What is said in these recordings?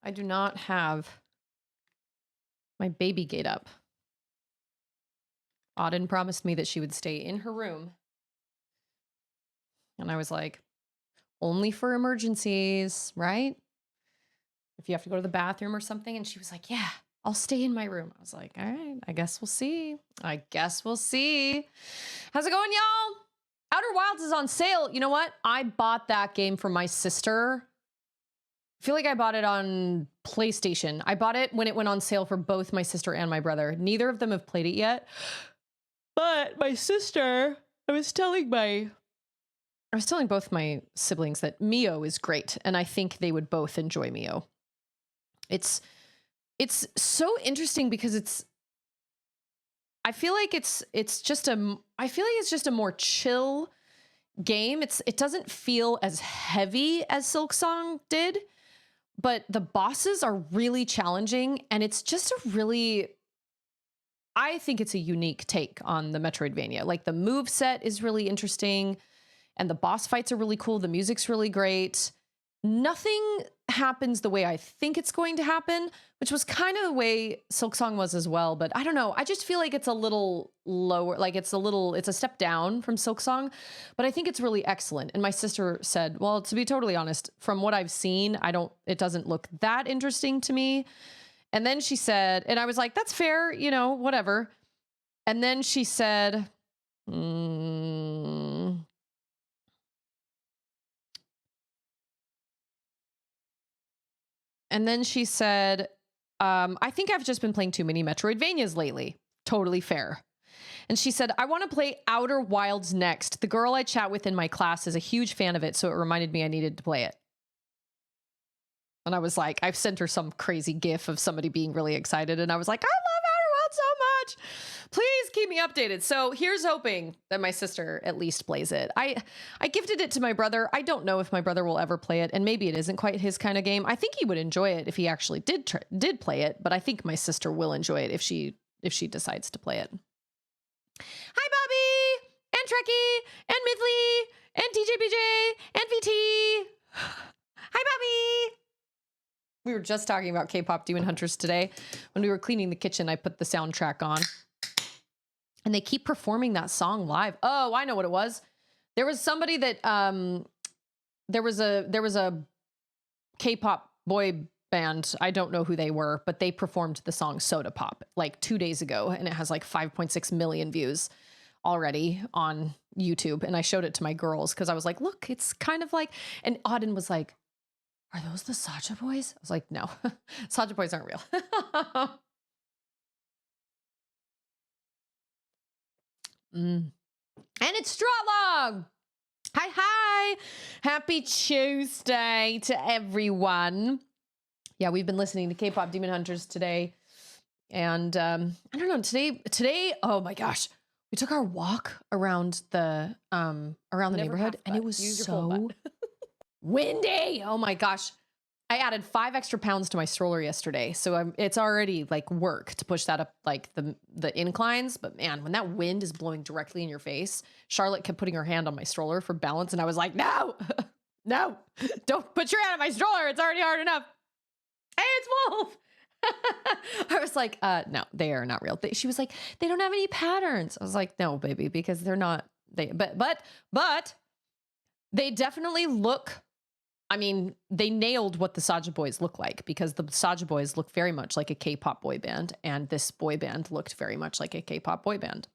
I do not have my baby gate up. Auden promised me that she would stay in her room. And I was like, only for emergencies, right? If you have to go to the bathroom or something. And she was like, yeah, I'll stay in my room. I was like, all right, I guess we'll see. I guess we'll see. How's it going, y'all? Outer Wilds is on sale. You know what? I bought that game for my sister. I feel like I bought it on PlayStation. I bought it when it went on sale for both my sister and my brother. Neither of them have played it yet. But my sister, I was telling both my siblings that Mio is great, and I think they would both enjoy Mio. It's so interesting because I feel like it's just a more chill game. It doesn't feel as heavy as Silksong did, but the bosses are really challenging, and it's just I think it's a unique take on the Metroidvania. Like, the move set is really interesting, and the boss fights are really cool. The music's really great. Nothing happens the way I think it's going to happen, which was kind of the way Silksong was as well. But I don't know. I just feel like it's a little lower. Like, it's a step down from Silksong, but I think it's really excellent. And my sister said, well, to be totally honest, from what I've seen, it doesn't look that interesting to me. And then she said, and I was like, that's fair, whatever. And then she said, and then she said, I think I've just been playing too many Metroidvanias lately. Totally fair. And she said, I want to play Outer Wilds next. The girl I chat with in my class is a huge fan of it, so it reminded me I needed to play it. And I was like, I've sent her some crazy gif of somebody being really excited. And I was like, I love Outer Wilds so much. Please keep me updated. So here's hoping that my sister at least plays it. I gifted it to my brother. I don't know if my brother will ever play it. And maybe it isn't quite his kind of game. I think he would enjoy it if he actually did play it. But I think my sister will enjoy it if she decides to play it. Hi, Bobby and Trekkie and Mithley and TJBJ and VT. Hi, Bobby. We were just talking about K-pop Demon Hunters today. When we were cleaning the kitchen, I put the soundtrack on. And they keep performing that song live. Oh, I know what it was. There was somebody that there was a K-pop boy band. I don't know who they were, but they performed the song Soda Pop like 2 days ago, and it has like 5.6 million views already on YouTube. And I showed it to my girls because I was like, look, it's kind of like, and Auden was like, are those the Sacha Boys? I was like, no, Sacha Boys aren't real. And it's Strawlog. Hi. Happy Tuesday to everyone. Yeah, we've been listening to K-pop Demon Hunters today. And I don't know, today, oh my gosh. We took our walk around the neighborhood, and it was so windy. Oh my gosh. I added 5 extra pounds to my stroller yesterday. So it's already like work to push that up, like the inclines. But man, when that wind is blowing directly in your face, Charlotte kept putting her hand on my stroller for balance. And I was like, no, don't put your hand on my stroller. It's already hard enough. Hey, it's Wolf. I was like, no, they are not real. She was like, they don't have any patterns. I was like, no, baby, because they're not, but they definitely look, I mean, they nailed what the Saja Boys look like, because the Saja Boys look very much like a K-pop boy band, and this boy band looked very much like a K-pop boy band.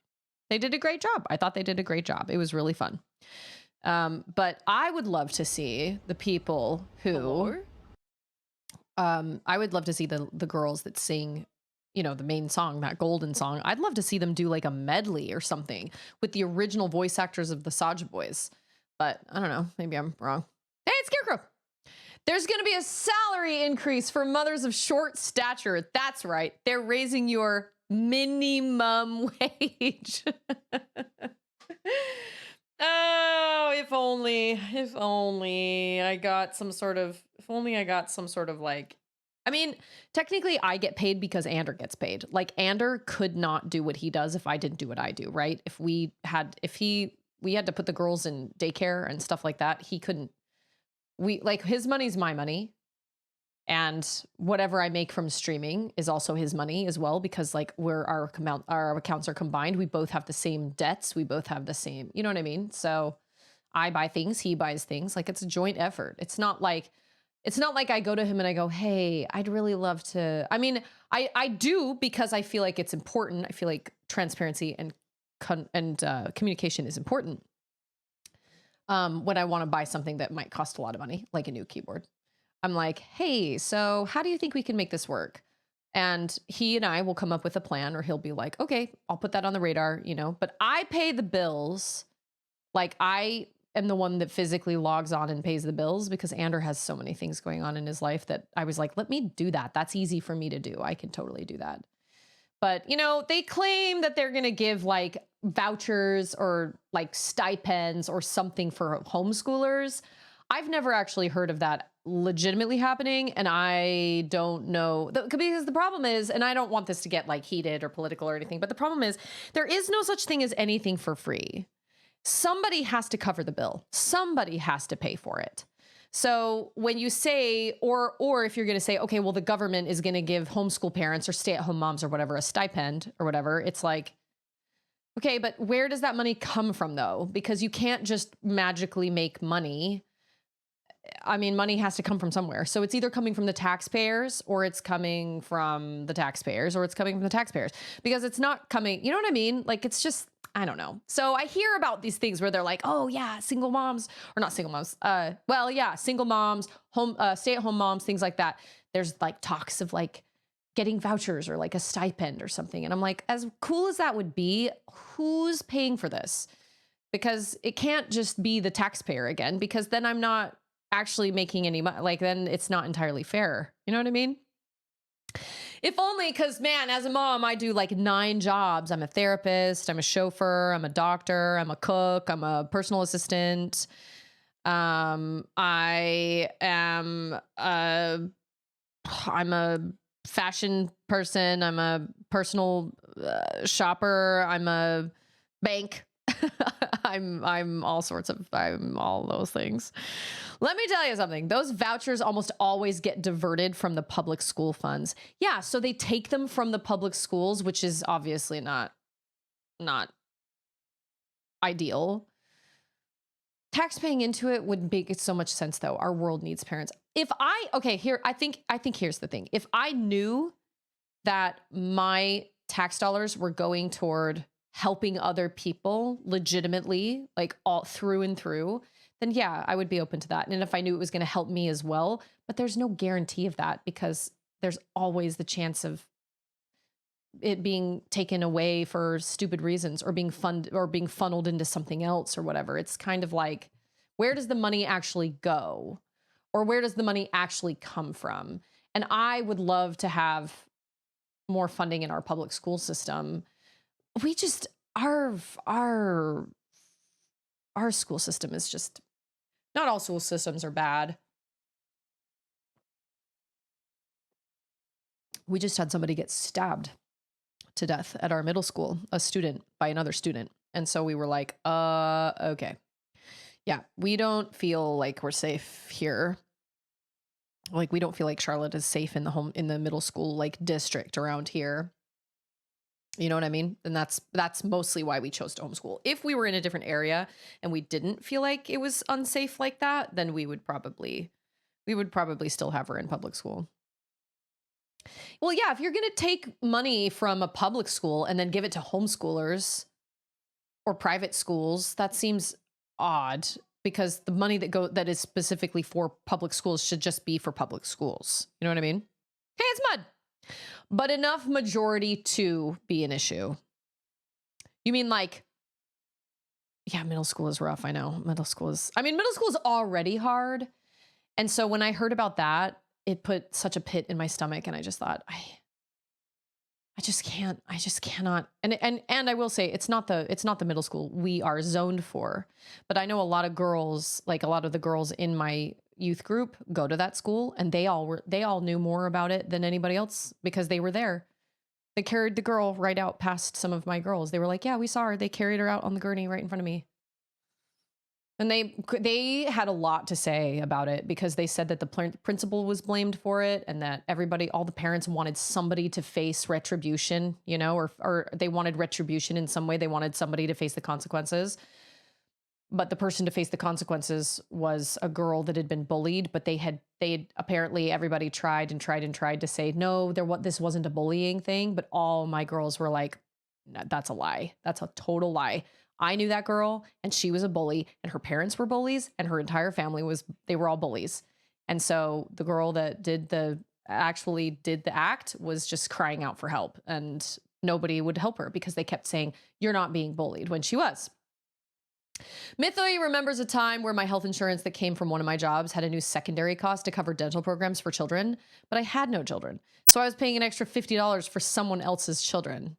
They did a great job. I thought they did a great job. It was really fun. But I would love to see the people who, I would love to see the girls that sing, the main song, that golden song. I'd love to see them do like a medley or something with the original voice actors of the Saja Boys. But I don't know, maybe I'm wrong. Hey, it's Scarecrow. There's going to be a salary increase for mothers of short stature. That's right. They're raising your minimum wage. Oh, if only I got some sort of like, I mean, technically I get paid because Ander gets paid. Like, Ander could not do what he does if I didn't do what I do, right? If we had to put the girls in daycare and stuff like that, he couldn't. His money's my money, And whatever I make from streaming is also his money as well, because like our accounts are combined. We both have the same debts. We both have the same, you know what I mean? So I buy things, he buys things. Like it's a joint effort. It's not like I go to him and I go, hey, I'd really love to. I mean, I do, because I feel like it's important. I feel like transparency and communication is important. When I want to buy something that might cost a lot of money, like a new keyboard. I'm like, hey, so how do you think we can make this work? And he and I will come up with a plan, or he'll be like, okay, I'll put that on the radar, but I pay the bills. Like I am the one that physically logs on and pays the bills, because Ander has so many things going on in his life that I was like, let me do that. That's easy for me to do. I can totally do that. But, they claim that they're going to give like vouchers or like stipends or something for homeschoolers. I've never actually heard of that legitimately happening. And I don't know, because the problem is, and I don't want this to get like heated or political or anything, but the problem is there is no such thing as anything for free. Somebody has to cover the bill. Somebody has to pay for it. So when you say, or if you're going to say, okay, well, the government is going to give homeschool parents or stay-at-home moms or whatever a stipend or whatever, it's like, okay, but where does that money come from though? Because you can't just magically make money. I mean, money has to come from somewhere. So it's either coming from the taxpayers, or it's coming from the taxpayers, or it's coming from the taxpayers, because it's not coming, you know what I mean? Like, it's just, I don't know. So I hear about these things where they're like, oh yeah, single moms, or not single moms. Well, yeah, single moms, stay-at-home moms, things like that. There's like talks of like getting vouchers or like a stipend or something. And I'm like, as cool as that would be, who's paying for this? Because it can't just be the taxpayer again, because then I'm not actually making any money. Like then it's not entirely fair. You know what I mean? If only, because man, as a mom, I do like 9 jobs. I'm a therapist, I'm a chauffeur, I'm a doctor, I'm a cook, I'm a personal assistant. I am, I'm a fashion person. I'm a personal shopper. I'm a bank. I'm all those things. Let me tell you something. Those vouchers almost always get diverted from the public school funds. Yeah, so they take them from the public schools, which is obviously not ideal. Tax paying into it would make so much sense though. Our world needs parents. I think here's the thing. If I knew that my tax dollars were going toward helping other people legitimately, like all through and through, then yeah, I would be open to that. And if I knew it was going to help me as well, but there's no guarantee of that, because there's always the chance of it being taken away for stupid reasons, or being funneled into something else or whatever. It's kind of like, where does the money actually go? Or where does the money actually come from? And I would love to have more funding in our public school system. We just, our school system is just, not all school systems are bad. We just had somebody get stabbed to death at our middle school, a student by another student. And so we were like, okay. Yeah, we don't feel like we're safe here. Like, we don't feel like Charlotte is safe in the middle school, like, district around here. You know what I mean? And that's mostly why we chose to homeschool. If we were in a different area and we didn't feel like it was unsafe like that, then we would probably still have her in public school. Well, yeah, if you're going to take money from a public school and then give it to homeschoolers or private schools, that seems odd, because the money that is specifically for public schools should just be for public schools. You know what I mean? Hey, it's Mud. But enough majority to be an issue. You mean like, yeah, middle school is rough. I know. Middle school is already hard. And so when I heard about that, it put such a pit in my stomach, and I just thought, I just cannot. And I will say, it's not the middle school we are zoned for, but I know a lot of girls, like a lot of the girls in my youth group, go to that school, and they all knew more about it than anybody else, because they were there. They carried the girl right out past some of my girls. They were like, yeah, we saw her. They carried her out on the gurney right in front of me. And they had a lot to say about it because they said that the principal was blamed for it and that all the parents wanted somebody to face retribution, you know, or they wanted retribution in some way. They wanted somebody to face the consequences. But the person to face the consequences was a girl that had been bullied, but they had apparently everybody tried to say, no, this wasn't a bullying thing. But all my girls were like, no, that's a lie. That's a total lie. I knew that girl and she was a bully and her parents were bullies and her entire family they were all bullies. And so the girl that actually did the act was just crying out for help and nobody would help her because they kept saying, you're not being bullied when she was. Mythoy remembers a time where my health insurance that came from one of my jobs had a new secondary cost to cover dental programs for children, but I had no children. So I was paying an extra $50 for someone else's children.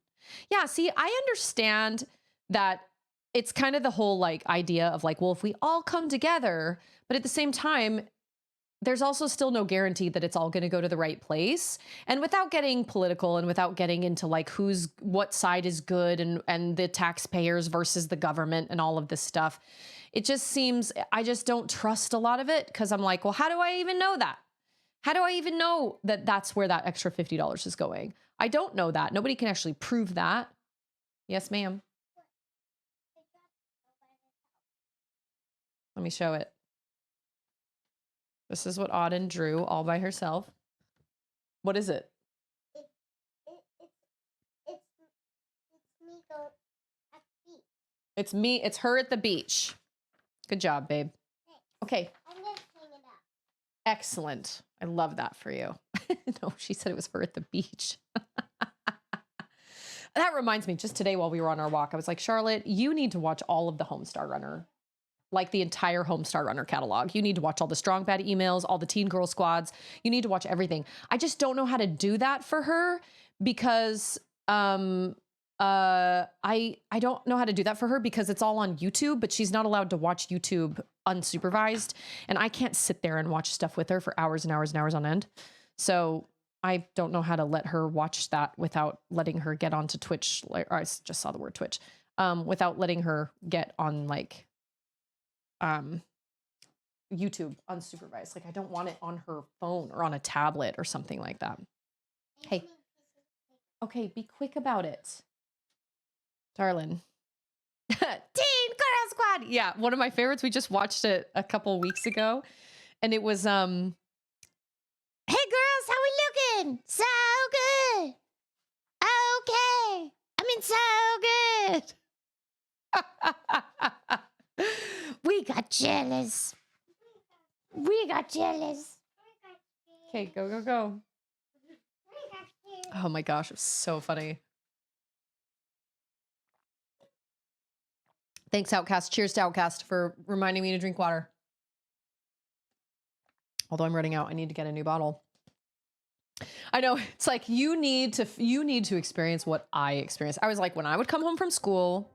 Yeah, see, I understand that it's kind of the whole like idea of like, well, if we all come together, but at the same time, there's also still no guarantee that it's all going to go to the right place. And without getting political and without getting into like what side is good and the taxpayers versus the government and all of this stuff, it just seems, I just don't trust a lot of it because I'm like, well, how do I even know that? How do I even know that that's where that extra $50 is going? I don't know that. Nobody can actually prove that. Yes, ma'am. Let me show it. This is what Auden drew all by herself. What is it? It's me. It's her at the beach. Good job, babe. Okay. I'm gonna hang it up. Excellent. I love that for you. No, she said it was her at the beach. That reminds me, just today while we were on our walk, I was like, Charlotte, you need to watch all of the Homestar Runner. Like the entire Homestar Runner catalog. You need to watch all the Strong Bad emails, all the Teen Girl Squads. You need to watch everything. I just don't know how to do that for her because I don't know how to do that for her because it's all on YouTube, but she's not allowed to watch YouTube unsupervised. And I can't sit there and watch stuff with her for hours and hours and hours on end. So I don't know how to let her watch that without letting her get onto Twitch. Or I just saw the word Twitch. Without letting her get on like YouTube unsupervised. Like I don't want it on her phone or on a tablet or something like that. Hey, okay, be quick about it. Darling. Teen Girl Squad. Yeah, one of my favorites. We just watched it a couple weeks ago and it was, hey girls, how we looking? So good. Okay. I mean, so good. We got jealous. We got jealous. Okay, go, go, go. Oh my gosh, it's so funny. Thanks, Outcast. Cheers to Outcast for reminding me to drink water. Although I'm running out, I need to get a new bottle. I know, it's like you need to experience what I experienced. I was like, when I would come home from school,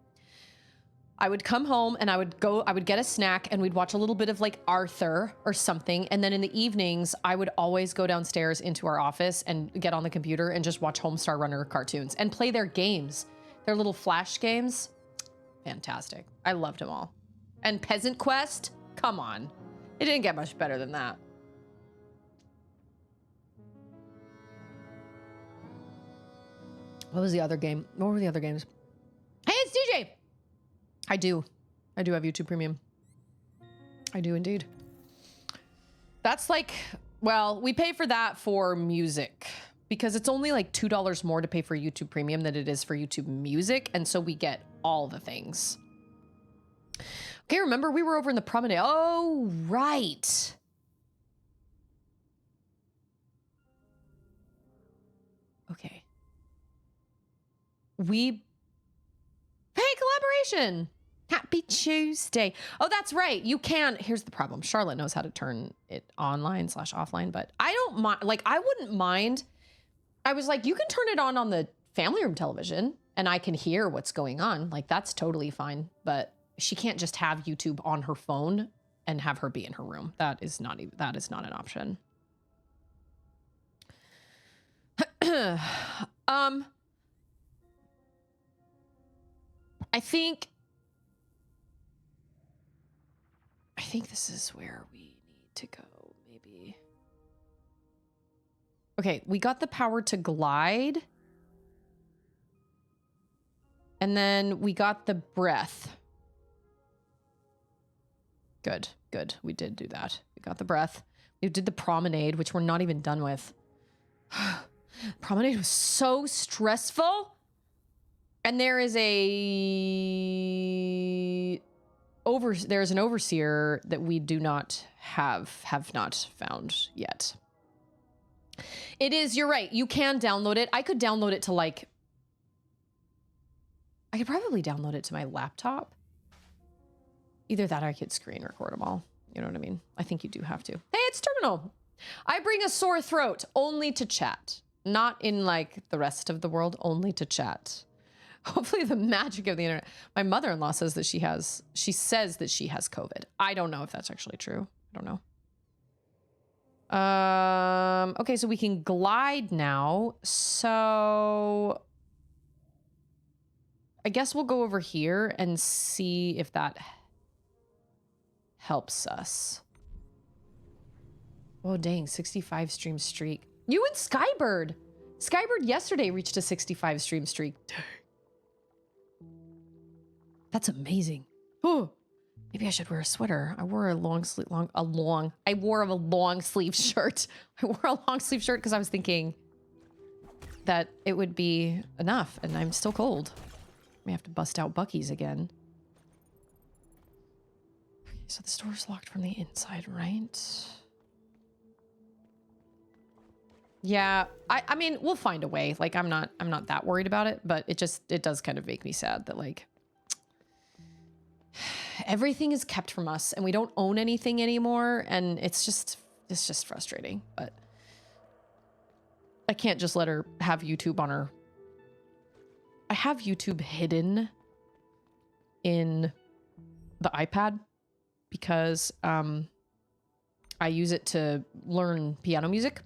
I would come home and I would get a snack and we'd watch a little bit of like Arthur or something. And then in the evenings, I would always go downstairs into our office and get on the computer and just watch Homestar Runner cartoons and play their games, their little flash games. Fantastic. I loved them all. And Peasant Quest, come on. It didn't get much better than that. What was the other game? What were the other games? Hey, it's DJ. I do have YouTube Premium. I do indeed. That's like, well, we pay for that for music because it's only like $2 more to pay for YouTube Premium than it is for YouTube Music. And so we get all the things. Okay, remember we were over in the promenade. Oh, right. Okay. We pay collaboration. Happy Tuesday. Oh, that's right. You can. Here's the problem. Charlotte knows how to turn it online/offline, but I don't mind. Like, I wouldn't mind. I was like, you can turn it on the family room television and I can hear what's going on. Like, that's totally fine. But she can't just have YouTube on her phone and have her be in her room. That is not an option. I think think this is where we need to go, maybe. Okay, we got the power to glide. And then we got the breath. Good, good. We did do that. We got the breath. We did the promenade, which we're not even done with. Promenade was so stressful. And there is there's an overseer that we do not have not found yet. It is, you're right. You can download it. I could download it to like, I could probably download it to my laptop. Either that or I could screen record them all. You know what I mean? I think you do have to. Hey, it's Terminal. I bring a sore throat only to chat. Not in like the rest of the world, only to chat. Hopefully the magic of the internet. My mother-in-law says that she says that she has COVID. I don't know if that's actually true. I don't know. Okay, so we can glide now. So I guess we'll go over here and see if that helps us. Oh, dang, 65 stream streak. You and Skybird. Skybird yesterday reached a 65 stream streak. That's amazing. Oh, maybe I should wear a sweater. I wore a long sleeve shirt. I wore a long sleeve shirt because I was thinking that it would be enough, and I'm still cold. May have to bust out Bucky's again. Okay, so the store's locked from the inside, right? Yeah, I mean, we'll find a way. Like, I'm not that worried about it, but it does kind of make me sad that like everything is kept from us and we don't own anything anymore, and it's just frustrating. But I can't just let her have YouTube on her. I have YouTube hidden in the iPad because I use it to learn piano music.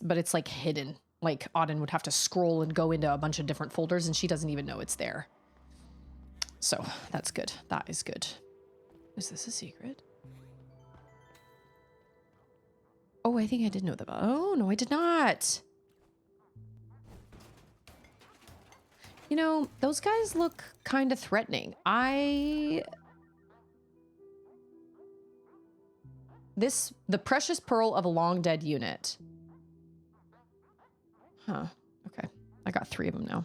But it's like hidden. Like Auden would have to scroll and go into a bunch of different folders, and she doesn't even know it's there. So that's good. That is good. Is this a secret? Oh, I think I did know that. Oh, no, I did not. You know, those guys look kind of threatening. The precious pearl of a long dead unit. Huh. Okay. I got 3 of them now.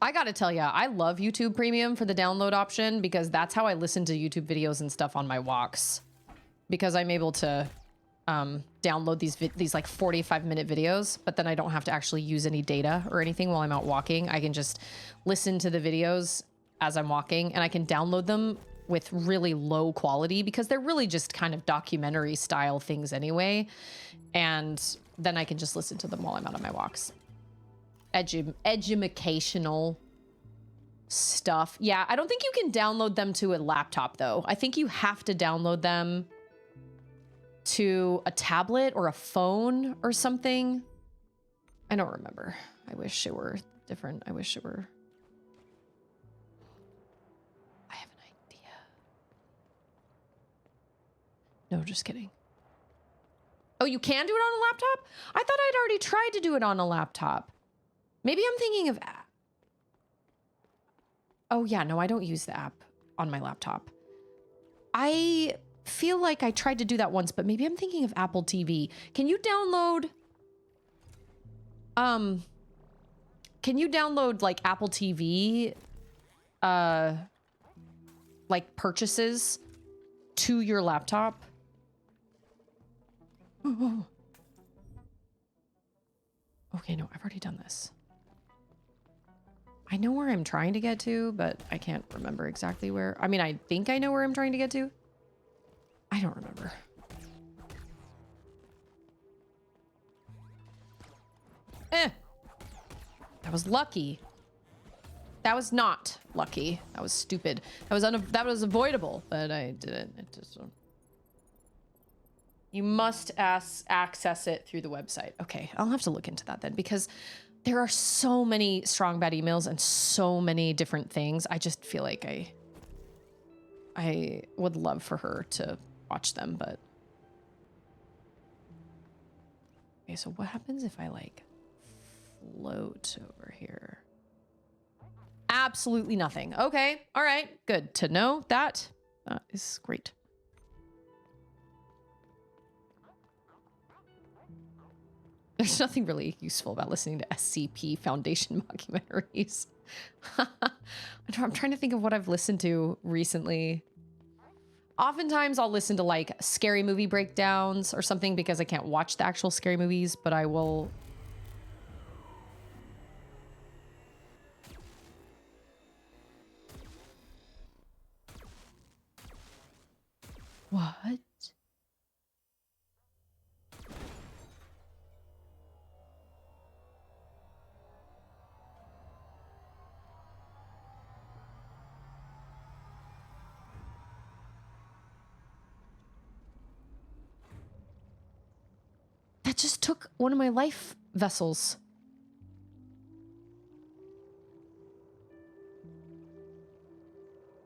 I gotta tell ya, I love YouTube Premium for the download option because that's how I listen to YouTube videos and stuff on my walks. Because I'm able to download these like 45-minute videos, but then I don't have to actually use any data or anything while I'm out walking. I can just listen to the videos as I'm walking, and I can download them with really low quality because they're really just kind of documentary style things anyway. And then I can just listen to them while I'm out on my walks. Educational stuff. Yeah, I don't think you can download them to a laptop though. I think you have to download them to a tablet or a phone or something. I don't remember. I wish it were different. I wish it were. I have an idea. No, just kidding. Oh, you can do it on a laptop? I thought I'd already tried to do it on a laptop. Maybe I'm thinking of... Oh, yeah, no, I don't use the app on my laptop. I feel like I tried to do that once, but maybe I'm thinking of Apple TV. Can you download... Can you download, like, Apple TV, like, purchases to your laptop? Oh. Okay, no, I've already done this. I know where I'm trying to get to, but I can't remember exactly where. I mean, I think I know where I'm trying to get to. I don't remember. That was lucky. That was not lucky. That was stupid. That was avoidable, but I did it. It just... You must access it through the website. Okay, I'll have to look into that then, because there are so many strong bad emails and so many different things. I just feel like I would love for her to watch them, but... Okay, so what happens if I, like, float over here? Absolutely nothing. Okay, all right, good to know that. That is great. There's nothing really useful about listening to SCP Foundation mockumentaries. I'm trying to think of what I've listened to recently. Oftentimes I'll listen to like scary movie breakdowns or something because I can't watch the actual scary movies, but I will... What? That just took one of my life vessels.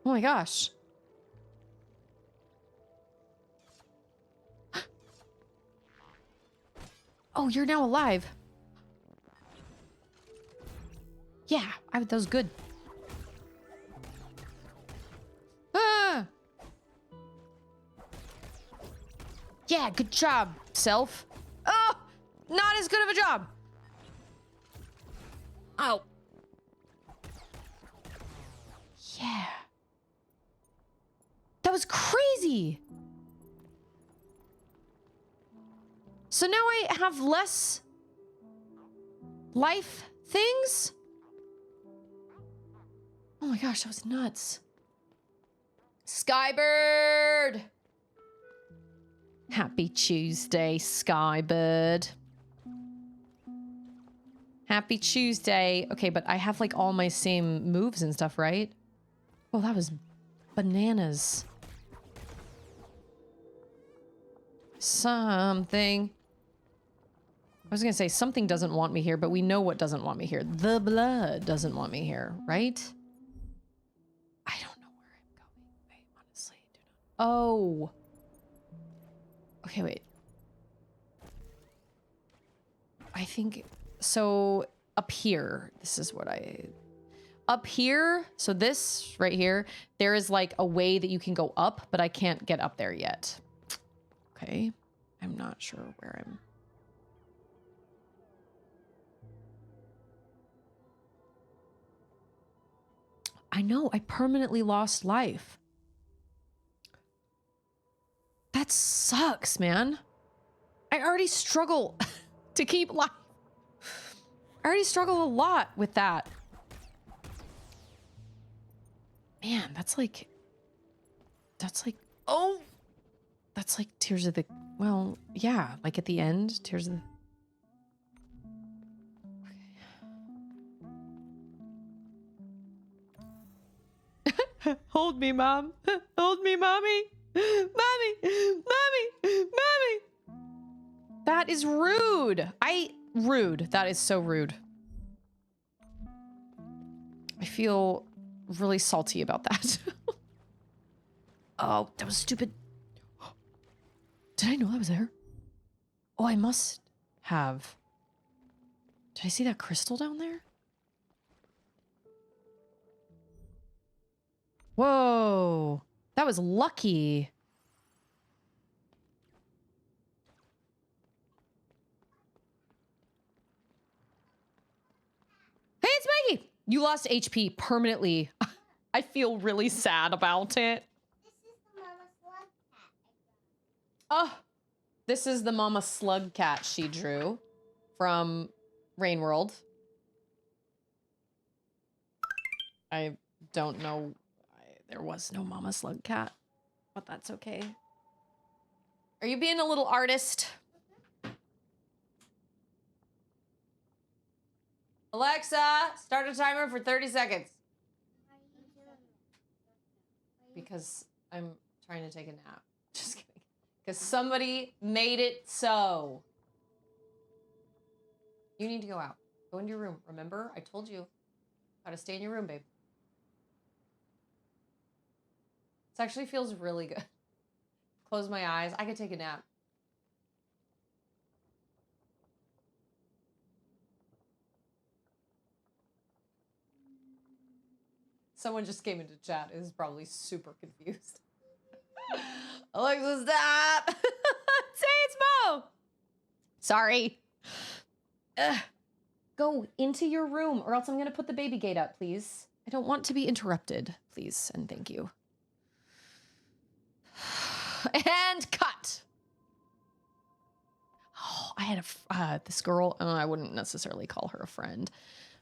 Oh my gosh. Oh, you're now alive. Yeah, that was good. Ah! Yeah, good job, self. Oh, not as good of a job. Oh. Yeah. That was crazy. So now I have less life things? Oh my gosh, that was nuts. Skybird! Happy Tuesday, Skybird. Happy Tuesday. Okay, but I have like all my same moves and stuff, right? Oh, that was bananas. Something. I was gonna say something doesn't want me here, but we know what doesn't want me here. The blood doesn't want me here, right? I don't know where I'm going. I honestly do not. Oh. Okay, wait. I think, so up here, this is what up here, so this right here, there is like a way that you can go up, but I can't get up there yet. Okay, I'm not sure where I'm. I know, I permanently lost life. That sucks, man. I already struggle to keep life. I already struggle a lot with that. Man, that's like, oh, that's like Tears of the, well, yeah, like at the end, Tears of the, okay. Hold me, Mom. Hold me, Mommy. Mommy, Mommy, Mommy. That is rude. Rude. That is so rude. I feel really salty about that. Oh, that was stupid. Did I know I was there? Oh, I must have. Did I see that crystal down there? Whoa. That was lucky. Hey, it's Maggie. You lost HP permanently. I feel really sad about it. Oh, this is the mama slug cat she drew from Rain World. I don't know. There was no mama slug cat, but that's okay. Are you being a little artist? Alexa, start a timer for 30 seconds. Because I'm trying to take a nap. Just kidding. Because somebody made it so. You need to go out. Go into your room. Remember, I told you how to stay in your room, babe. This actually feels really good. Close my eyes. I could take a nap. Someone just came into chat. Is probably super confused. Alexa, stop! Say it's Mo! Sorry. Go into your room, or else I'm going to put the baby gate up, please. I don't want to be interrupted, please, and thank you. And cut! Oh, I had this girl, I wouldn't necessarily call her a friend,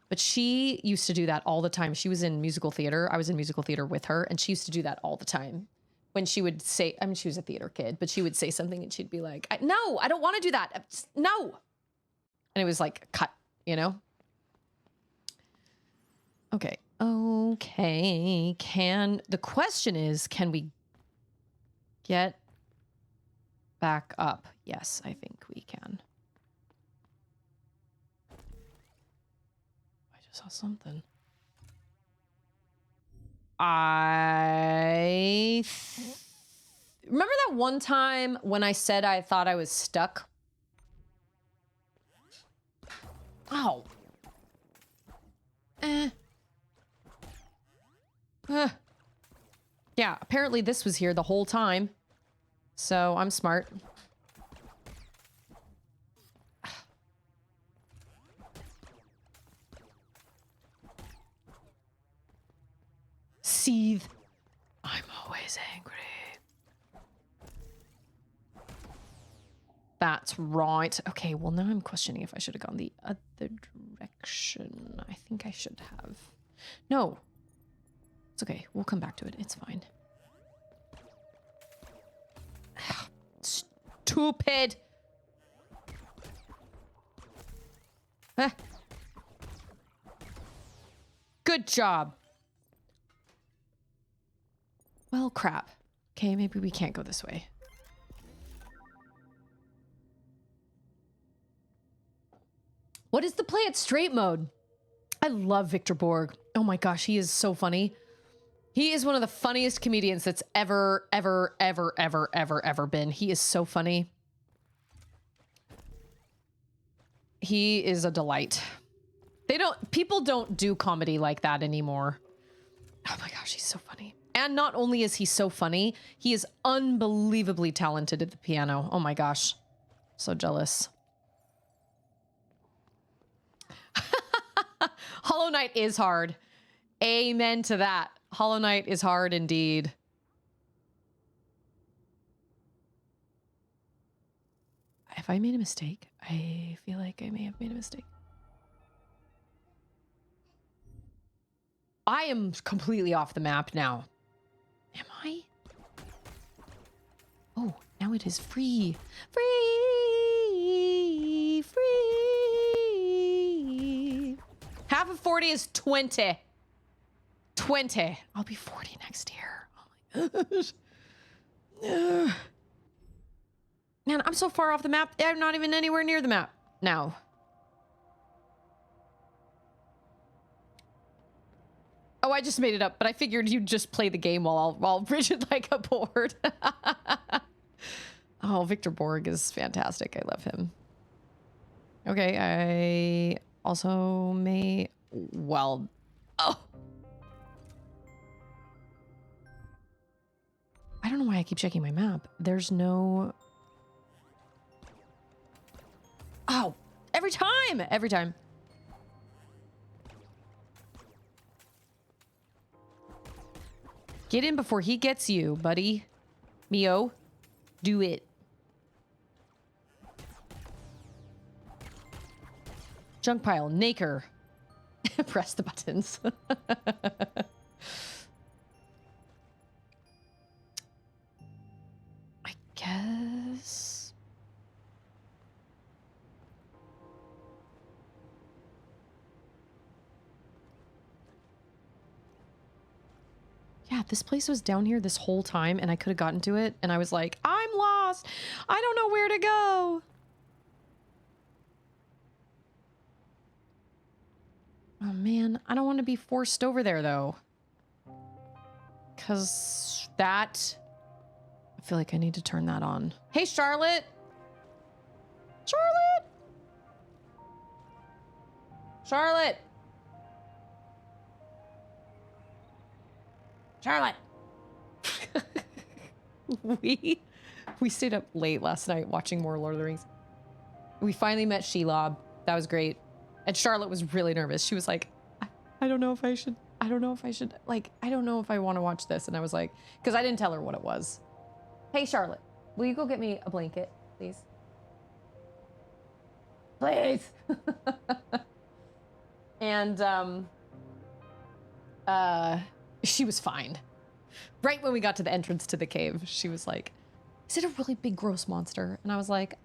but she used to do that all the time. She was in musical theater. I was in musical theater with her, and she used to do that all the time. When she would say, I mean, she was a theater kid, but she would say something and she'd be like, no, I don't want to do that. No. And it was like, cut, you know? Okay. Okay. The question is, can we get back up? Yes, I think we can. I just saw something. Remember that one time when I said I thought I was stuck? Oh. Yeah, apparently this was here the whole time. So I'm smart. Seethe. I'm always angry. That's right. Okay, well now I'm questioning if I should have gone the other direction. I think I should have. No. It's okay. We'll come back to it. It's fine. Stupid. Good job. Well, crap. Okay, maybe we can't go this way. What is the play it straight mode? I love Victor Borg. Oh my gosh, he is so funny. He is one of the funniest comedians that's ever been. He is so funny. He is a delight. People don't do comedy like that anymore. Oh my gosh, he's so funny. And not only is he so funny, he is unbelievably talented at the piano. Oh my gosh. So jealous. Hollow Knight is hard. Amen to that. Hollow Knight is hard indeed. Have I made a mistake? I feel like I may have made a mistake. I am completely off the map now. Am I? Oh, now it is free. Free. Free. Half of 40 is 20. 20. I'll be 40 next year. Oh my gosh. Man, I'm so far off the map. I'm not even anywhere near the map now. Oh, I just made it up, but I figured you'd just play the game while Bridget like a board. Oh, Victor Borg is fantastic. I love him. Okay, I also may... Well... Oh! I don't know why I keep checking my map. There's no... Oh! Every time! Every time. Get in before he gets you, buddy. Mio. Do it. Junk pile. Naker. Press the buttons. I guess... Yeah, this place was down here this whole time and I could have gotten to it and I was like, I'm lost. lost. I don't know where to go. Oh man, I don't want to be forced over there though. Cause that, I feel like I need to turn that on. Hey, Charlotte. Charlotte. Charlotte. Charlotte. we stayed up late last night watching more Lord of the Rings. We finally met Shelob. That was great. And Charlotte was really nervous. She was like, I don't know if I should, like, I don't know if I want to watch this. And I was like, because I didn't tell her what it was. Hey, Charlotte, will you go get me a blanket, please? Please. And, she was fine. Right when we got to the entrance to the cave, she was like, is it a really big, gross monster? And I was like,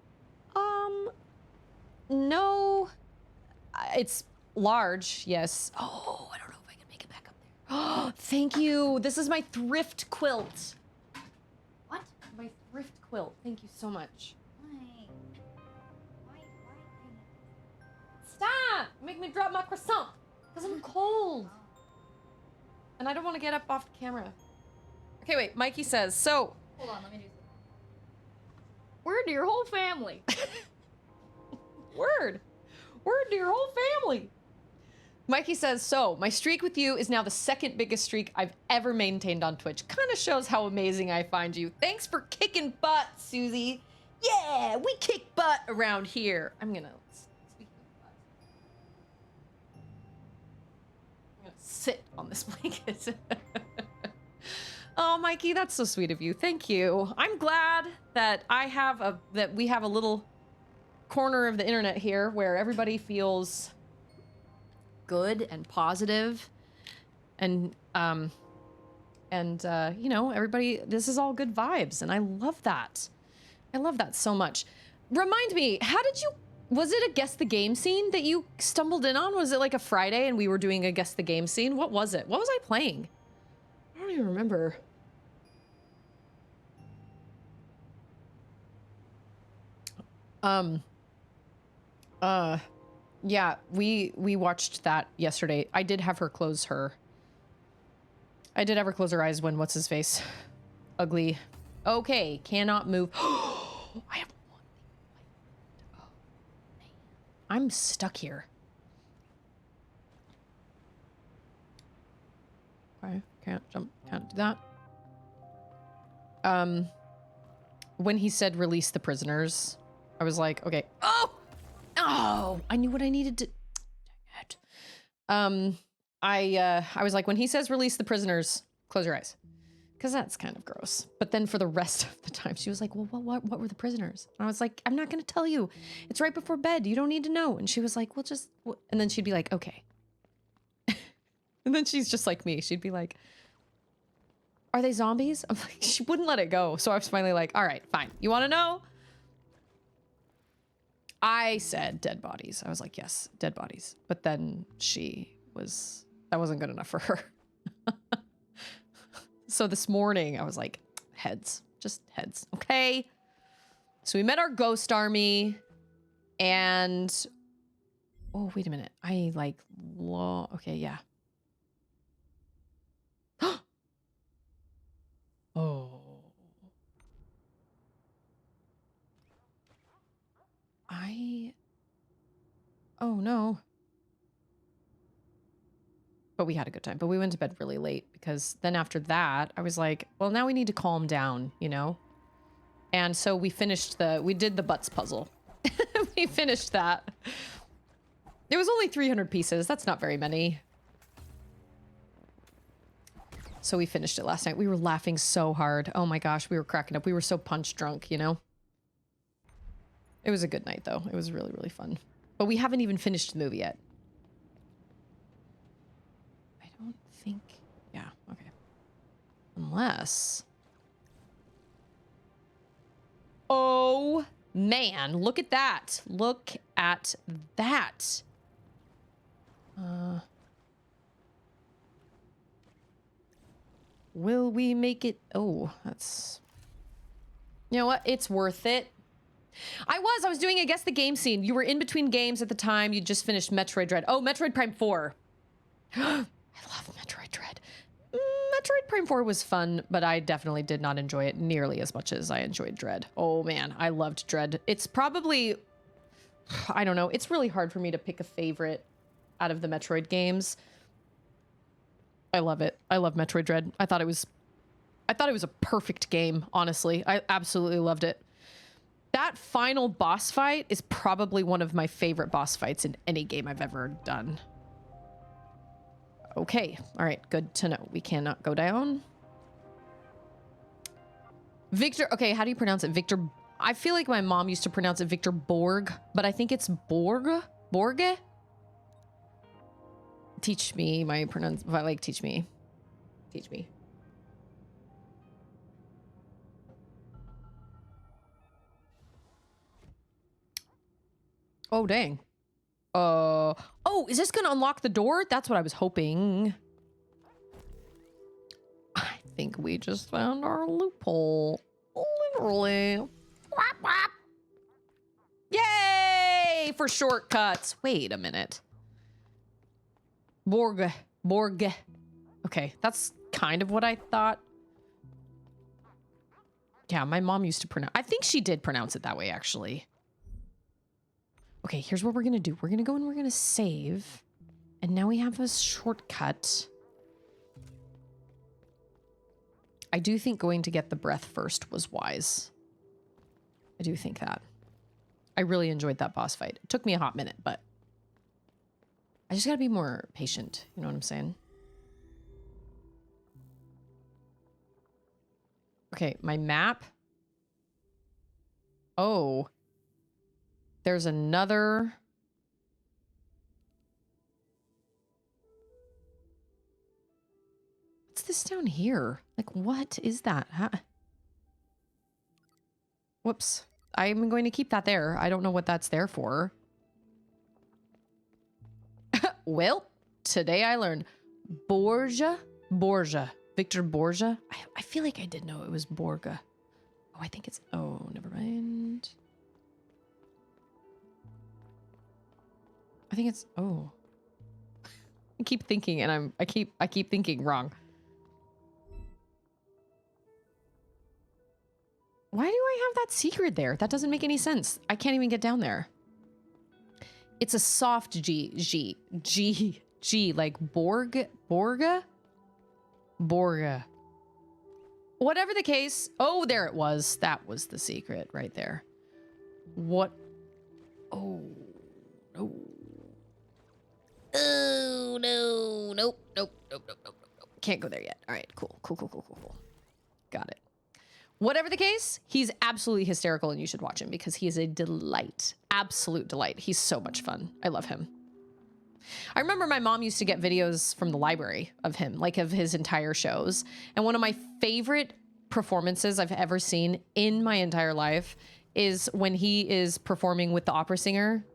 no. It's large, yes. Oh, I don't know if I can make it back up there. Oh, thank you. This is my thrift quilt. What? My thrift quilt. Thank you so much. Why? Stop! Make me drop my croissant. Because I'm cold. And I don't want to get up off the camera. Okay, wait. Mikey says, so. Hold on, let me do something. Word to your whole family. Word to your whole family. Mikey says, so my streak with you is now the second biggest streak I've ever maintained on Twitch. Kind of shows how amazing I find you. Thanks for kicking butt, Susie. Yeah, we kick butt around here. I'm gonna sit on this blanket. Oh, Mikey, that's so sweet of you. Thank you. I'm glad that we have a little corner of the internet here where everybody feels good and positive and you know, everybody, this is all good vibes, and I love that. I love that so much. Remind me, was it a guess the game scene that you stumbled in on? Was it like a Friday and we were doing a guess the game scene? What was it? What was I playing? I don't even remember. Yeah, we watched that yesterday. I did have her close her eyes when what's his face? Ugly. Okay, cannot move. I have one thing. Oh, man. I'm stuck here. Okay, can't jump, can't do that. When he said release the prisoners, I was like, okay. Oh, I knew what I needed to. Dang it. I was like, when he says release the prisoners, close your eyes, because that's kind of gross. But then for the rest of the time, she was like, well, what were the prisoners? And I was like, I'm not going to tell you. It's right before bed. You don't need to know. And she was like, well, just. And then she'd be like, okay. And then she's just like me. She'd be like, are they zombies? I'm like, she wouldn't let it go. So I was finally like, all right, fine. You want to know? I said dead bodies. I was like, yes, dead bodies. But then that wasn't good enough for her. So this morning I was like, heads, just heads. Okay. So we met our ghost army and, oh, wait a minute. Okay. Yeah. Oh. Oh no. But we had a good time. But we went to bed really late because then after that, I was like, well, now we need to calm down, you know? And so we did the butts puzzle. We finished that. It was only 300 pieces. That's not very many. So we finished it last night. We were laughing so hard. Oh my gosh, we were cracking up. We were so punch drunk, you know? It was a good night though. It was really, really fun. But we haven't even finished the movie yet. I don't think... Yeah, okay. Unless... Oh, man. Look at that. Look at that. Will we make it? Oh, that's... You know what? It's worth it. I was doing a guess the game scene. You were in between games at the time. You just finished Metroid Dread. Oh, Metroid Prime 4. I love Metroid Dread. Metroid Prime 4 was fun, but I definitely did not enjoy it nearly as much as I enjoyed Dread. Oh man, I loved Dread. It's probably, I don't know, it's really hard for me to pick a favorite out of the Metroid games. I love it. I love Metroid Dread. I thought it was a perfect game, honestly. I absolutely loved it. That final boss fight is probably one of my favorite boss fights in any game I've ever done. Okay. All right. Good to know. We cannot go down. Victor. Okay. How do you pronounce it? Victor. I feel like my mom used to pronounce it Victor Borg, but I think it's Borg. Borge? Teach me my teach me. Teach me. Oh, dang. Oh, is this gonna unlock the door? That's what I was hoping. I think we just found our loophole. Literally. Whap, whap. Yay! For shortcuts. Wait a minute. Borg. Okay, that's kind of what I thought. Yeah, my mom used to pronounce... I think she did pronounce it that way, actually. Okay, here's what we're gonna do. We're gonna go and we're gonna save. And now we have a shortcut. I do think going to get the breath first was wise. I do think that. I really enjoyed that boss fight. It took me a hot minute, but I just gotta be more patient. You know what I'm saying? Okay, my map. Oh. There's another... What's this down here? Like, what is that? Huh? Whoops. I'm going to keep that there. I don't know what that's there for. Well, today I learned Borgia. Victor Borgia. I feel like I did know it was Borga. Oh, I think it's... Oh, never mind. I think it's... Oh. I keep thinking and I keep thinking wrong. Why do I have that secret there? That doesn't make any sense. I can't even get down there. It's a soft G, like Borga? Whatever the case. Oh, there it was. That was the secret right there. What? Oh, no. Oh, no. Nope. Can't go there yet. All right, cool. Got it. Whatever the case, he's absolutely hysterical and you should watch him because he is a delight. Absolute delight. He's so much fun. I love him. I remember my mom used to get videos from the library of him, like of his entire shows. And one of my favorite performances I've ever seen in my entire life is when he is performing with the opera singer.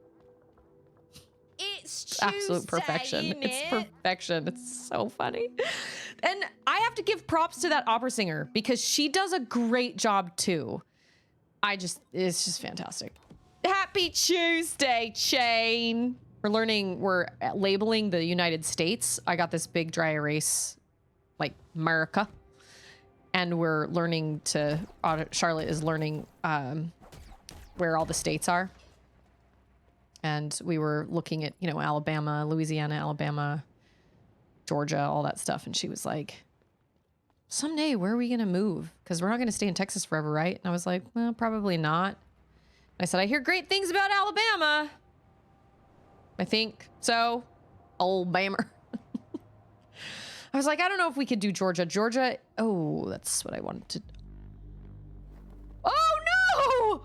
It's Tuesday, absolute perfection. It's perfection. It's so funny. And I have to give props to that opera singer because she does a great job too. It's just fantastic. Happy Tuesday, Chain. We're labeling the United States. I got this big dry erase, like America. And we're learning Charlotte is learning where all the states are. And we were looking at, Alabama, Louisiana, Alabama, Georgia, all that stuff. And she was like, someday, where are we going to move? Because we're not going to stay in Texas forever, right? And I was like, well, probably not. And I said, I hear great things about Alabama. I think so. Old Bammer. I was like, I don't know if we could do Georgia. Georgia. Oh, that's what I wanted to. Oh, no!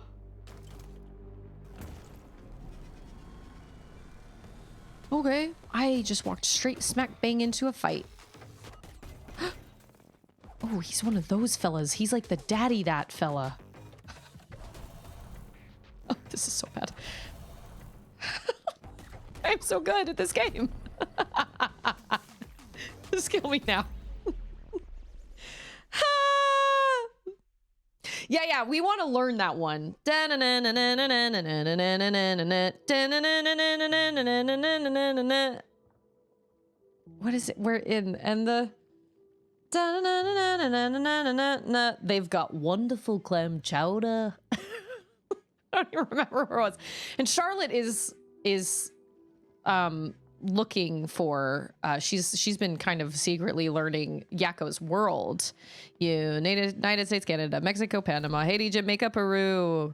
Okay, I just walked straight smack bang into a fight. Oh, he's one of those fellas. He's like the daddy that fella. Oh, this is so bad. I'm so good at this game. Just kill me now. Yeah, we want to learn that one. What is it? We're in, and the they've got wonderful clam chowder. I don't even remember where it was. And Charlotte is looking for she's been kind of secretly learning Yakko's world. United States, Canada, Mexico, Panama, Haiti, Jamaica, Peru,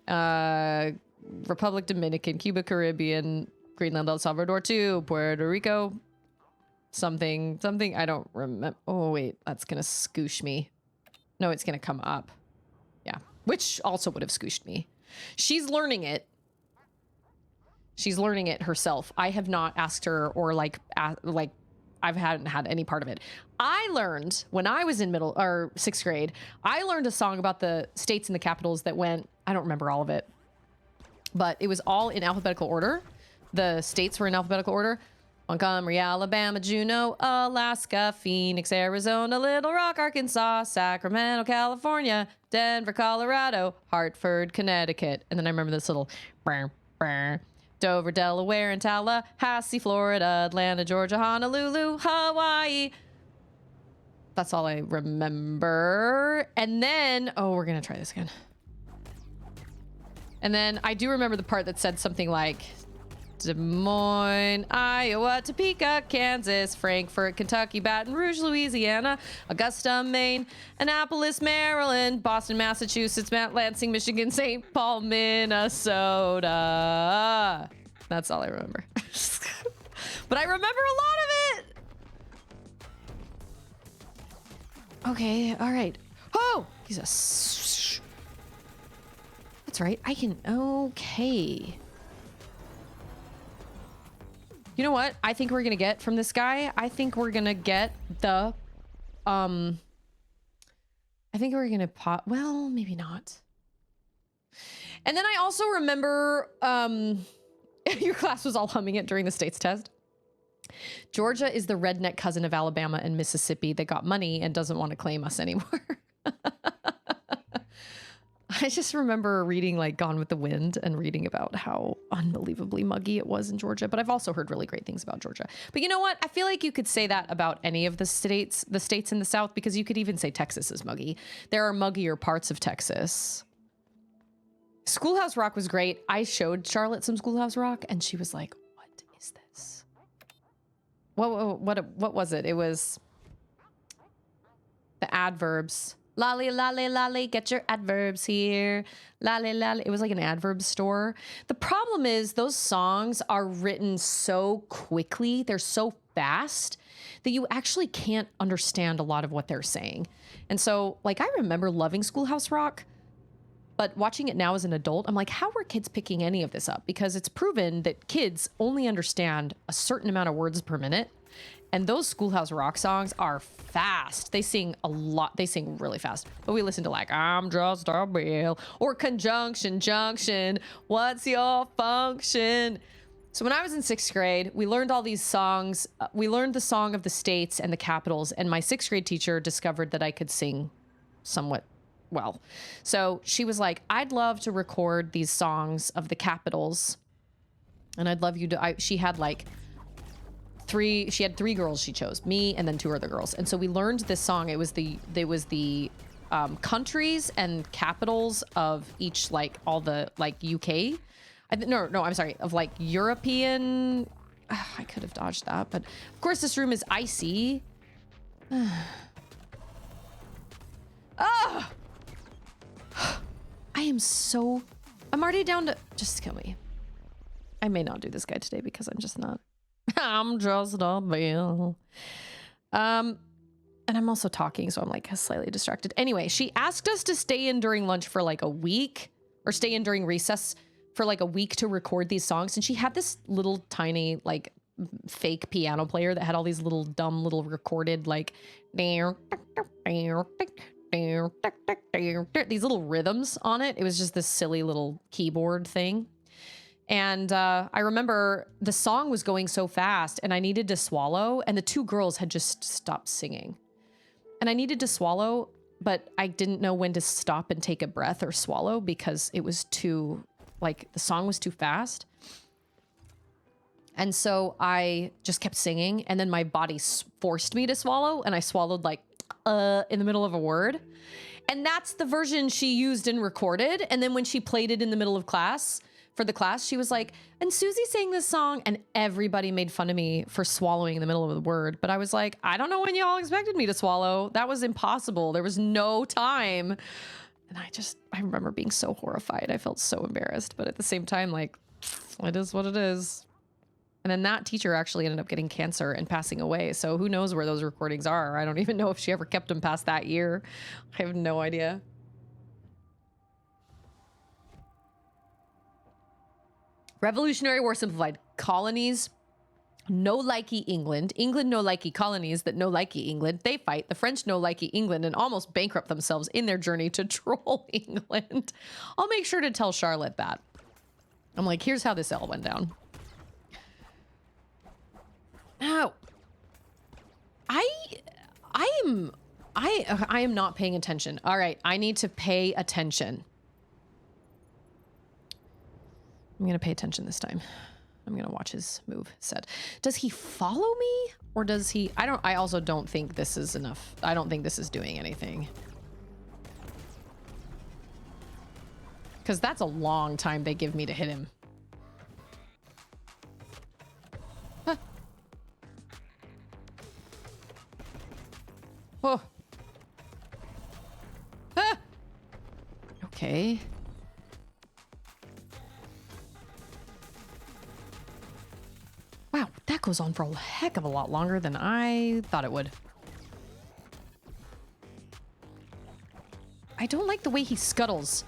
Republic Dominican, Cuba, Caribbean, Greenland, El Salvador too, Puerto Rico, something I don't remember. Oh wait, that's gonna scoosh me. No, it's gonna come up. Yeah, which also would have scooshed me. She's learning it. She's learning it herself. I have not asked her or like I hadn't had any part of it. I learned when I was in middle or sixth grade, I learned a song about the states and the capitals that went, I don't remember all of it, but it was all in alphabetical order. The states were in alphabetical order. Montgomery, Alabama, Juneau, Alaska, Phoenix, Arizona, Little Rock, Arkansas, Sacramento, California, Denver, Colorado, Hartford, Connecticut. And then I remember this little brr, brr. Dover, Delaware, and Tallahassee, Florida, Atlanta, Georgia, Honolulu, Hawaii. That's all I remember. And then, oh, we're going to try this again. And then I do remember the part that said something like Des Moines, Iowa, Topeka, Kansas, Frankfort, Kentucky, Baton Rouge, Louisiana, Augusta, Maine, Annapolis, Maryland, Boston, Massachusetts, Mount Lansing, Michigan, St. Paul, Minnesota. That's all I remember. But I remember a lot of it. Okay, all right. Oh, he's a... That's right, I can... Okay. You know what I think we're gonna get from this guy? I think we're gonna get the, I think we're gonna pop, well, maybe not. And then I also remember, your class was all humming it during the states test. Georgia is the redneck cousin of Alabama and Mississippi that got money and doesn't want to claim us anymore. I just remember reading like Gone with the Wind and reading about how unbelievably muggy it was in Georgia. But I've also heard really great things about Georgia. But you know what? I feel like you could say that about any of the states in the South, because you could even say Texas is muggy. There are muggier parts of Texas. Schoolhouse Rock was great. I showed Charlotte some Schoolhouse Rock and she was like, what is this? What was it? It was the adverbs. Lolly, lolly, lolly, get your adverbs here. Lolly, lolly. It was like an adverb store. The problem is those songs are written so quickly. They're so fast that you actually can't understand a lot of what they're saying. And so, like, I remember loving Schoolhouse Rock, but watching it now as an adult, I'm like, how are kids picking any of this up? Because it's proven that kids only understand a certain amount of words per minute. And those Schoolhouse Rock songs are fast. They sing a lot. They sing really fast. But we listen to like, I'm just a bill, or Conjunction Junction. What's your function? So when I was in sixth grade, we learned all these songs. We learned the song of the states and the capitals. And my sixth grade teacher discovered that I could sing somewhat well. So she was like, I'd love to record these songs of the capitals. And I'd love you to, she had like she had three girls she chose, me and then two other girls. And so we learned this song. It was the countries and capitals of each, like all the like UK. No, I'm sorry, of like European. I could have dodged that, but of course this room is icy. Oh, I'm already down to, just kill me. I may not do this guy today because I'm just not. I'm just a bill. And I'm also talking, so I'm like slightly distracted. Anyway, she asked us to stay in during lunch for like a week, or stay in during recess for like a week to record these songs. And she had this little tiny like fake piano player that had all these little dumb little recorded like these little rhythms on it. It was just this silly little keyboard thing. And I remember the song was going so fast and I needed to swallow, and the two girls had just stopped singing. And I needed to swallow, but I didn't know when to stop and take a breath or swallow because it was too, like, the song was too fast. And so I just kept singing, and then my body forced me to swallow, and I swallowed like, in the middle of a word. And that's the version she used and recorded. And then when she played it in the middle of class, for the class, she was like, and Susie sang this song, and everybody made fun of me for swallowing in the middle of the word. But I was like, I don't know when y'all expected me to swallow. That was impossible. There was no time. And I remember being so horrified. I felt so embarrassed, but at the same time, like, it is what it is. And then that teacher actually ended up getting cancer and passing away. So who knows where those recordings are? I don't even know if she ever kept them past that year. I have no idea. Revolutionary War Simplified. Colonies, no likey England. England, no likey colonies that no likey England. They fight. The French no likey England and almost bankrupt themselves in their journey to troll England. I'll make sure to tell Charlotte that. I'm like, here's how this all went down. Ow. I am not paying attention. All right, I need to pay attention. I'm gonna pay attention this time. I'm gonna watch his move set. Does he follow me or does he? I also don't think this is enough. I don't think this is doing anything. Because that's a long time they give me to hit him. Huh. Whoa. Ah. Okay. Wow, that goes on for a heck of a lot longer than I thought it would. I don't like the way he scuttles.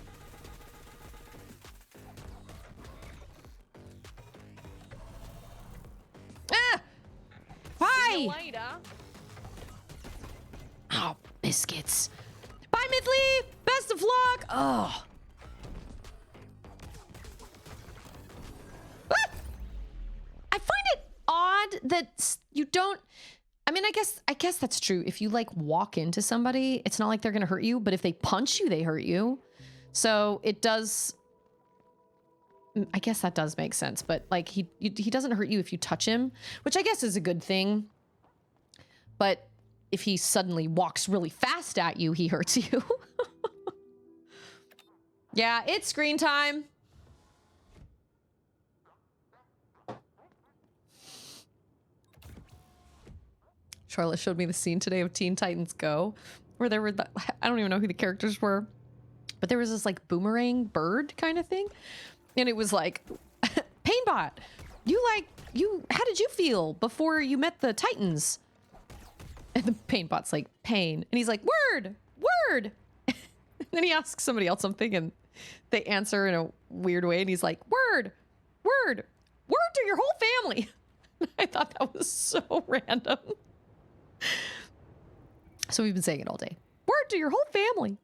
Ah! Why? See you later. Oh, biscuits. Bye, Mithley! Best of luck! Oh. Ah! I find it odd that you don't... I mean, I guess that's true. If you, like, walk into somebody, it's not like they're gonna hurt you, but if they punch you, they hurt you. So it does... I guess that does make sense, but, like, he doesn't hurt you if you touch him, which I guess is a good thing. But if he suddenly walks really fast at you, he hurts you. Yeah, it's screen time. Charlotte showed me the scene today of Teen Titans Go, where there were, I don't even know who the characters were, but there was this like boomerang bird kind of thing. And it was like, Painbot, how did you feel before you met the Titans? And the Painbot's like, pain. And he's like, word. And then he asks somebody else something and they answer in a weird way. And he's like, word to your whole family. I thought that was so random. So we've been saying it all day. Word to your whole family.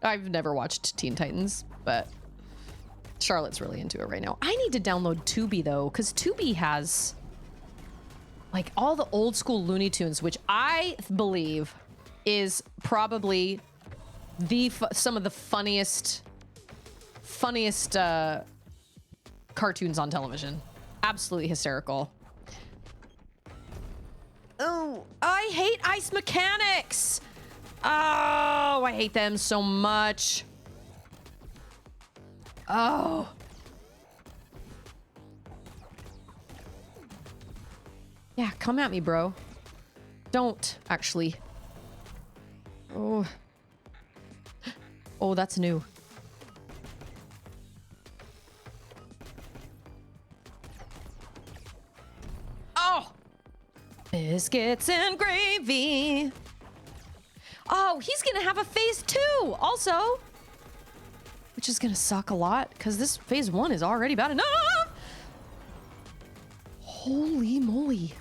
I've never watched Teen Titans, but Charlotte's really into it right now. I need to download Tubi though, because Tubi has like all the old school Looney Tunes, which I believe is probably some of the funniest cartoons on television. Absolutely hysterical. Oh, I hate Ice Mechanics. Oh, I hate them so much. Oh. Yeah, come at me, bro. Don't, actually. Oh. Oh, that's new. Oh! Biscuits and gravy. Oh, he's gonna have a phase 2 also. Which is gonna suck a lot, because this phase 1 is already bad enough. Holy moly.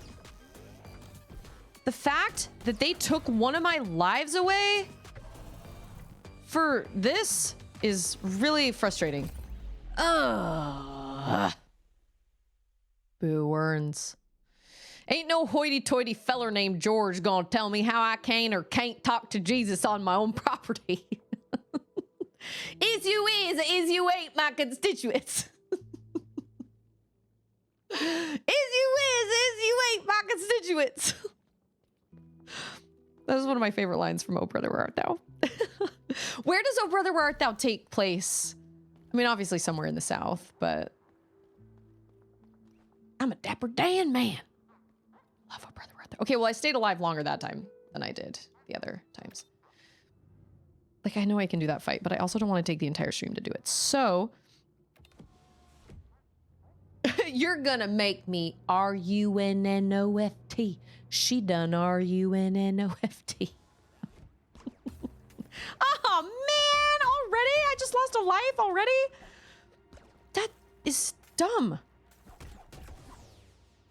The fact that they took one of my lives away for this is really frustrating. Ugh. Boo, Werns. Ain't no hoity-toity feller named George gonna tell me how I can or can't talk to Jesus on my own property. Is you ain't my constituents. Is you ain't my constituents. That is one of my favorite lines from Oh Brother Where Art Thou. Where does Oh Brother Where Art Thou take place? I mean, obviously somewhere in the South, but I'm a Dapper Dan man. Love Oh Brother Where Art Thou. Okay, well, I stayed alive longer that time than I did the other times. Like, I know I can do that fight, but I also don't want to take the entire stream to do it. So, you're gonna make me R-U-N-N-O-F-T. She done R-U-N-N-O-F-T. Oh, man! Already? I just lost a life already? That is dumb.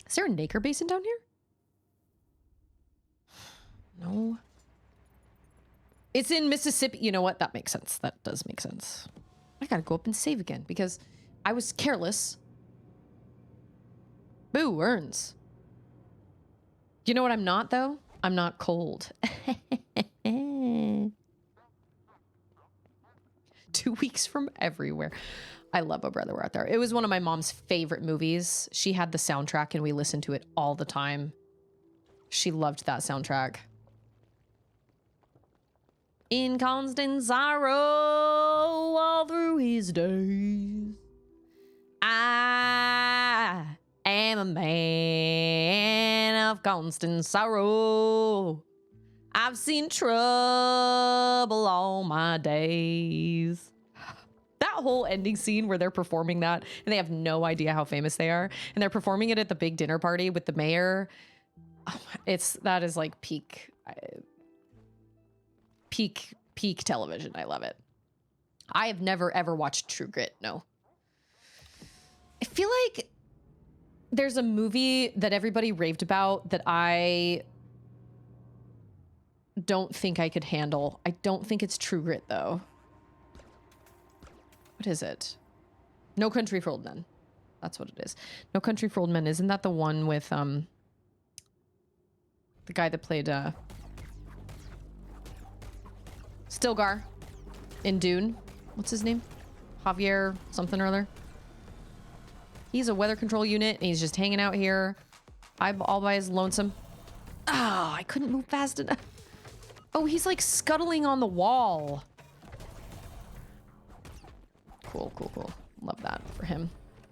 Is there a Naker basin down here? No. It's in Mississippi. You know what? That makes sense. That does make sense. I gotta go up and save again because I was careless. Boo, urns. You know what I'm not, though? I'm not cold. 2 weeks from everywhere. I love Oh Brother Where Art Thou. It was one of my mom's favorite movies. She had the soundtrack and we listened to it all the time. She loved that soundtrack. In constant sorrow all through his days, I am a man of constant sorrow. I've seen trouble all my days. That whole ending scene where they're performing that and they have no idea how famous they are, and they're performing it at the big dinner party with the mayor. Oh, that is like peak television. I love it. I have never ever watched True Grit. No. I feel like there's a movie that everybody raved about that I don't think I could handle. I don't think it's True Grit though. What is it? No Country for Old Men. That's what it is. No Country for Old Men. Isn't that the one with the guy that played Stilgar in Dune? What's his name? Javier something or other. He's a weather control unit and he's just hanging out here. I'm all by his lonesome. Ah, I couldn't move fast enough. Oh, he's like scuttling on the wall. Cool, cool, cool. Love that for him.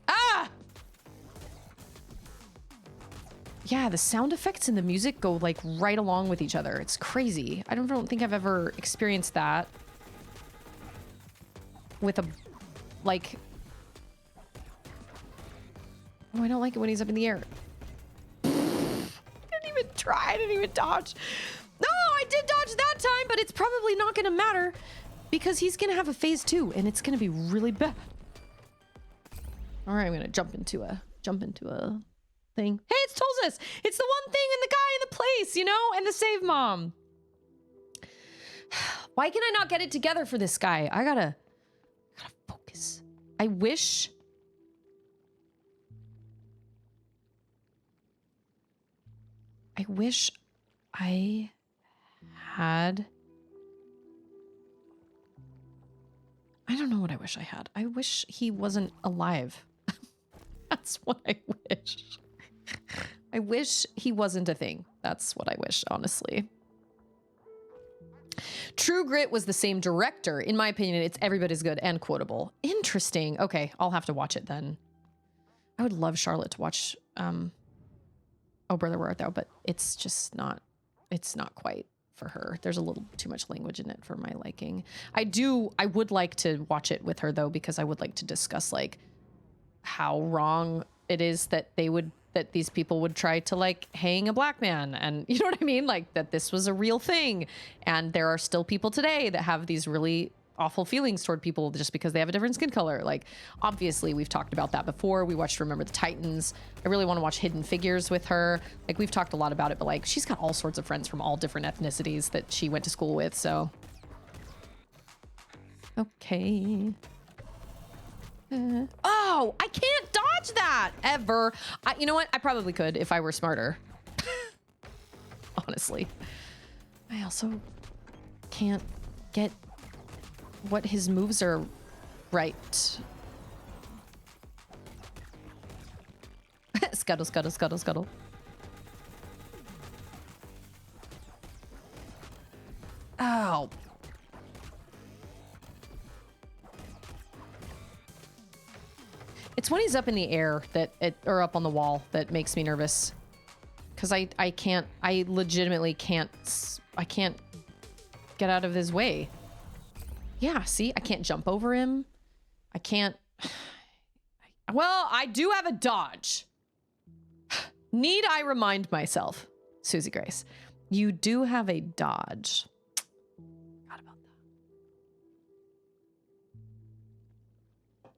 Ah! Yeah, the sound effects and the music go like right along with each other. It's crazy. I don't think I've ever experienced that with a, like, oh, I don't like it when he's up in the air. I didn't even try. I didn't even dodge. No, I did dodge that time, but it's probably not going to matter because he's going to have a phase 2 and it's going to be really bad. All right, I'm going to jump into a thing. Hey, it's Tulsis. It's the one thing and the guy in the place, you know, and the save mom. Why can I not get it together for this guy? I gotta focus. I wish I had. I don't know what I wish I had. I wish he wasn't alive. That's what I wish. I wish he wasn't a thing. That's what I wish, honestly. True Grit was the same director. In my opinion, it's every bit as good and quotable. Interesting. Okay, I'll have to watch it then. I would love Charlotte to watch Oh Brother Where Art Thou, but it's just not, it's not quite for her. There's a little too much language in it for my liking. I would like to watch it with her though, because I would like to discuss like how wrong it is that these people would try to like hang a black man, and you know what I mean? Like that this was a real thing. And there are still people today that have these really awful feelings toward people just because they have a different skin color. Like, obviously we've talked about that before. We watched Remember the Titans. I really want to watch Hidden Figures with her. Like, we've talked a lot about it, but like, she's got all sorts of friends from all different ethnicities that she went to school with, so. Okay. Oh, I can't dodge that ever. You know what? I probably could if I were smarter. honestly. I also can't get what his moves are right. Scuttle, scuttle, scuttle, scuttle. Ow. It's when he's up in the air or up on the wall that makes me nervous. Because I legitimately can't get out of his way. Yeah, see, I can't jump over him. I can't. Well, I do have a dodge. Need I remind myself, Susie Grace, you do have a dodge. Forgot about that.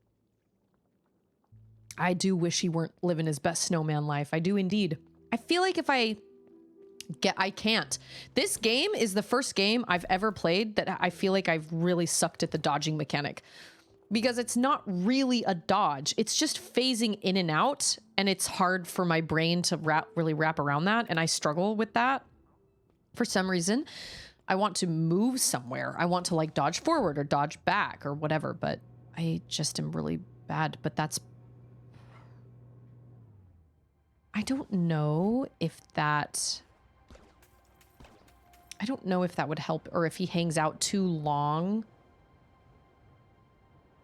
I do wish he weren't living his best snowman life. I do indeed. I feel like if I can't. This game is the first game I've ever played that I feel like I've really sucked at the dodging mechanic. Because it's not really a dodge. It's just phasing in and out. And it's hard for my brain to really wrap around that. And I struggle with that for some reason. I want to move somewhere. I want to like dodge forward or dodge back or whatever. But I just am really bad. But that's... I don't know if that would help or if he hangs out too long.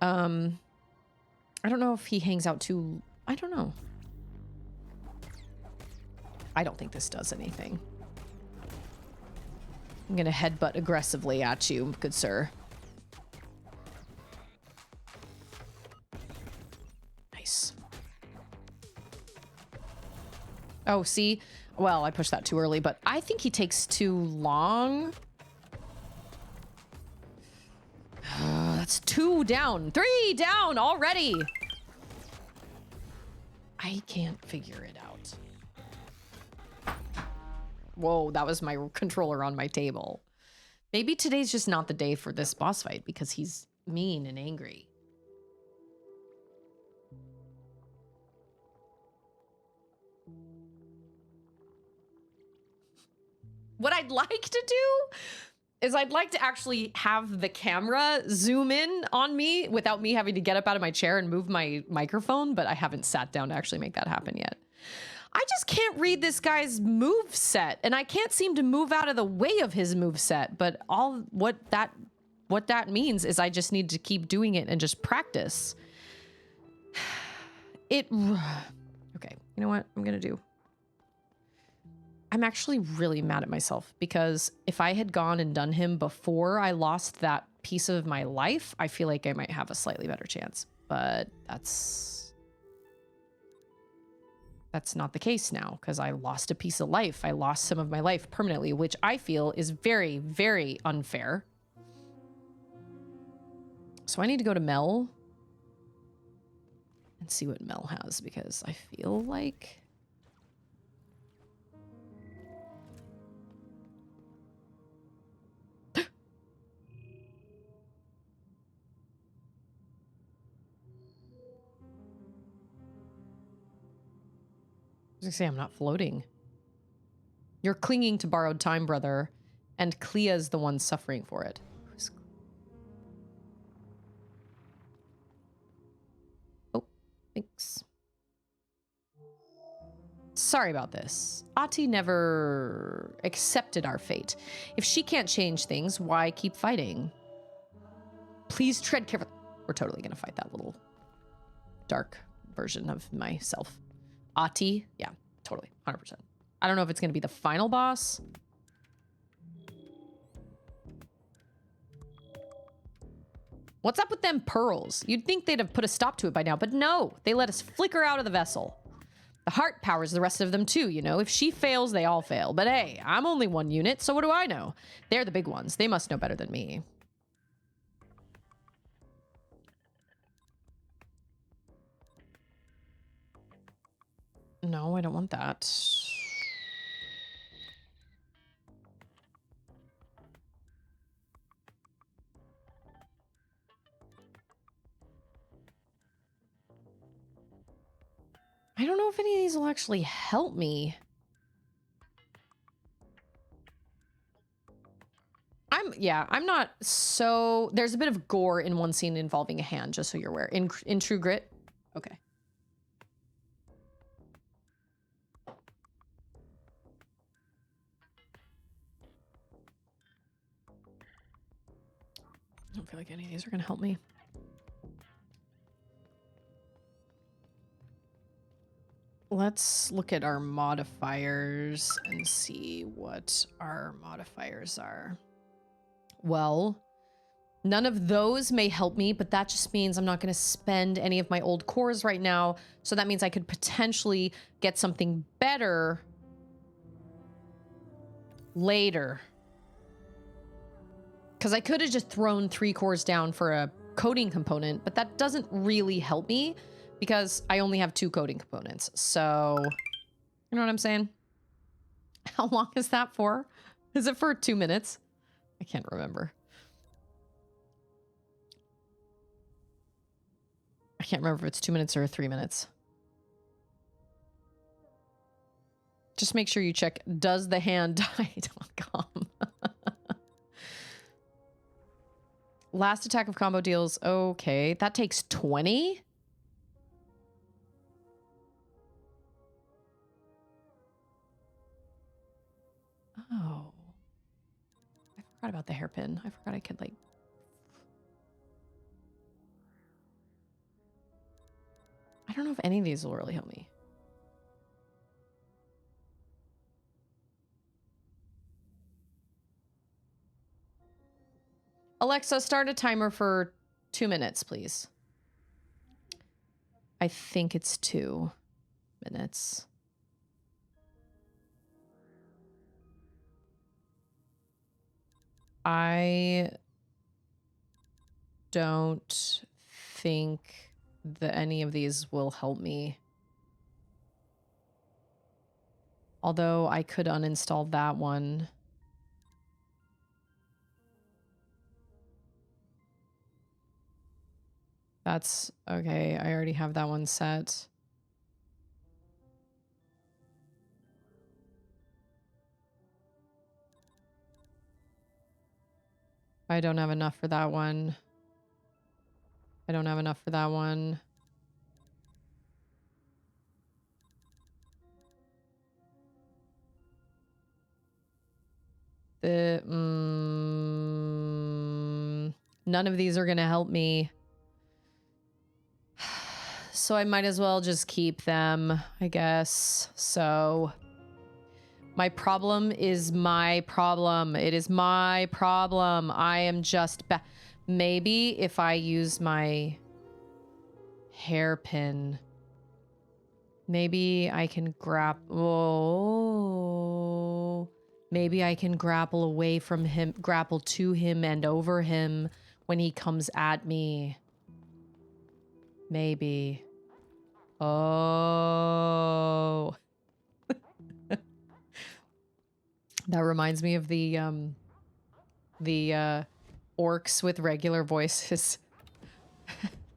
I don't know if he hangs out too... I don't know. I don't think this does anything. I'm gonna headbutt aggressively at you, good sir. Nice. Oh, see? Well, I pushed that too early, but I think he takes too long. That's 2 down. 3 down already. I can't figure it out. Whoa, that was my controller on my table. Maybe today's just not the day for this boss fight because he's mean and angry. What I'd like to do is I'd like to actually have the camera zoom in on me without me having to get up out of my chair and move my microphone, but I haven't sat down to actually make that happen yet. I just can't read this guy's move set, and I can't seem to move out of the way of his move set, but what that means is I just need to keep doing it and just practice. Okay, you know what I'm gonna do? I'm actually really mad at myself because if I had gone and done him before I lost that piece of my life, I feel like I might have a slightly better chance. But that's not the case now because I lost a piece of life. I lost some of my life permanently, which I feel is very, very unfair. So I need to go to Mel and see what Mel has because I feel like... I was gonna say, I'm not floating. You're clinging to borrowed time, brother, and Clea's the one suffering for it. Oh, thanks. Sorry about this. Ati never accepted our fate. If she can't change things, why keep fighting? Please tread carefully. We're totally gonna fight that little dark version of myself. Ati, yeah, totally, 100%. I don't know if it's gonna be the final boss. What's up with them pearls? You'd think they'd have put a stop to it by now, but no, they let us flicker out of the vessel. The heart powers the rest of them too, you know. If she fails, they all fail. But hey, I'm only one unit, so what do I know? They're the big ones. They must know better than me. No, I don't want that. I don't know if any of these will actually help me. I'm not so... There's a bit of gore in one scene involving a hand, just so you're aware. In True Grit? Okay. I don't feel like any of these are gonna help me. Let's look at our modifiers and see what our modifiers are. Well, none of those may help me, but that just means I'm not going to spend any of my old cores right now. So that means I could potentially get something better later. Because I could have just thrown 3 cores down for a coding component, but that doesn't really help me because I only have 2 coding components. So, you know what I'm saying? How long is that for? Is it for 2 minutes? I can't remember. I can't remember if it's 2 minutes or 3 minutes. Just make sure you check doesthehand.com. Last attack of combo deals. Okay, that takes 20? Oh. I forgot about the hairpin. I forgot I could, like... I don't know if any of these will really help me. Alexa, start a timer for 2 minutes, please. I think it's 2 minutes. I don't think that any of these will help me. Although I could uninstall that one. That's okay. I already have that one set. I don't have enough for that one. I don't have enough for that one. None of these are gonna help me. So I might as well just keep them, I guess. So my problem is my problem. It is my problem. I am just maybe if I use my hairpin, maybe I can maybe I can grapple away from him, grapple to him and over him when he comes at me. Maybe. Oh. That reminds me of the orcs with regular voices.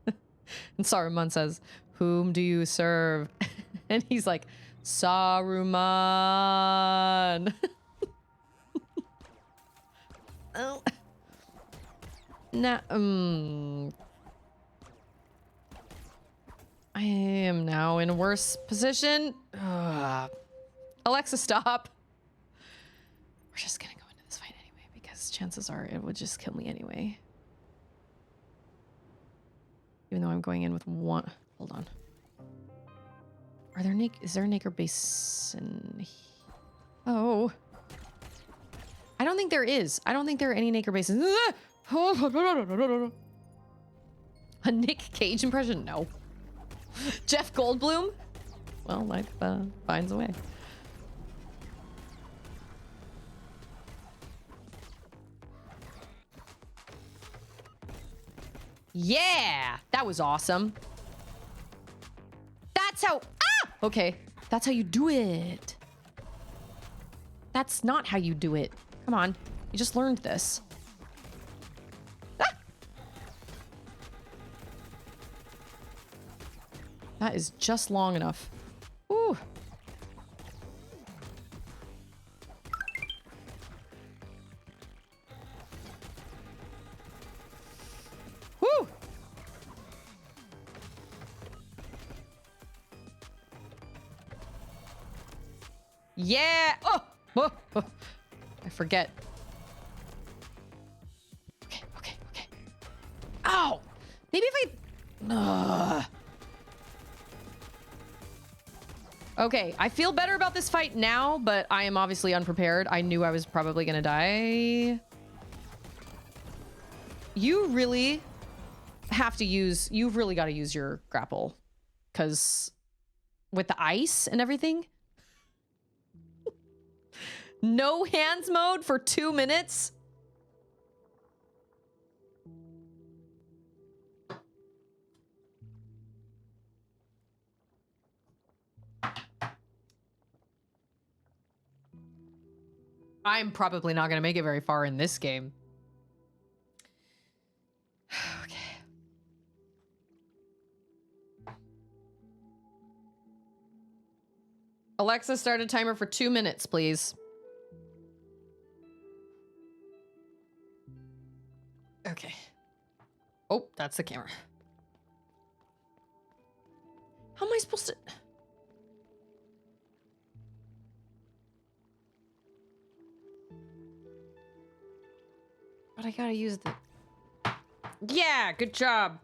And Saruman says, "Whom do you serve?" And he's like, "Saruman." Oh. Nah, I am now in a worse position. Ugh. Alexa, stop. We're just gonna go into this fight anyway because chances are it would just kill me anyway. Even though I'm going in with one. Hold on. Are there is there a Naker basin? Oh. I don't think there is. I don't think there are any Naker basins. A Nick Cage impression? No. Jeff Goldblum? Well, life finds a way. Yeah! That was awesome. That's how... Ah! Okay. That's how you do it. That's not how you do it. Come on. You just learned this. Ah! That is just long enough. Ooh. Yeah. Oh, oh, oh. I forget. Okay, okay, okay. Ow. Maybe if I... Okay, I feel better about this fight now, but I am obviously unprepared. I knew I was probably gonna die. You really have to use... You've really got to use your grapple. Because with the ice and everything... No hands mode for 2 minutes? I'm probably not going to make it very far in this game. Okay. Alexa, start a timer for 2 minutes, please. Okay. Oh, that's the camera. How am I supposed to... But I gotta use the... Yeah, good job.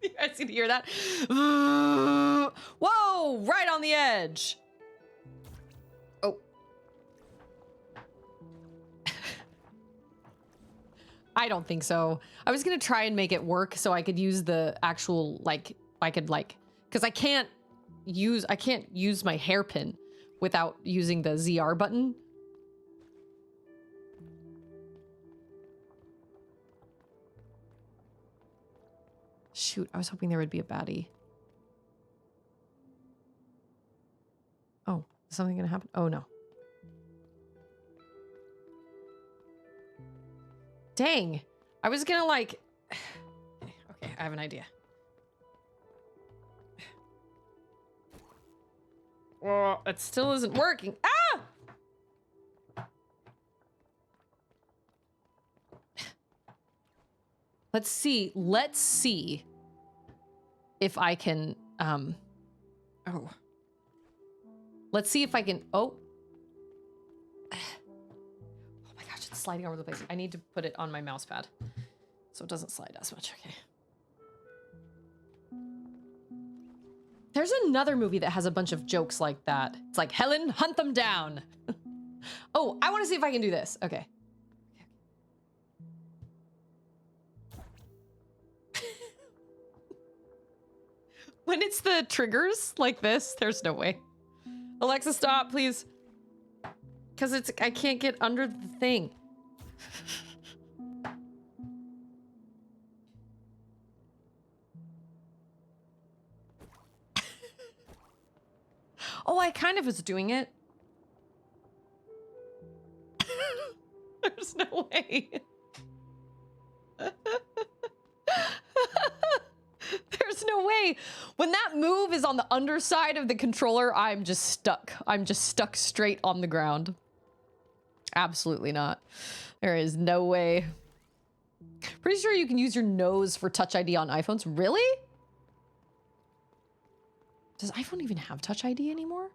You guys need to hear that? Whoa, right on the edge. Oh. I don't think so. I was gonna try and make it work so I could use the actual, like, because I can't use my hairpin without using the ZR button. Shoot, I was hoping there would be a baddie. Oh, is something gonna happen? Oh no. Dang, I was gonna like... Okay, I have an idea. Well, it still isn't working. Ah! Let's see if I can, oh. Let's see if I can, oh. Oh my gosh, it's sliding all over the place. I need to put it on my mouse pad so it doesn't slide as much, okay. There's another movie that has a bunch of jokes like that. It's like, Helen, hunt them down. Oh, I want to see if I can do this. Okay. When it's the triggers like this, there's no way. Alexa, stop, please. Because it's, I can't get under the thing. Oh, I kind of was doing it. There's no way. There's no way. When that move is on the underside of the controller, I'm just stuck. I'm just stuck straight on the ground. Absolutely not. There is no way. Pretty sure you can use your nose for Touch ID on iPhones. Really? Does iPhone even have Touch ID anymore?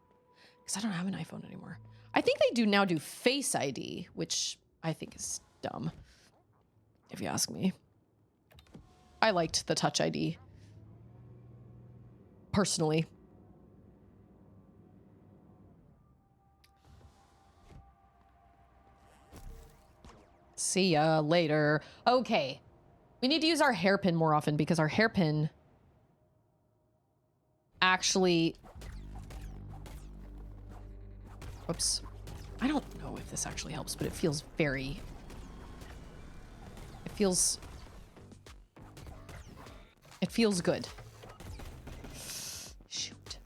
Because I don't have an iPhone anymore. I think they do now do Face ID, which I think is dumb, if you ask me. I liked the Touch ID, personally. See ya later. Okay. We need to use our hairpin more often because our hairpin actually... Whoops. I don't know if this actually helps, but it feels very... It feels good. Shoot.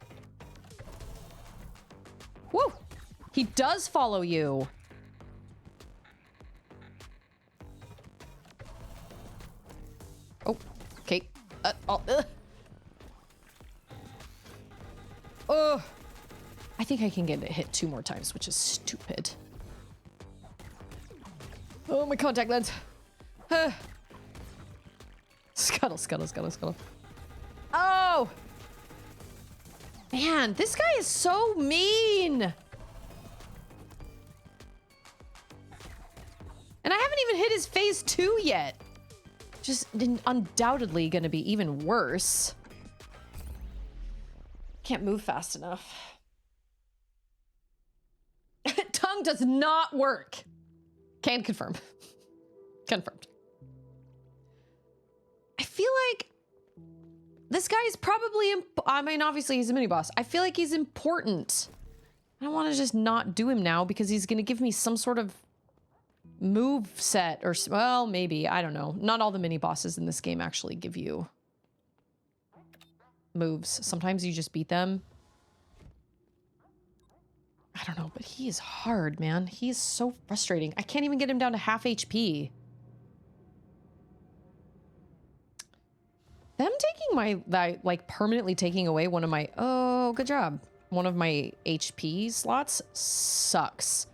Woo! He does follow you. Oh, okay. Oh, I think I can get it hit 2 more times, which is stupid. Oh, my contact lens. Scuttle, scuttle, scuttle, scuttle. Oh! Man, this guy is so mean! And I haven't even hit his phase 2 yet. Just undoubtedly gonna be even worse. Can't move fast enough. Tongue does not work. Can confirm. Confirmed. I feel like this guy is probably, I mean, obviously he's a mini boss. I feel like he's important. I don't want to just not do him now because he's going to give me some sort of move set or, well, maybe, I don't know. Not all the mini bosses in this game actually give you moves. Sometimes you just beat them. I don't know, but he is hard, man. He is so frustrating. I can't even get him down to half HP. Them taking my, like, permanently taking away one of my, oh, good job. One of my HP slots sucks.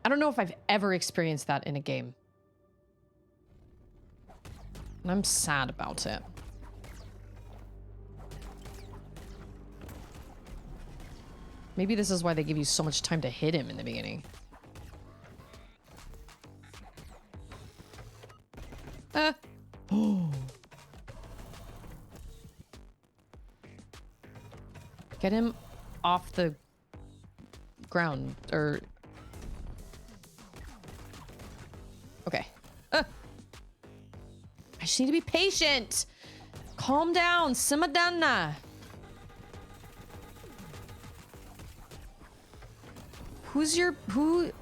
I don't know if I've ever experienced that in a game. And I'm sad about it. Maybe this is why they give you so much time to hit him in the beginning. Oh. Get him off the ground, or... Okay. I just need to be patient. Calm down. Simmer down. Who's your... Who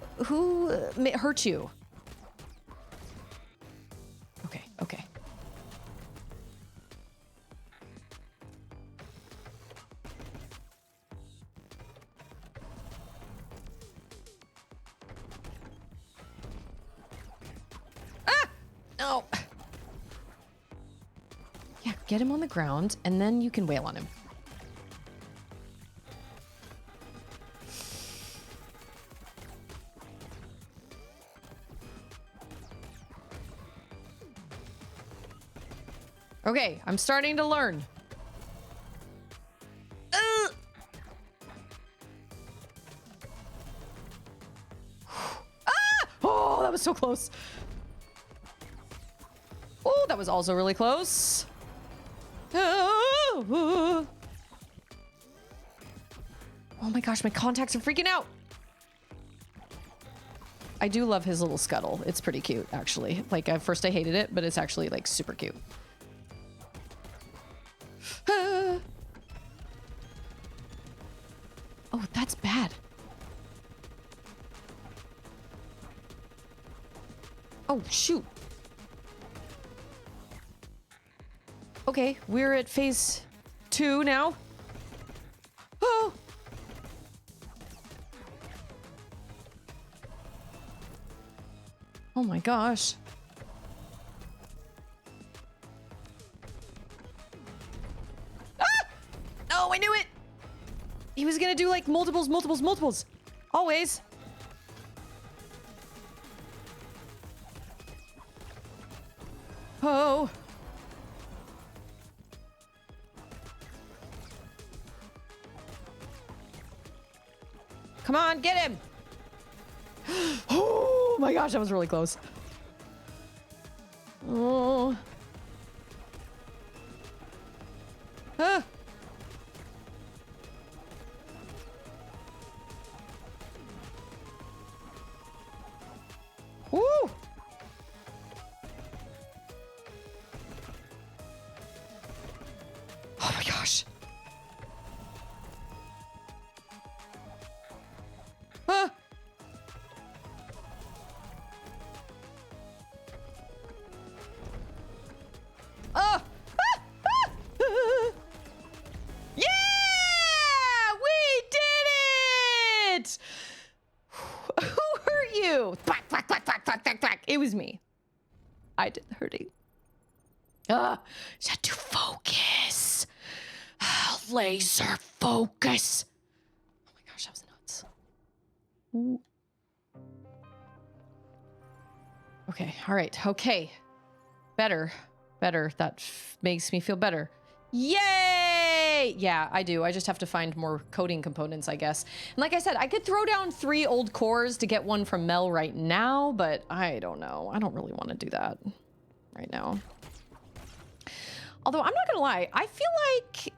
hurt you? Okay, okay. No. Yeah, get him on the ground, and then you can wail on him. Okay, I'm starting to learn. Ah! Oh, that was so close. Oh, that was also really close. Oh my gosh, my contacts are freaking out. I do love his little scuttle. It's pretty cute, actually. Like, at first I hated it, but it's actually, like, super cute. Oh, that's bad. Oh, shoot. Okay, we're at phase 2 now. Oh! Oh my gosh. Ah! Oh, I knew it! He was gonna do like multiples, multiples, multiples. Always. Oh. Come on, get him! Oh my gosh, that was really close. Oh. Ah. Woo! Oh my gosh. Ah. Oh. Ah. Ah. Yeah! We did it! Who hurt you? Thwack, thwack, thwack, thwack, thwack, thwack, thwack. It was me. I did the hurting. Just had to focus. Laser focus. Oh my gosh, that was nuts. Ooh. Okay, all right, okay. Better. Better. That makes me feel better. Yay! Yeah, I do. I just have to find more coding components, I guess. And like I said, I could throw down 3 old cores to get one from Mel right now, but I don't know. I don't really want to do that right now. Although I'm not gonna lie, I feel like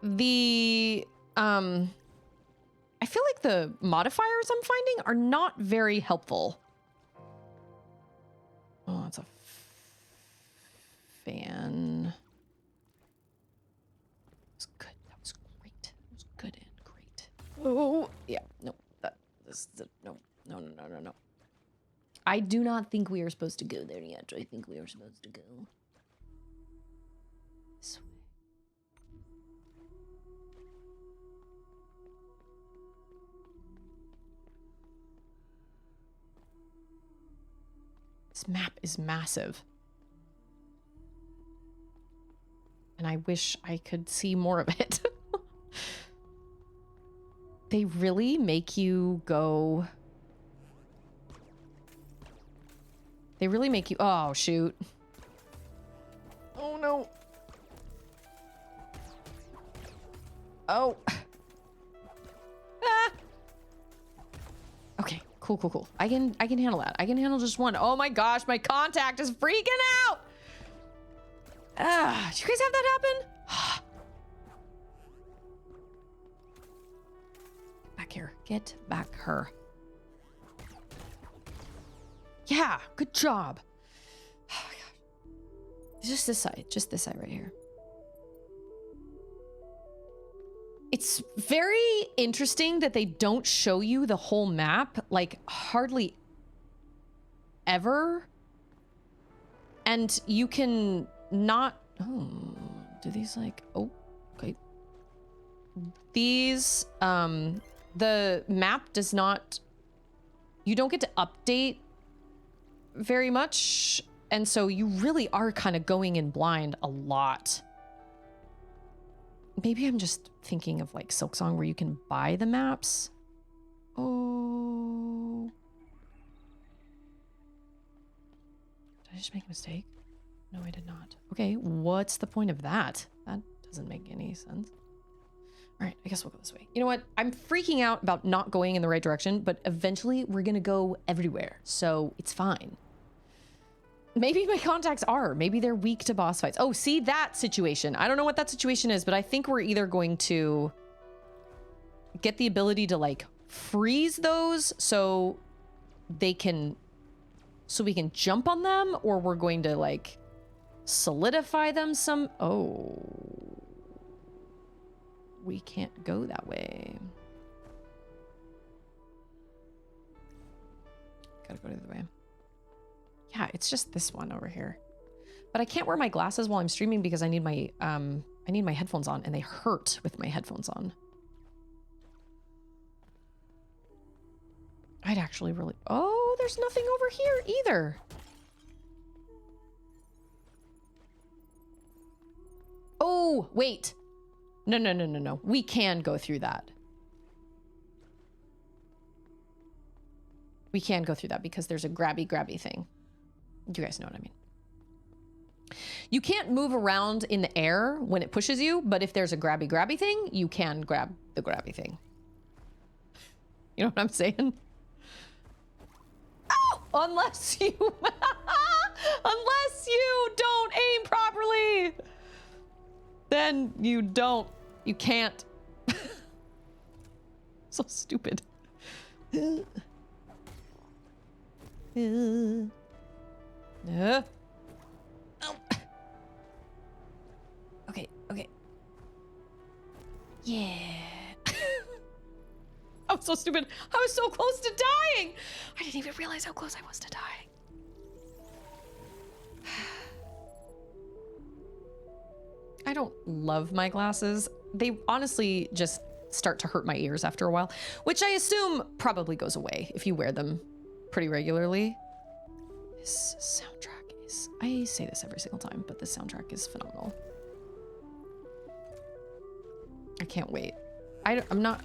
the modifiers I'm finding are not very helpful. Oh, it's a fan. That was good. That was great. That was good and great. Oh, yeah. No, no. I do not think we are supposed to go there yet. I think we are supposed to go this way. This map is massive. And I wish I could see more of it. They really make you go... They really make you... Oh, shoot. Oh, no. Oh. Ah. Okay, cool. I can handle that. I can handle just one. Oh my gosh, my contact is freaking out. Did you guys have that happen? Back here. Get back her. Yeah, good job. Oh my gosh. Just this side right here. It's very interesting that they don't show you the whole map, like hardly ever. And you can not, oh, do these like, oh, okay. These, the map does not, you don't get to update very much. And so you really are kind of going in blind a lot. Maybe I'm just thinking of like Silksong where you can buy the maps. Oh. Did I just make a mistake? No, I did not. Okay, what's the point of that? That doesn't make any sense. All right, I guess we'll go this way. You know what? I'm freaking out about not going in the right direction, but eventually we're gonna go everywhere, so it's fine. Maybe my contacts are. Maybe they're weak to boss fights. Oh, see that situation. I don't know what that situation is, but I think we're either going to get the ability to like freeze those so they can, so we can jump on them, or we're going to like solidify them some. Oh, we can't go that way. Gotta go the other way. Yeah, it's just this one over here. But I can't wear my glasses while I'm streaming because I need my headphones on, and they hurt with my headphones on. I'd actually really... Oh, there's nothing over here either. Oh, wait. No. We can go through that. We can go through that because there's a grabby thing. You guys know what I mean. You can't move around in the air when it pushes you, but if there's a grabby thing, you can grab the grabby thing. You know what I'm saying? Oh! Unless you... Unless you don't aim properly! Then you don't. You can't. So stupid. Oh. Okay. Yeah. I was so stupid. I was so close to dying. I didn't even realize how close I was to dying. I don't love my glasses. They honestly just start to hurt my ears after a while, which I assume probably goes away if you wear them pretty regularly. This soundtrack is, I say this every single time, but this soundtrack is phenomenal. I can't wait. I'm not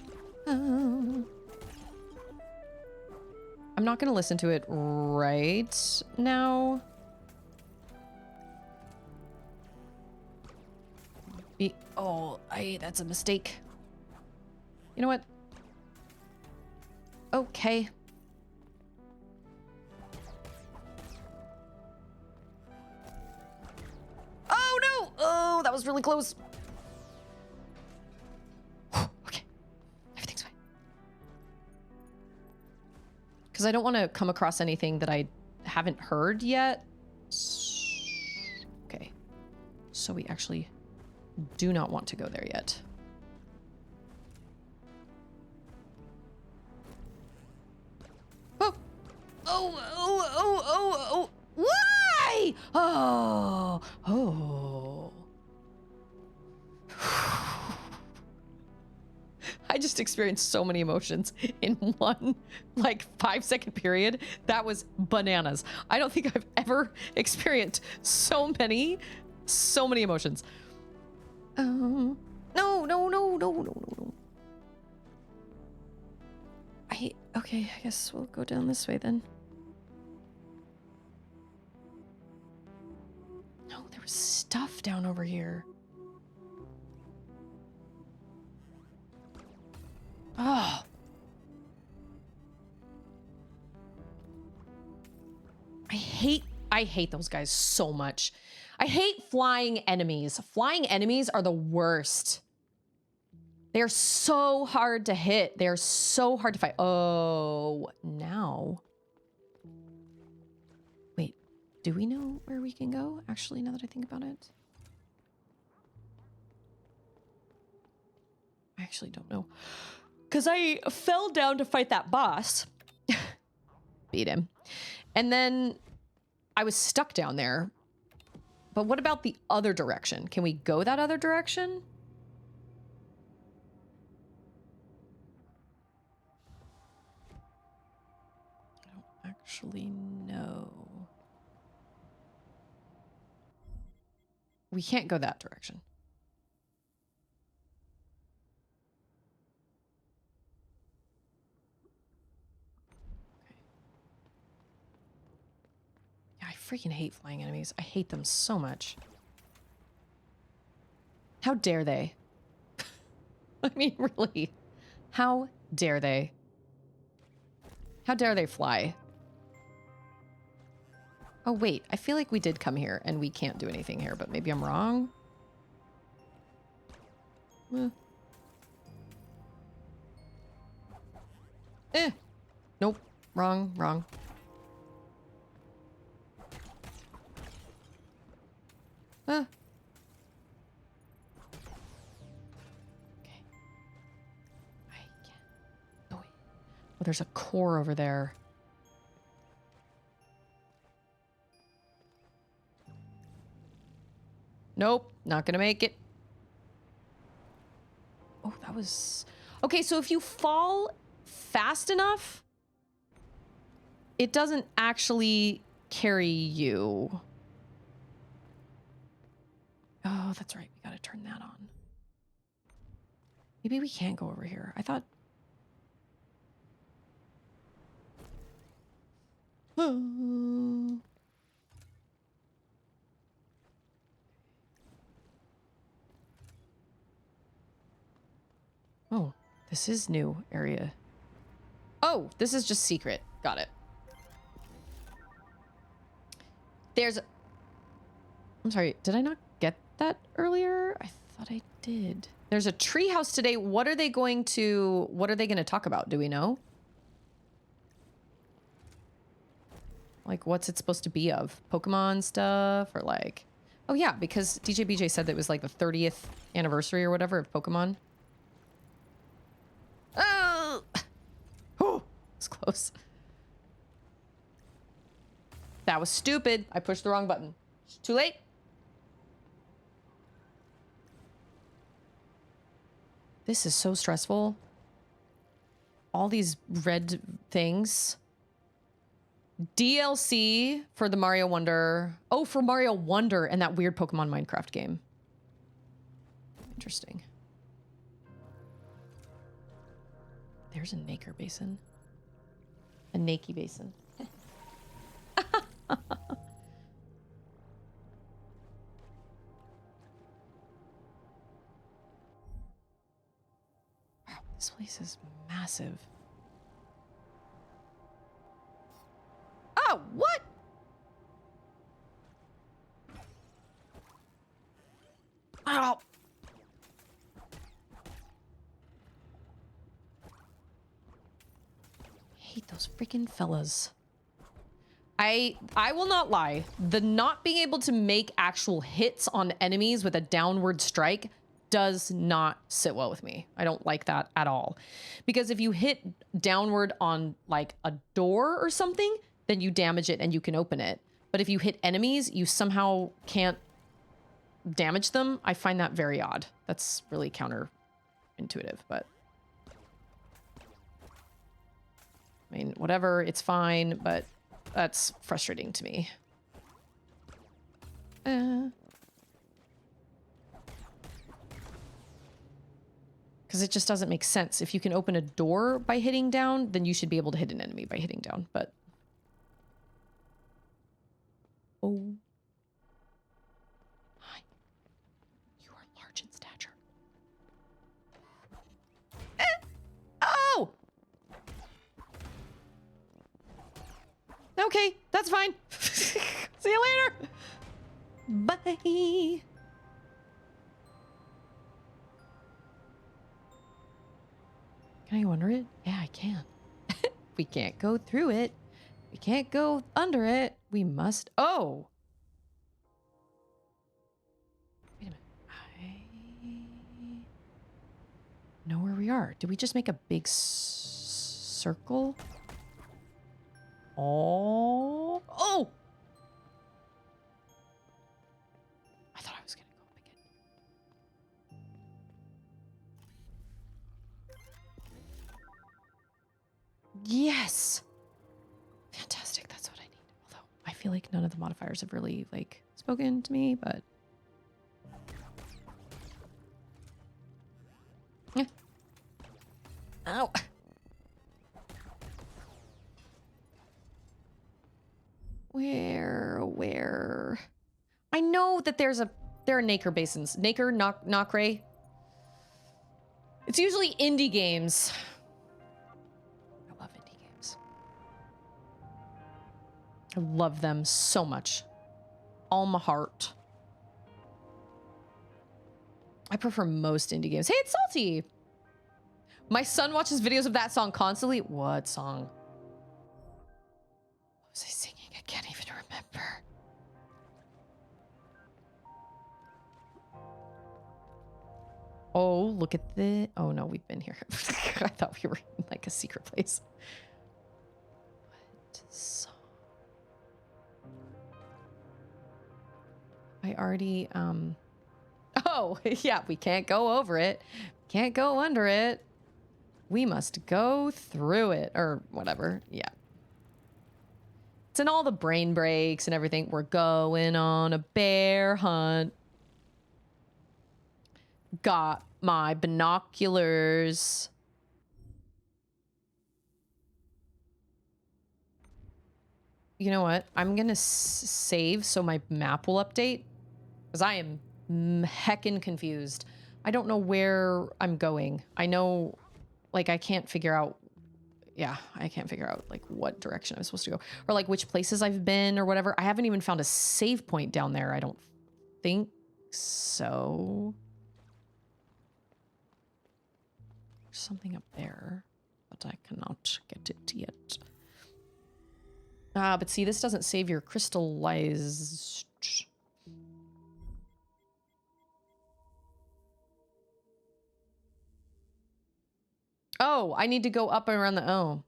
gonna listen to it right now. Oh, that's a mistake. You know what? Okay. Oh no! Oh, that was really close. Okay. Everything's fine. Because I don't want to come across anything that I haven't heard yet. Okay. So we actually do not want to go there yet. Oh! Oh, oh, oh, oh, oh! Why? Oh! Oh. I just experienced so many emotions in one, like, 5-second period. That was bananas. I don't think I've ever experienced so many emotions. No, no, no, no, no, no, no. Okay, I guess we'll go down this way then. No, there was stuff down over here. Oh. I hate those guys so much. I hate flying enemies. Flying enemies are the worst. They're so hard to hit. They're so hard to fight. Oh, now. Wait, do we know where we can go? Actually, now that I think about it. I actually don't know. Because I fell down to fight that boss. Beat him. And then I was stuck down there. But what about the other direction? Can we go that other direction? I don't actually know. We can't go that direction. I freaking hate flying enemies. I hate them so much. How dare they? I mean, really. How dare they? How dare they fly? Oh, wait. I feel like we did come here and we can't do anything here, but maybe I'm wrong. Nope. Wrong, wrong. Okay. I can't. Oh, wait. Oh, there's a core over there. Nope. Not gonna make it. Oh, that was... Okay, so if you fall fast enough, it doesn't actually carry you. Oh, that's right. We gotta turn that on. Maybe we can't go over here. I thought... Oh. Oh, this is new area. Oh, this is just secret. Got it. There's... I'm sorry, did I not get that earlier? I thought I did. There's a treehouse today. What are they going to talk about? Do we know? Like, what's it supposed to be of? Pokemon stuff or like... Oh yeah, because DJ BJ said that it was like the 30th anniversary or whatever of Pokemon. Oh! Oh, it's close. That was stupid. I pushed the wrong button. Too late. This is so stressful. All these red things. DLC for the Mario Wonder. Oh, for Mario Wonder and that weird Pokemon Minecraft game. Interesting. There's a Naker basin. A Nakey basin. This place is massive. Oh, what? Ow. Hate those freaking fellas. I will not lie. The not being able to make actual hits on enemies with a downward strike does not sit well with me. I don't like that at all. Because if you hit downward on like a door or something, then you damage it and you can open it. But if you hit enemies, you somehow can't damage them. I find that very odd. That's really counterintuitive, but I mean, whatever, it's fine, but that's frustrating to me. Because it just doesn't make sense. If you can open a door by hitting down, then you should be able to hit an enemy by hitting down, but... Oh. Hi. You are large in stature. Oh! Okay, that's fine. See you later. Bye. Can I under it? Yeah, I can. We can't go through it. We can't go under it. We must... Oh! Wait a minute. I know where we are. Did we just make a big circle? Oh! Oh! I thought I was gonna go up again. Yes! Fantastic, that's what I need. Although, I feel like none of the modifiers have really, like, spoken to me, but... Yeah. Ow! Where? I know that there are Nacre basins. Nacre, Nacre. It's usually indie games. I love indie games. I love them so much. All my heart. I prefer most indie games. Hey, it's Salty! My son watches videos of that song constantly. What song? What was I singing? I can't even remember. Oh, look at the... Oh, no, we've been here. I thought we were in, like, a secret place. What song? I already, Oh, yeah, we can't go over it. Can't go under it. We must go through it. Or whatever. Yeah. It's in all the brain breaks and everything. We're going on a bear hunt. Got my binoculars. You know what? I'm gonna save so my map will update. Because I am heckin' confused. I don't know where I'm going. I know, like, I can't figure out... Yeah, I can't figure out, like, what direction I'm supposed to go. Or, like, which places I've been or whatever. I haven't even found a save point down there. I don't think so. There's something up there, but I cannot get it yet. Ah, but see, this doesn't save your crystallized... Oh, I need to go up and around the... Oh.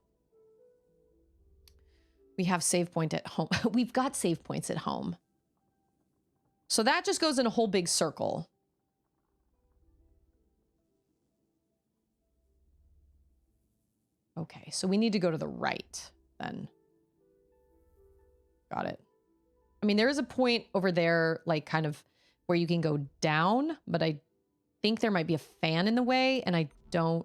We have save point at home. We've got save points at home. So that just goes in a whole big circle. Okay, so we need to go to the right then. Got it. I mean, there is a point over there, like, kind of where you can go down, but I think there might be a fan in the way, and I don't...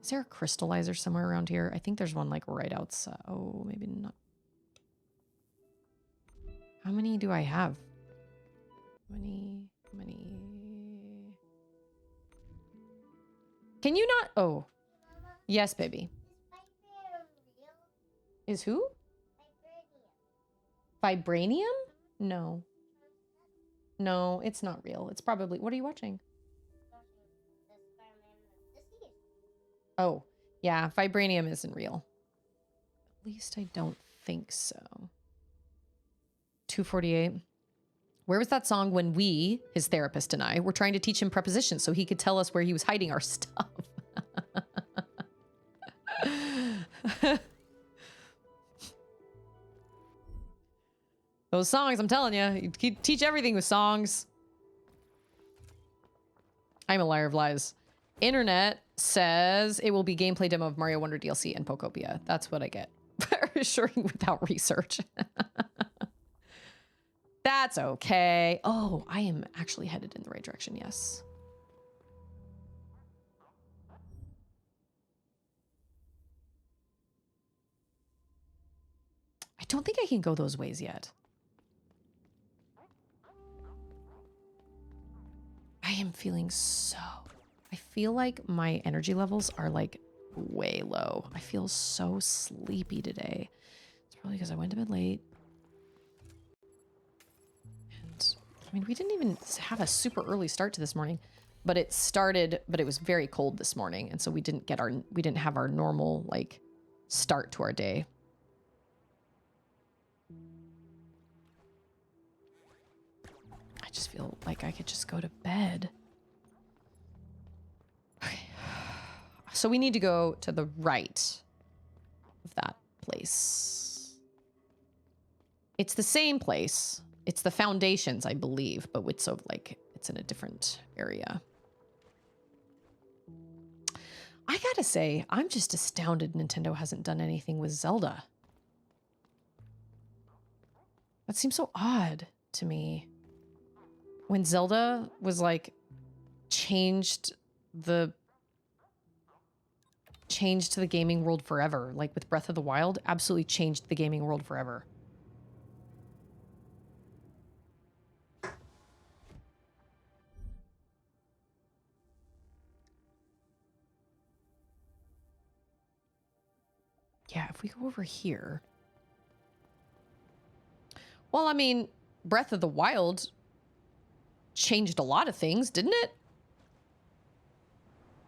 Is there a crystallizer somewhere around here? I think there's one, like, right outside. Oh, maybe not. How many do I have? How many? Can you not? Oh, yes, baby. Is who? Vibranium? No. No, it's not real. It's probably... What are you watching? Oh, yeah. Vibranium isn't real. At least I don't think so. 248. Where was that song when we, his therapist and I, were trying to teach him prepositions so he could tell us where he was hiding our stuff? Those songs, I'm telling you, you teach everything with songs. I'm a liar of lies. Internet says it will be gameplay demo of Mario Wonder DLC and Pokopia. That's what I get for assuring without research. That's okay. Oh, I am actually headed in the right direction, yes. I don't think I can go those ways yet. I am feeling so... I feel like my energy levels are like way low. I feel so sleepy today. It's probably because I went to bed late. And I mean, we didn't even have a super early start to this morning, but it started, but it was very cold this morning. And so we didn't have our normal like start to our day. I just feel like I could just go to bed. Okay. So we need to go to the right of that place. It's the same place. It's the foundations, I believe, but it's sort of like it's in a different area. I gotta say, I'm just astounded Nintendo hasn't done anything with Zelda. That seems so odd to me. When Zelda was like changed to the gaming world forever, like with Breath of the Wild, absolutely changed the gaming world forever. Yeah, if we go over here. Well, I mean, Breath of the Wild changed a lot of things, didn't it?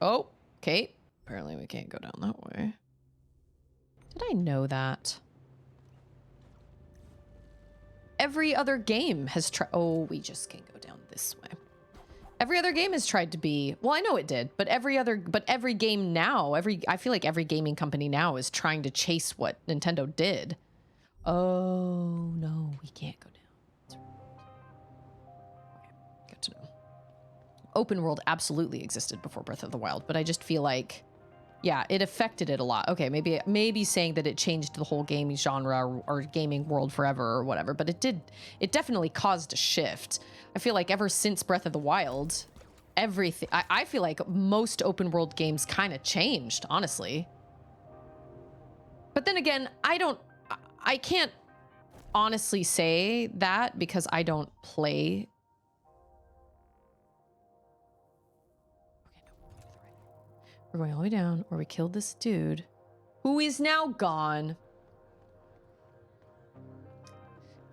Oh, okay. Apparently we can't go down that way. Did I know that? Every other game has tried... Oh, we just can't go down this way. Every other game has tried to be... Well, I know it did, but every game now, I feel like every gaming company now is trying to chase what Nintendo did. Oh, no, we can't go down. Okay, good to know. Open world absolutely existed before Breath of the Wild, but I just feel like, yeah, it affected it a lot. Okay, maybe saying that it changed the whole gaming genre or gaming world forever or whatever, but it definitely caused a shift. I feel like ever since Breath of the Wild, everything, I feel like most open world games kind of changed, honestly. But then again, I can't honestly say that because I don't play. We're going all the way down where we killed this dude who is now gone.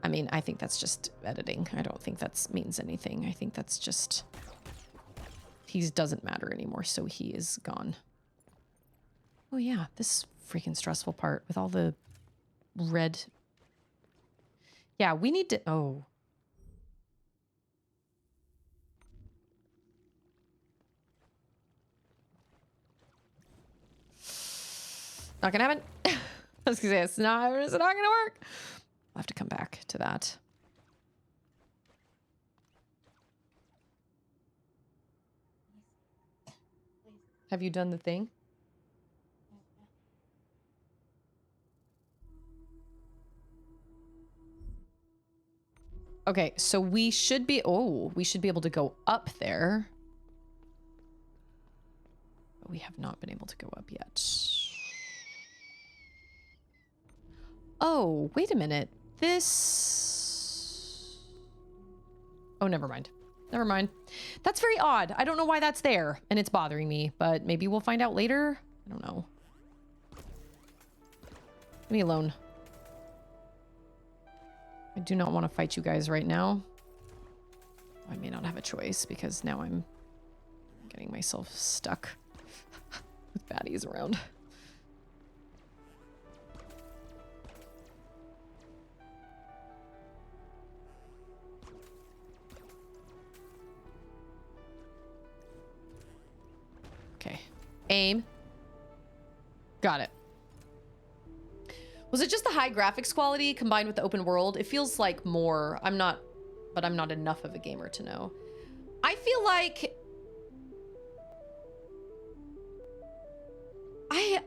I mean, I think that's just editing. I don't think that means anything. I think that's just... He doesn't matter anymore, so he is gone. Oh yeah, this freaking stressful part with all the red... Yeah, we need to... Oh. Not gonna happen. I was gonna say, it's not gonna work. I'll have to come back to that. Have you done the thing? Okay, so we should be able to go up there. But we have not been able to go up yet. Oh, wait a minute. This... Oh, never mind. never mind. That's very odd. I don't know why that's there, and it's bothering me, but maybe we'll find out later. I don't know. Leave me alone. I do not want to fight you guys right now. I may not have a choice because now I'm getting myself stuck with baddies around. Okay. Aim. Got it. Was it just the high graphics quality combined with the open world? It feels like more. I'm not enough of a gamer to know. I feel like I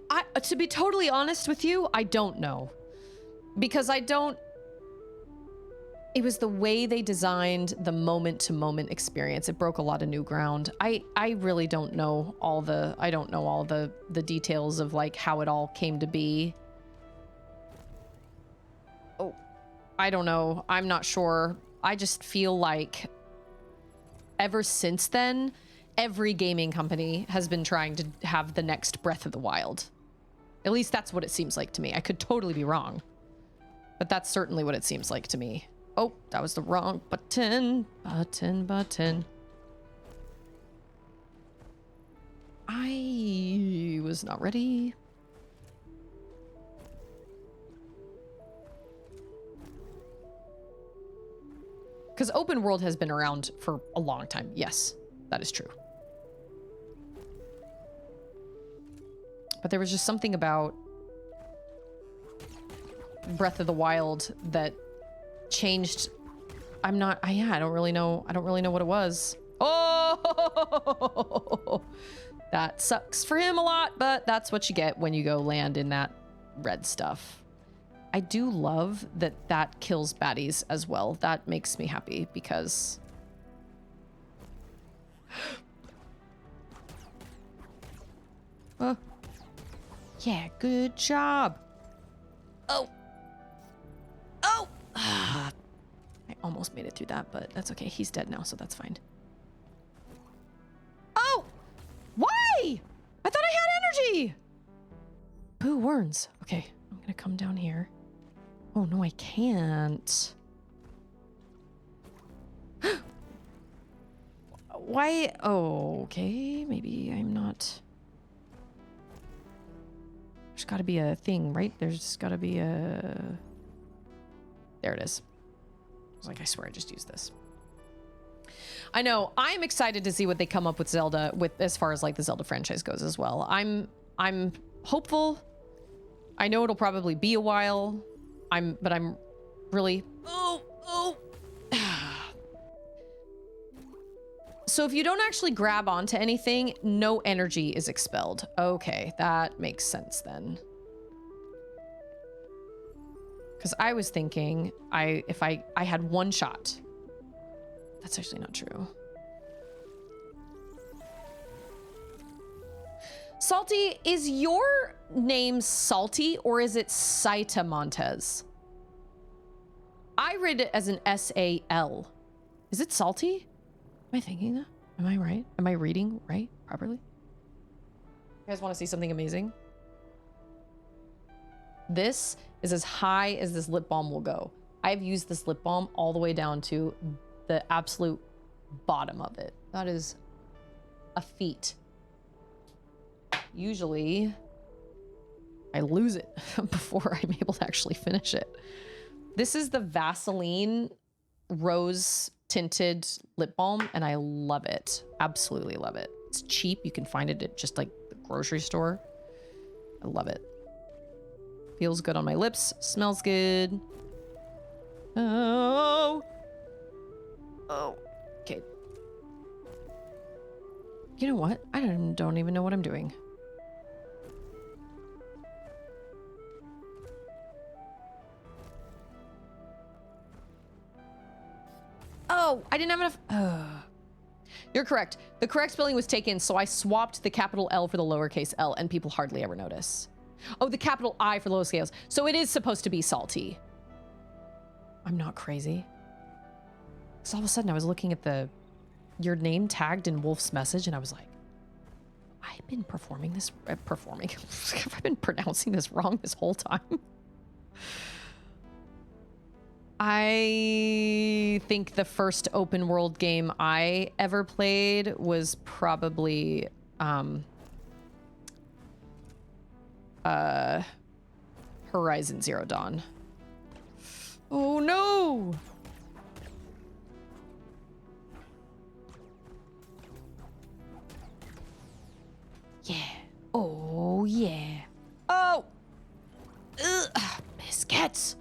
to be totally honest with you, I don't know. Because it was the way they designed the moment-to-moment experience. It broke a lot of new ground. I really don't know all the details of like how it all came to be. Oh, I don't know. I'm not sure. I just feel like ever since then, every gaming company has been trying to have the next Breath of the Wild. At least that's what it seems like to me. I could totally be wrong, but that's certainly what it seems like to me. Oh, that was the wrong button. Button. I was not ready. Because open world has been around for a long time. Yes, that is true. But there was just something about Breath of the Wild that changed. I don't really know what it was. Oh, that sucks for him a lot, but that's what you get when you go land in that red stuff. I do love that kills baddies as well. That makes me happy because yeah, good job. Oh. I almost made it through that, but that's okay. He's dead now, so that's fine. Oh! Why? I thought I had energy! Boo, worms. Okay, I'm gonna come down here. Oh, no, I can't. Why? Oh, okay. Maybe I'm not. There's gotta be a thing, right? There's gotta be a... There it is. I was like, I swear I just used this. I know. I'm excited to see what they come up with Zelda with as far as like the Zelda franchise goes as well. I'm hopeful. I know it'll probably be a while. But I'm really... Oh. So if you don't actually grab onto anything, no energy is expelled. Okay, that makes sense then. Because I was thinking if I had one shot. That's actually not true. Salty, is your name Salty or is it Saita Montez? I read it as an S-A-L. Is it Salty? Am I thinking that? Am I right? Am I reading right properly? You guys want to see something amazing? This is as high as this lip balm will go. I've used this lip balm all the way down to the absolute bottom of it. That is a feat. Usually I lose it before I'm able to actually finish it. This is the Vaseline rose tinted lip balm and I love it. Absolutely love it. It's cheap. You can find it at just like the grocery store. I love it. Feels good on my lips. Smells good. Oh. Okay. You know what? I don't even know what I'm doing. Oh, I didn't have enough. You're correct. The correct spelling was taken, so I swapped the capital L for the lowercase l, and people hardly ever notice. Oh, the capital I for the low scales. So it is supposed to be Salty. I'm not crazy. Because all of a sudden I was looking at the your name tagged in Wolf's message, and I was like, I've been performing this, have I been pronouncing this wrong this whole time? I think the first open world game I ever played was probably Horizon Zero Dawn. Oh no! Yeah. Oh yeah. Oh! Ugh. Biscuits!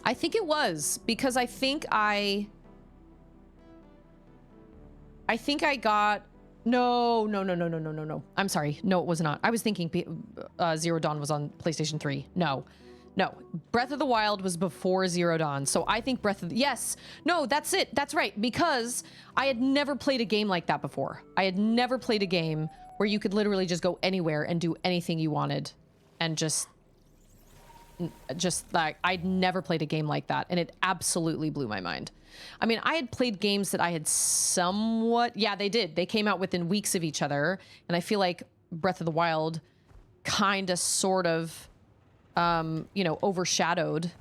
I think it was because I think I got no. I'm sorry. No, it was not. I was thinking Zero Dawn was on PlayStation 3. No. Breath of the Wild was before Zero Dawn. So I think yes. No, that's it. That's right. Because I had never played a game like that before. I had never played a game where you could literally just go anywhere and do anything you wanted and just like, I'd never played a game like that, and it absolutely blew my mind. I mean, I had played games that I had somewhat, yeah, they did. They came out within weeks of each other, and I feel like Breath of the Wild kind of sort of, overshadowed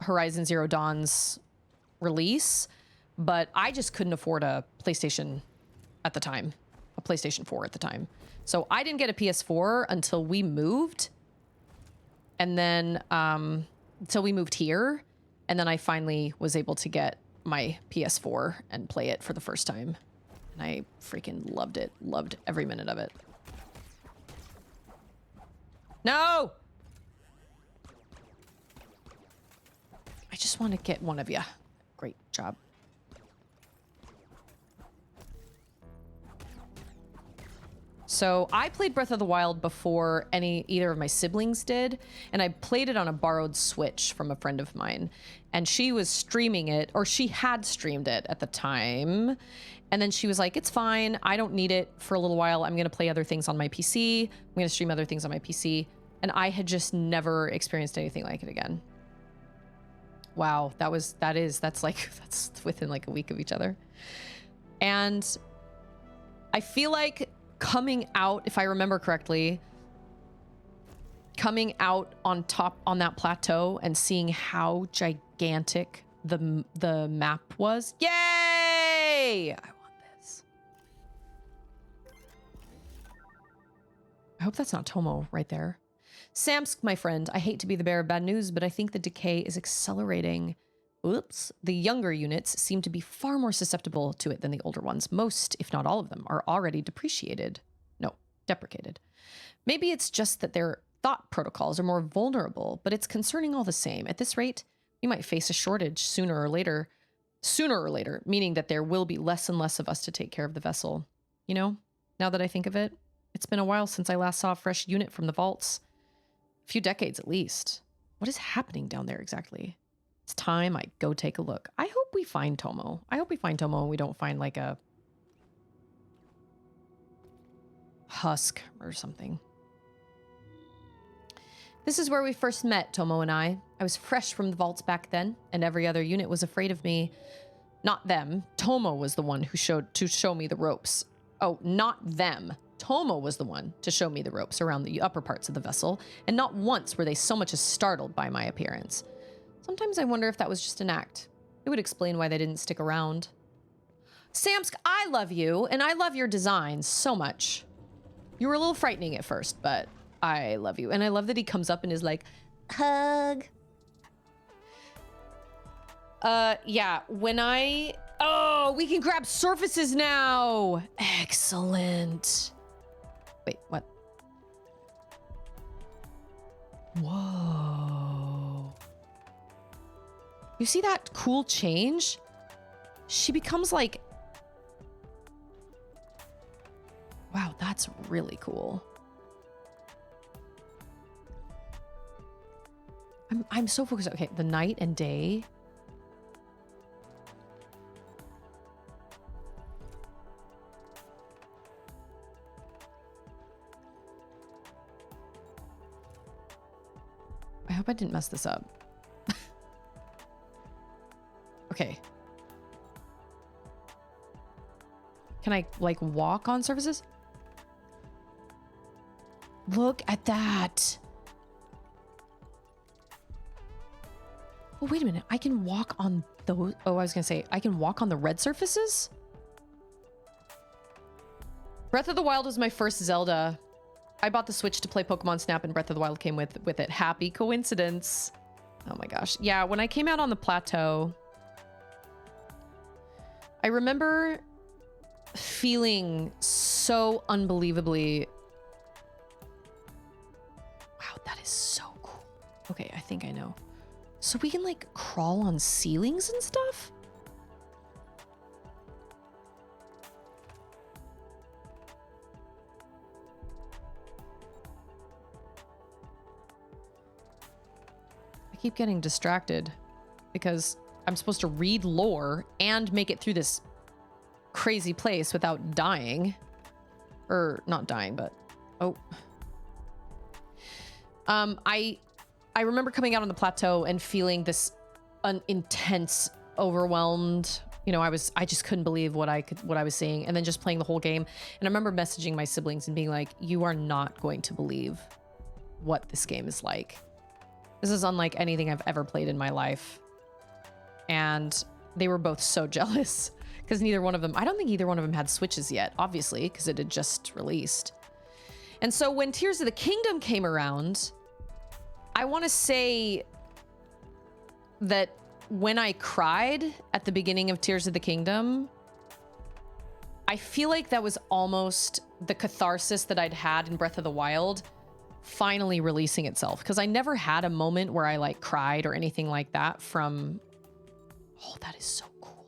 Horizon Zero Dawn's release, but I just couldn't afford a PlayStation at the time, a PlayStation 4 at the time. So I didn't get a PS4 until we moved. And then, so we moved here, and then I finally was able to get my PS4 and play it for the first time. And I freaking loved it. Loved every minute of it. No! I just want to get one of you. Great job. So I played Breath of the Wild before either of my siblings did, and I played it on a borrowed Switch from a friend of mine, and she was streaming it, or she had streamed it at the time, and then she was like, it's fine, I don't need it for a little while, I'm gonna play other things on my PC, I'm gonna stream other things on my PC, and I had just never experienced anything like it again. Wow, that's within like a week of each other. And I feel like coming out, if I remember correctly, coming out on top on that plateau and seeing how gigantic the map was. Yay! I want this. I hope that's not Tomo right there. Samsk, my friend, I hate to be the bearer of bad news, but I think the decay is accelerating. Oops. The younger units seem to be far more susceptible to it than the older ones. Most, if not all of them, are already depreciated. No, deprecated. Maybe it's just that their thought protocols are more vulnerable, but it's concerning all the same. At this rate, we might face a shortage sooner or later, meaning that there will be less and less of us to take care of the vessel. You know, now that I think of it, it's been a while since I last saw a fresh unit from the vaults. A few decades at least. What is happening down there exactly? It's time I go take a look. I hope we find Tomo. I hope we find Tomo and we don't find like a husk or something. This is where we first met, Tomo and I. I was fresh from the vaults back then, and every other unit was afraid of me. Not them. Tomo was the one who show me the ropes. Oh, not them. Tomo was the one to show me the ropes around the upper parts of the vessel, and not once were they so much as startled by my appearance. Sometimes I wonder if that was just an act. It would explain why they didn't stick around. Samsk, I love you, and I love your design so much. You were a little frightening at first, but I love you. And I love that he comes up and is like, hug. Yeah, oh, we can grab surfaces now. Excellent. Wait, what? Whoa. You see that cool change? She becomes like... Wow, that's really cool. I'm so focused. Okay, the night and day. I hope I didn't mess this up. Okay. Can I, like, walk on surfaces? Look at that. Oh, wait a minute. I can walk on those. Oh, I was going to say, I can walk on the red surfaces? Breath of the Wild was my first Zelda. I bought the Switch to play Pokemon Snap, and Breath of the Wild came with it. Happy coincidence. Oh my gosh. Yeah, when I came out on the plateau, I remember feeling so unbelievably... Wow, that is so cool. Okay, I think I know. So we can, like, crawl on ceilings and stuff? I keep getting distracted because I'm supposed to read lore and make it through this crazy place without dying. Or not dying, but... Oh. I remember coming out on the plateau and feeling this intense, overwhelmed, you know, I just couldn't believe what I was seeing, and then just playing the whole game. And I remember messaging my siblings and being like, you are not going to believe what this game is like. This is unlike anything I've ever played in my life. And they were both so jealous because neither one of them, I don't think either one of them had Switches yet, obviously, because it had just released. And so when Tears of the Kingdom came around, I want to say that when I cried at the beginning of Tears of the Kingdom, I feel like that was almost the catharsis that I'd had in Breath of the Wild finally releasing itself, because I never had a moment where I like cried or anything like that from... Oh, that is so cool.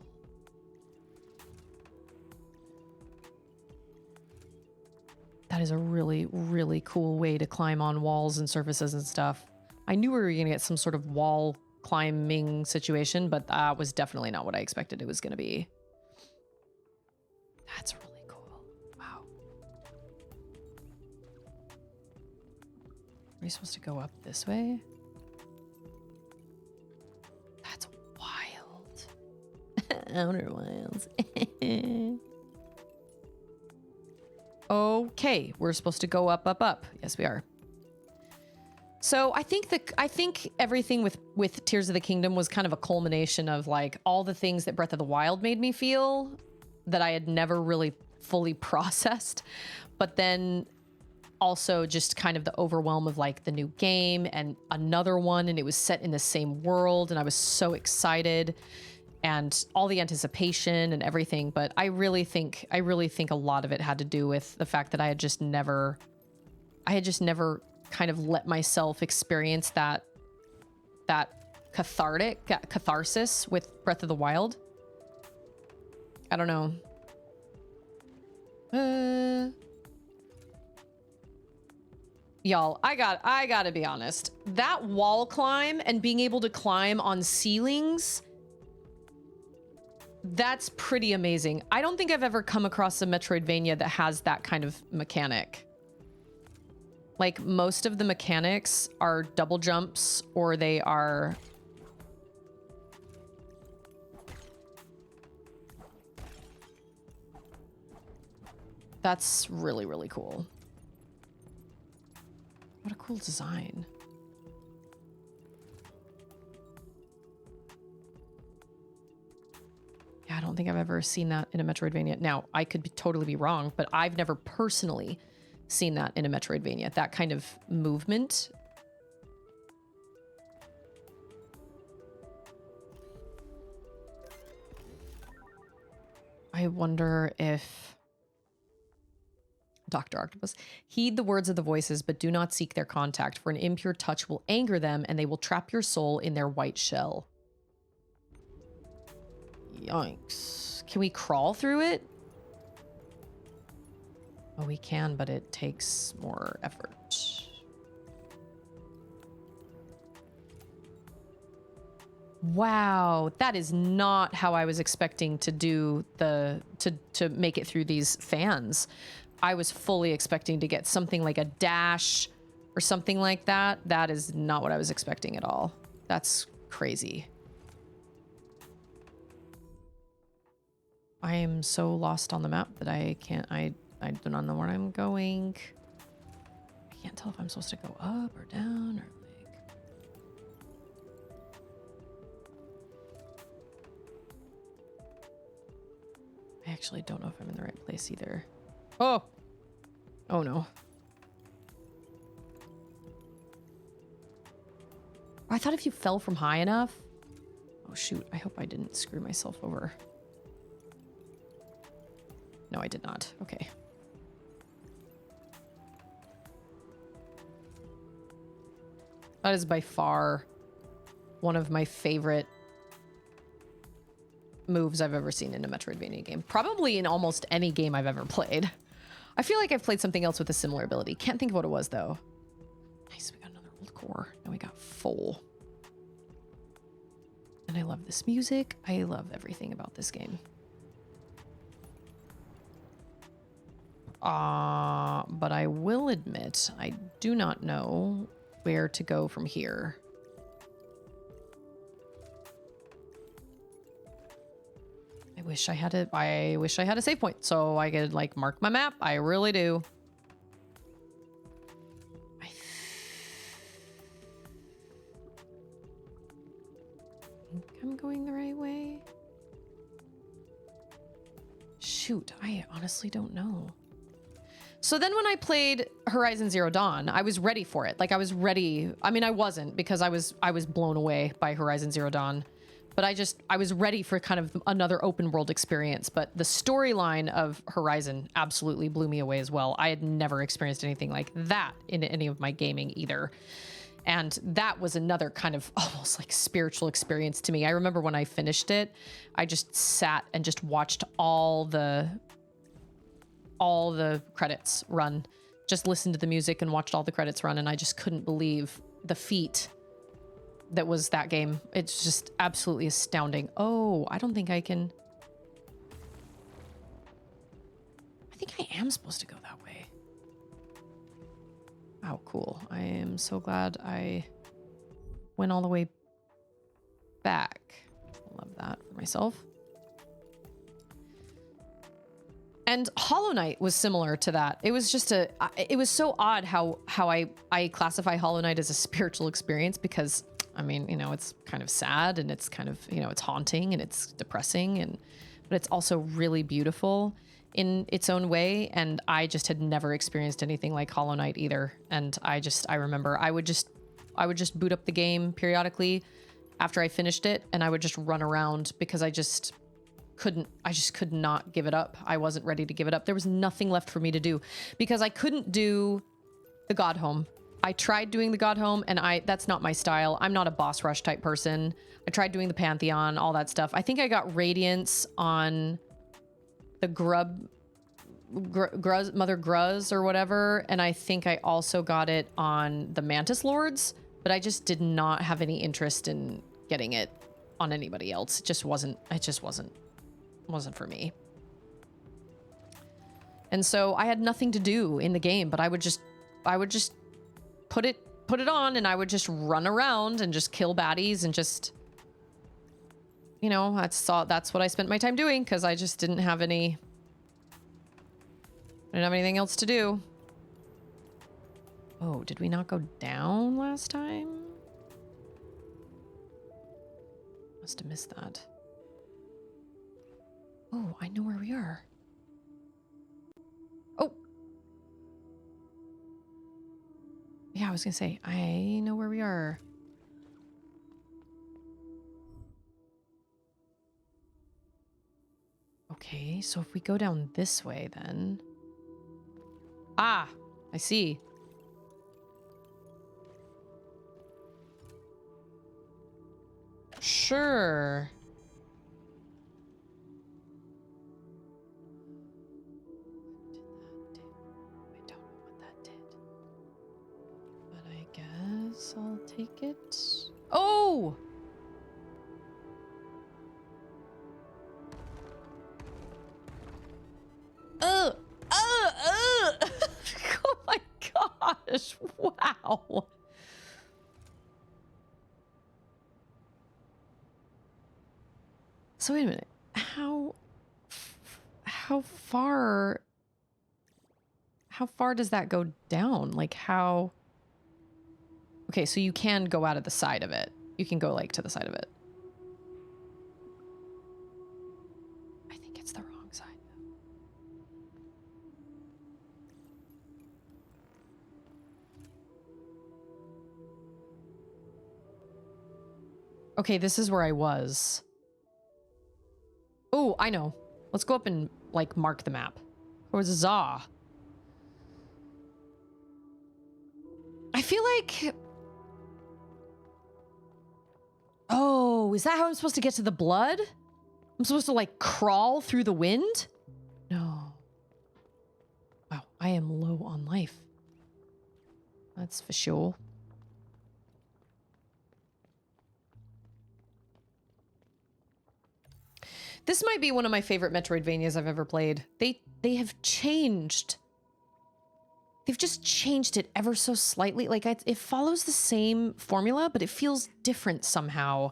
That is a really, really cool way to climb on walls and surfaces and stuff. I knew we were going to get some sort of wall climbing situation, but that was definitely not what I expected it was going to be. That's really cool. Wow. Are we supposed to go up this way? That's wild. Outer Wilds. Okay, we're supposed to go up, up, up. Yes, we are. So I think everything with Tears of the Kingdom was kind of a culmination of like all the things that Breath of the Wild made me feel that I had never really fully processed, but then also just kind of the overwhelm of like the new game and another one, and it was set in the same world, and I was so excited, and all the anticipation and everything. But I really think a lot of it had to do with the fact that I had just never kind of let myself experience that catharsis with Breath of the Wild. I don't know. Y'all, I gotta be honest. That wall climb and being able to climb on ceilings, that's pretty amazing. I don't think I've ever come across a Metroidvania that has that kind of mechanic. Like, most of the mechanics are double jumps, or they are... That's really, really cool. What a cool design. Yeah, I don't think I've ever seen that in a Metroidvania. Now, I could totally be wrong, but I've never personally seen that in a Metroidvania. That kind of movement. I wonder if... Dr. Octopus. Heed the words of the voices, but do not seek their contact, for an impure touch will anger them, and they will trap your soul in their white shell. Yikes. Can we crawl through it? Oh, we can, but it takes more effort. Wow, that is not how I was expecting to do to make it through these fans. I was fully expecting to get something like a dash or something like that. That is not what I was expecting at all. That's crazy. I am so lost on the map that I do not know where I'm going. I can't tell if I'm supposed to go up or down or like... I actually don't know if I'm in the right place either. Oh! Oh no. I thought if you fell from high enough... Oh shoot, I hope I didn't screw myself over. No, I did not. Okay. That is by far one of my favorite moves I've ever seen in a Metroidvania game. Probably in almost any game I've ever played. I feel like I've played something else with a similar ability. Can't think of what it was though. Nice, we got another old core. Now we got full. And I love this music. I love everything about this game. But I will admit, I do not know where to go from here. I wish I had a save point so I could like mark my map. I really do. I think I'm going the right way. Shoot, I honestly don't know. So then when I played Horizon Zero Dawn, I was ready for it. Like I was ready. I mean, I wasn't because I was blown away by Horizon Zero Dawn, but I was ready for kind of another open world experience. But the storyline of Horizon absolutely blew me away as well. I had never experienced anything like that in any of my gaming either. And that was another kind of almost like spiritual experience to me. I remember when I finished it, I just sat and just watched all the credits run, just listened to the music and watched all the credits run, and I just couldn't believe the feat that was that game. It's just absolutely astounding. Oh, I don't think I can... I think I am supposed to go that way. Oh, cool. I am so glad I went all the way back. I love that for myself. And Hollow Knight was similar to that. It was just it was so odd how I classify Hollow Knight as a spiritual experience because, I mean, you know, it's kind of sad and it's kind of, you know, it's haunting and it's depressing but it's also really beautiful in its own way. And I just had never experienced anything like Hollow Knight either. And I remember I would just boot up the game periodically after I finished it and I would just run around because I just could not give it up. I wasn't ready to give it up. There was nothing left for me to do because I couldn't do the God Home. I tried doing the God Home and that's not my style. I'm not a boss rush type person. I tried doing the Pantheon, all that stuff. I think I got Radiance on the Mother Gruz or whatever. And I think I also got it on the Mantis Lords, but I just did not have any interest in getting it on anybody else. It just wasn't for me. And so I had nothing to do in the game, but I would just put it on and I would just run around and just kill baddies and just, you know, that's what I spent my time doing because I just didn't have anything else to do. Oh, did we not go down last time? Must have missed that. Oh, I know where we are. Oh. Yeah, I was gonna say, I know where we are. Okay, so if we go down this way then... Ah, I see. Sure. I'll take it. Oh! Oh my gosh. Wow. So wait a minute. How how far does that go down? Like how... Okay, so you can go out of the side of it. You can go like to the side of it. I think it's the wrong side. Okay, this is where I was. Oh, I know. Let's go up and like mark the map. Huzzah. I feel like... Oh, is that how I'm supposed to get to the blood? I'm supposed to like crawl through the wind? No. Wow, I am low on life. That's for sure. This might be one of my favorite Metroidvanias I've ever played. They have changed. They've just changed it ever so slightly. Like, it follows the same formula, but it feels different somehow.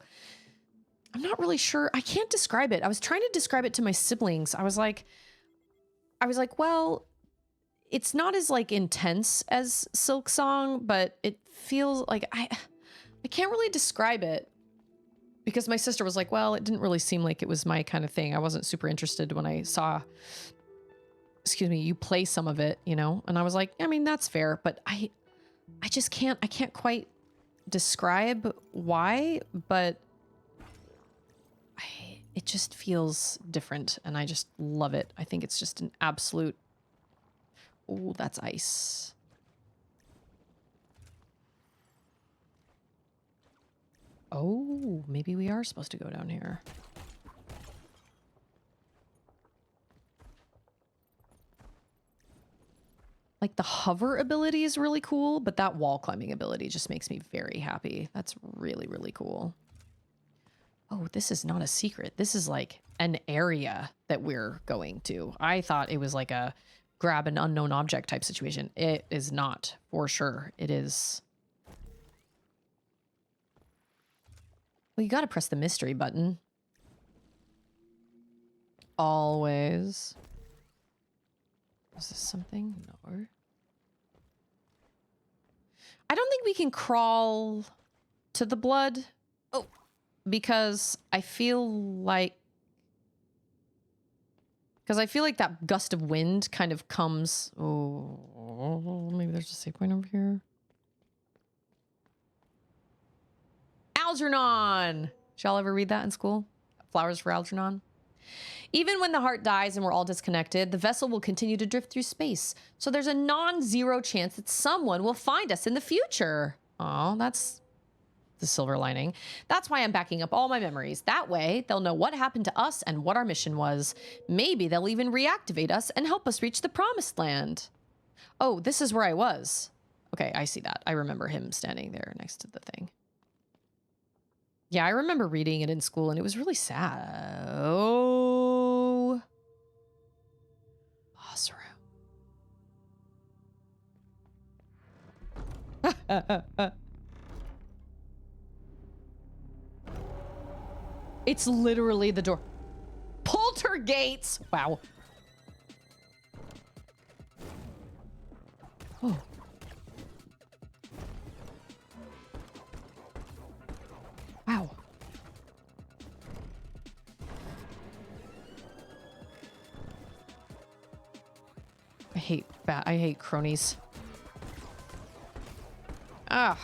I'm not really sure. I can't describe it. I was trying to describe it to my siblings. I was like, well, it's not as like intense as Silk Song, but it feels like I can't really describe it because my sister was like, well, it didn't really seem like it was my kind of thing. I wasn't super interested when I saw, excuse me, you play some of it, you know? And I was like, I mean, that's fair, but I just can't, I can't quite describe why, but it just feels different and I just love it. I think it's just an absolute, oh, that's ice. Oh, maybe we are supposed to go down here. Like the hover ability is really cool, but that wall climbing ability just makes me very happy. That's really, really cool. Oh, this is not a secret. This is like an area that we're going to. I thought it was like a grab an unknown object type situation. It is not, for sure. It is. Well, you gotta press the mystery button. Always. Is this something? No. I don't think we can crawl to the blood. Oh, because I feel like that gust of wind kind of comes. Oh, maybe there's a save point over here. Algernon! Did y'all ever read that in school? Flowers for Algernon? Even when the heart dies and we're all disconnected, the vessel will continue to drift through space. So there's a non-zero chance that someone will find us in the future. Oh, that's the silver lining. That's why I'm backing up all my memories. That way, they'll know what happened to us and what our mission was. Maybe they'll even reactivate us and help us reach the promised land. Oh, this is where I was. Okay, I see that. I remember him standing there next to the thing. Yeah, I remember reading it in school and it was really sad. Oh. Boss room. It's literally the door. Poltergates! Wow. Oh. Wow. I hate cronies. Ah.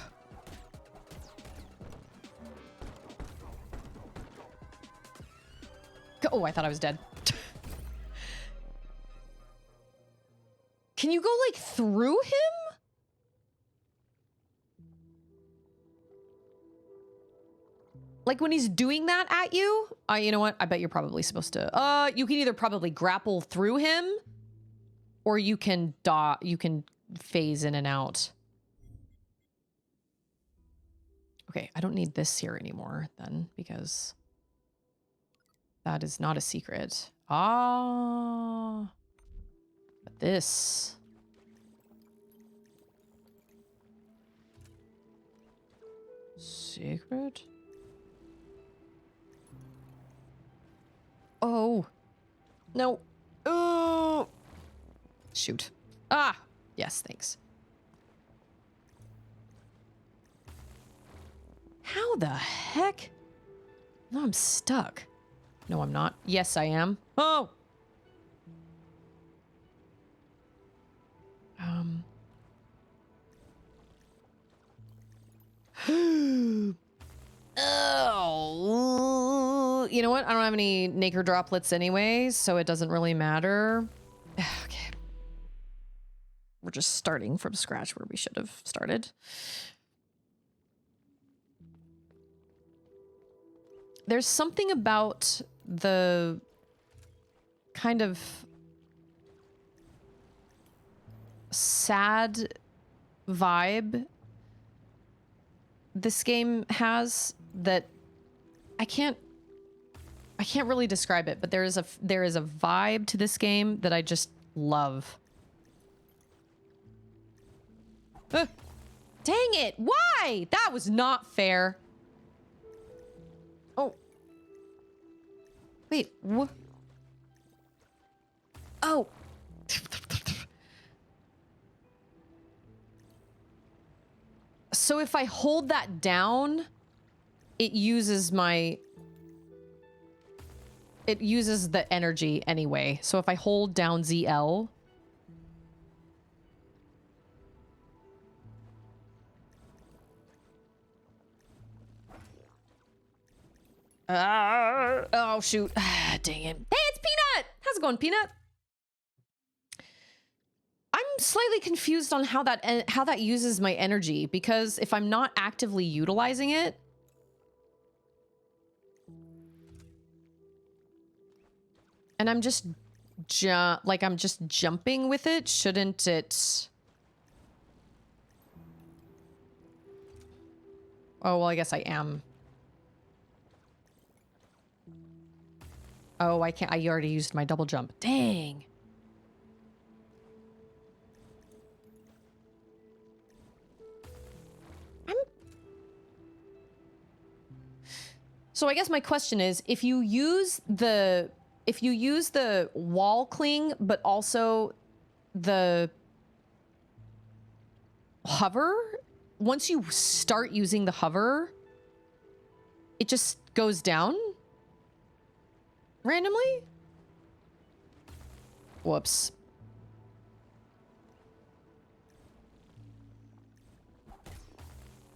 Oh, I thought I was dead. Can you go like through him? Like when he's doing that at you? You know what? I bet you're probably supposed to. You can either probably grapple through him, or you can phase in and out. Okay, I don't need this here anymore then, because that is not a secret. Ah, but this. Secret? Oh. No. Oh, shoot. Ah, yes, thanks. How the heck? No, I'm stuck. No, I'm not. Yes, I am. Oh! Oh. You know what? I don't have any nacre droplets anyways, so it doesn't really matter. Okay. We're just starting from scratch where we should have started. There's something about the kind of sad vibe this game has that I can't really describe it, but there is a vibe to this game that I just love. Dang it! Why? That was not fair. Oh. Wait, what? Oh. So if I hold that down, it uses the energy anyway. So if I hold down ZL, oh shoot. Dang it. Hey, it's Peanut! How's it going, Peanut? I'm slightly confused on how that uses my energy, because if I'm not actively utilizing it, and I'm just jumping with it, shouldn't it? Oh, well, I guess I am. Oh, I can't. I already used my double jump. Dang. So I guess my question is, if you use the wall cling, but also the hover, once you start using the hover, it just goes down randomly? Whoops.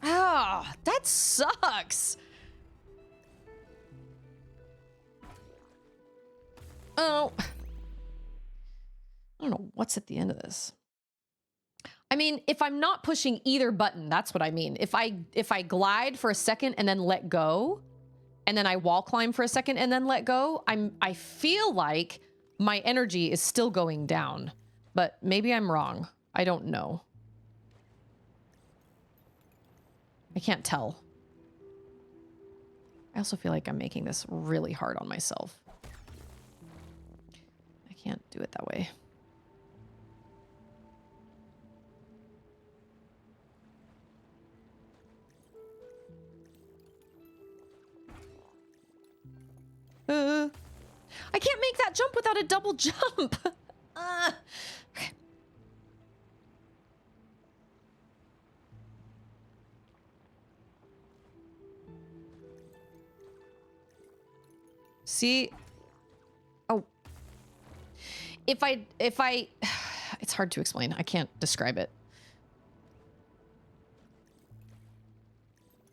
Ah, that sucks. Oh. I don't know what's at the end of this. I mean, if I'm not pushing either button, that's what I mean. If I glide for a second and then let go, and then I wall climb for a second and then let go, I feel like my energy is still going down. But maybe I'm wrong. I don't know. I can't tell. I also feel like I'm making this really hard on myself. I can't do it that way. I can't make that jump without a double jump. Okay. See? Oh. If I, it's hard to explain. I can't describe it.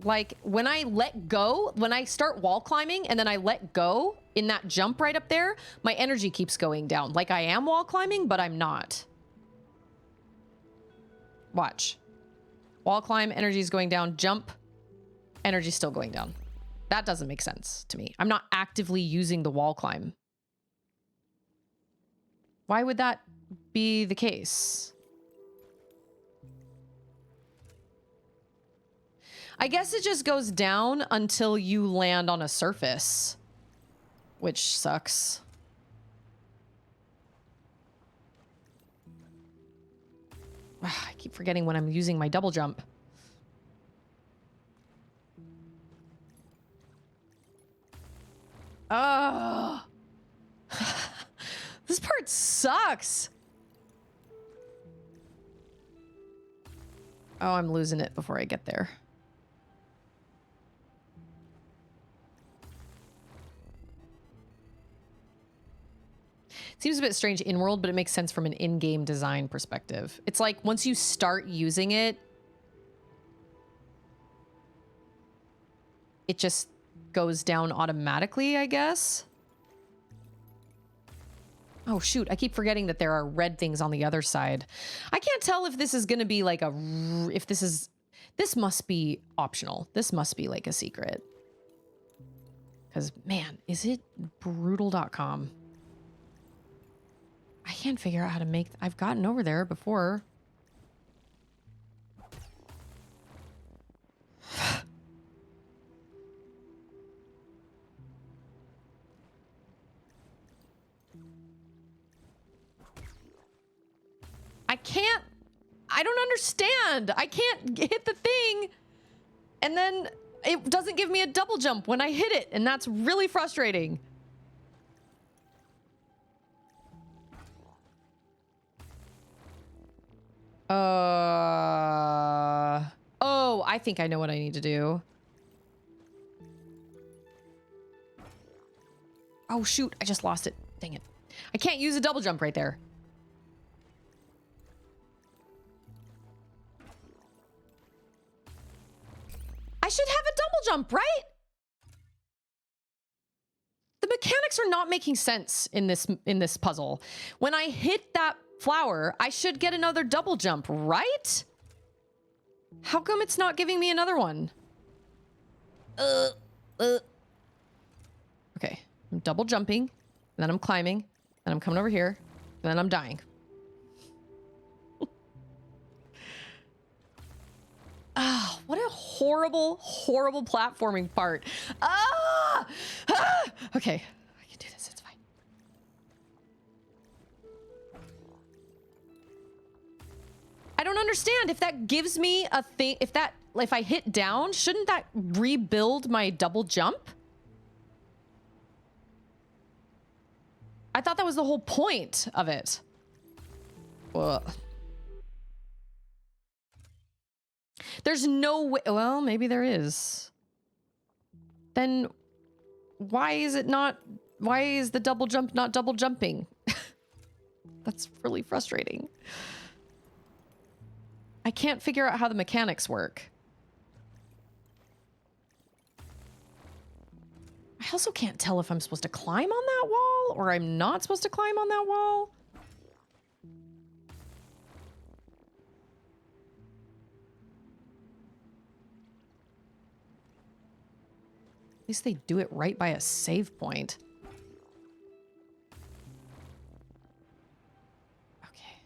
Like, when I let go, when I start wall climbing and then I let go in that jump right up there, my energy keeps going down. Like I am wall climbing, but I'm not. Watch. Wall climb, energy is going down. Jump, energy still going down. That doesn't make sense to me. I'm not actively using the wall climb. Why would that be the case? I guess it just goes down until you land on a surface, which sucks. I keep forgetting when I'm using my double jump. Oh. This part sucks. Oh, I'm losing it before I get there. Seems a bit strange in-world, but it makes sense from an in-game design perspective. It's like once you start using it, it just goes down automatically, I guess. Oh, shoot. I keep forgetting that there are red things on the other side. I can't tell if this is going to be like if this is... This must be optional. This must be like a secret. Because, man, is it brutal.com? I can't figure out how to make... I've gotten over there before. I can't... I don't understand. I can't hit the thing. And then it doesn't give me a double jump when I hit it. And that's really frustrating. Oh, I think I know what I need to do. Oh, shoot. I just lost it. Dang it. I can't use a double jump right there. I should have a double jump, right? The mechanics are not making sense in this puzzle. When I hit that flower, I should get another double jump, right? How come it's not giving me another one? Okay. I'm double jumping, and then I'm climbing, and I'm coming over here, and then I'm dying. Ah, what a horrible, horrible platforming part. Ah! Ah! Okay, I can do this. It's fine. I don't understand. If that gives me a thing, if I hit down, shouldn't that rebuild my double jump? I thought that was the whole point of it. Ugh. There's no way. Well, maybe there is. Then why is it not? Why is the double jump not double jumping? That's really frustrating. I can't figure out how the mechanics work. I also can't tell if I'm supposed to climb on that wall or I'm not supposed to climb on that wall. At least they do it right by a save point. Okay.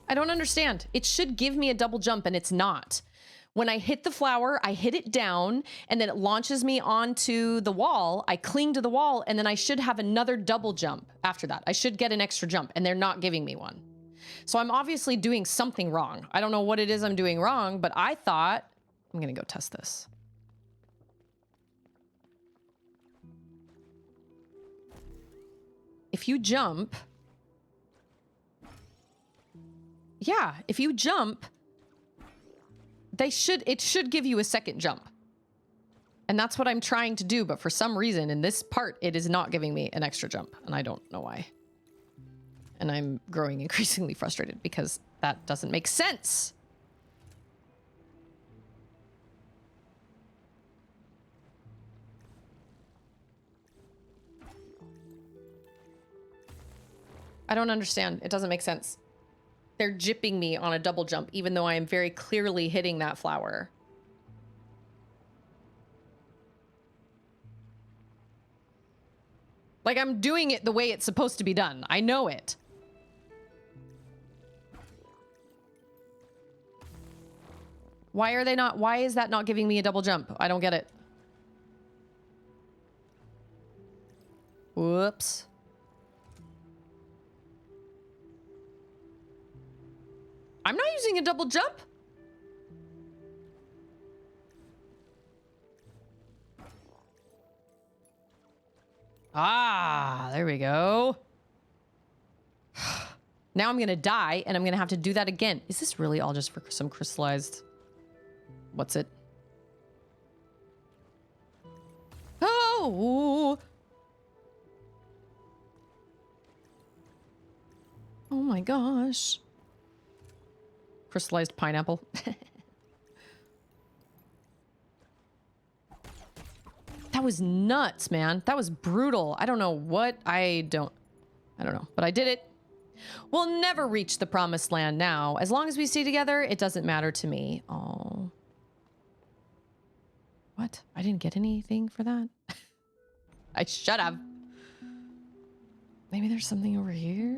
I don't understand. It should give me a double jump and it's not. When I hit the flower, I hit it down, and then it launches me onto the wall. I cling to the wall, and then I should have another double jump after that. I should get an extra jump, and they're not giving me one. So I'm obviously doing something wrong. I don't know what it is I'm doing wrong, but I thought... I'm going to go test this. If you jump... Yeah, if you jump... it should give you a second jump. And that's what I'm trying to do, but for some reason in this part, it is not giving me an extra jump, and I don't know why. And I'm growing increasingly frustrated because that doesn't make sense. I don't understand. It doesn't make sense. They're jipping me on a double jump, even though I am very clearly hitting that flower. Like, I'm doing it the way it's supposed to be done. I know it. Why is that not giving me a double jump? I don't get it. Whoops. I'm not using a double jump. Ah, there we go. Now I'm gonna die, and I'm gonna have to do that again. Is this really all just for some crystallized... What's it? Oh! Oh my gosh. Crystallized pineapple. That was nuts, man. That was brutal. I don't know what I don't know, but I did it. We'll never reach the promised land now. As long as we stay together, it doesn't matter to me. Oh. What? I didn't get anything for that? I should have. Maybe there's something over here?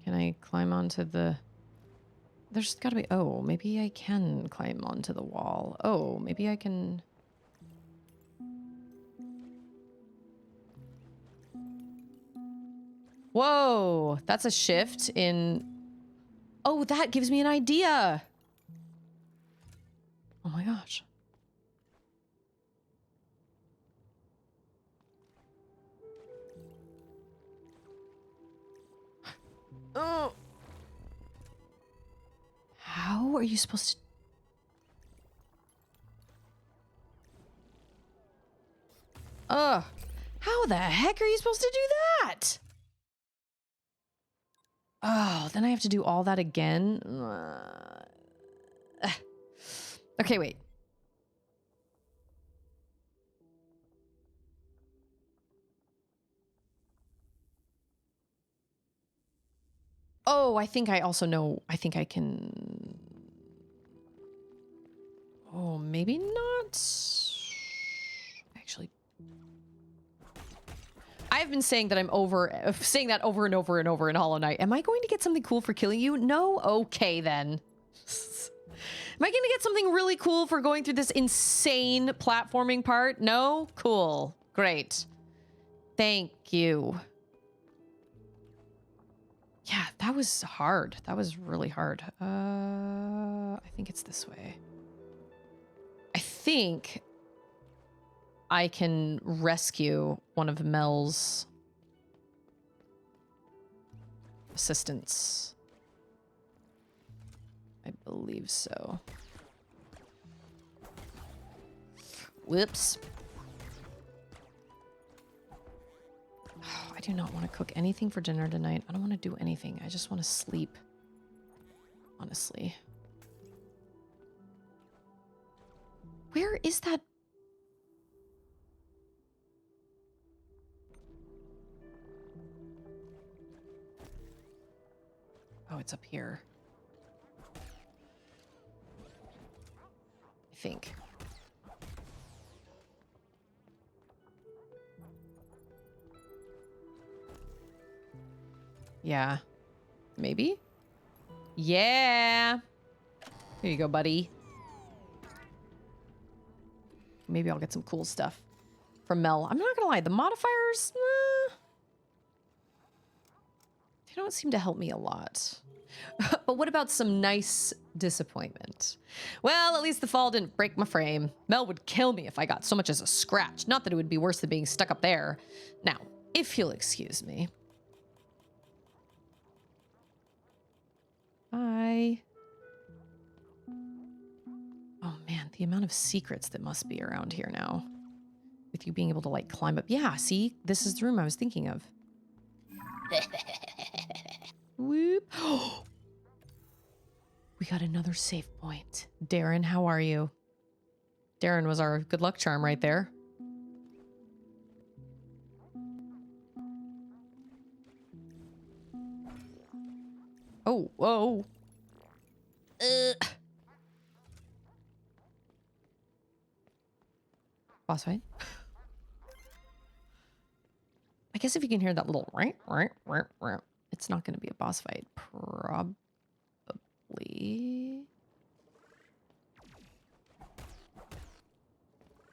Can I climb onto the... There's gotta be... Oh, maybe I can climb onto the wall. Oh, maybe I can... Whoa, that's a shift in... Oh, that gives me an idea. Oh my gosh. Oh. How are you supposed to... How the heck are you supposed to do that? Oh, then I have to do all that again? Okay, wait. Oh, I think I also know. I think I can... Oh, maybe not. Actually... I've been saying that saying that over and over and over in Hollow Knight. Am I going to get something cool for killing you? No? Okay, then. Am I going to get something really cool for going through this insane platforming part? No? Cool. Great. Thank you. Yeah, that was hard. That was really hard. I think it's this way. I think I can rescue one of Mel's assistants. I believe so. Whoops. Oh, I do not want to cook anything for dinner tonight. I don't want to do anything. I just want to sleep. Honestly. Where is that? Oh, it's up here. I think. Yeah. Maybe? Yeah. Here you go, buddy. Maybe I'll get some cool stuff from Mel. I'm not gonna lie, the modifiers, they don't seem to help me a lot. But what about some nice disappointment? Well, at least the fall didn't break my frame. Mel would kill me if I got so much as a scratch. Not that it would be worse than being stuck up there. Now, if you'll excuse me. Bye. Oh man, the amount of secrets that must be around here now. With you being able to like climb up. Yeah, see? This is the room I was thinking of. Whoop. We got another save point. Darren, how are you? Darren was our good luck charm right there. Oh, whoa. Boss fight? I guess if you can hear that little it's not going to be a boss fight. Probably.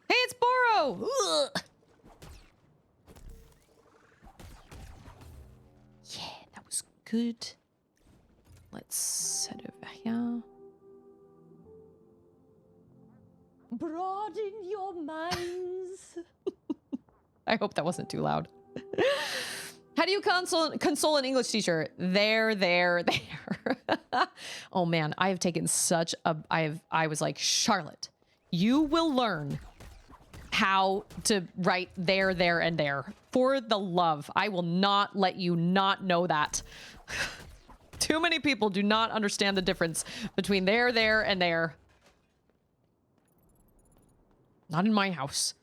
Hey, it's Boro! Ugh. could... Let's head over here. Broaden your minds. I hope that wasn't too loud. How do you console an English teacher? There. Oh man, I have taken such a... I was like, Charlotte, you will learn how to write there, and there. For the love, I will not let you not know that. Too many people do not understand the difference between there, and there. Not in my house.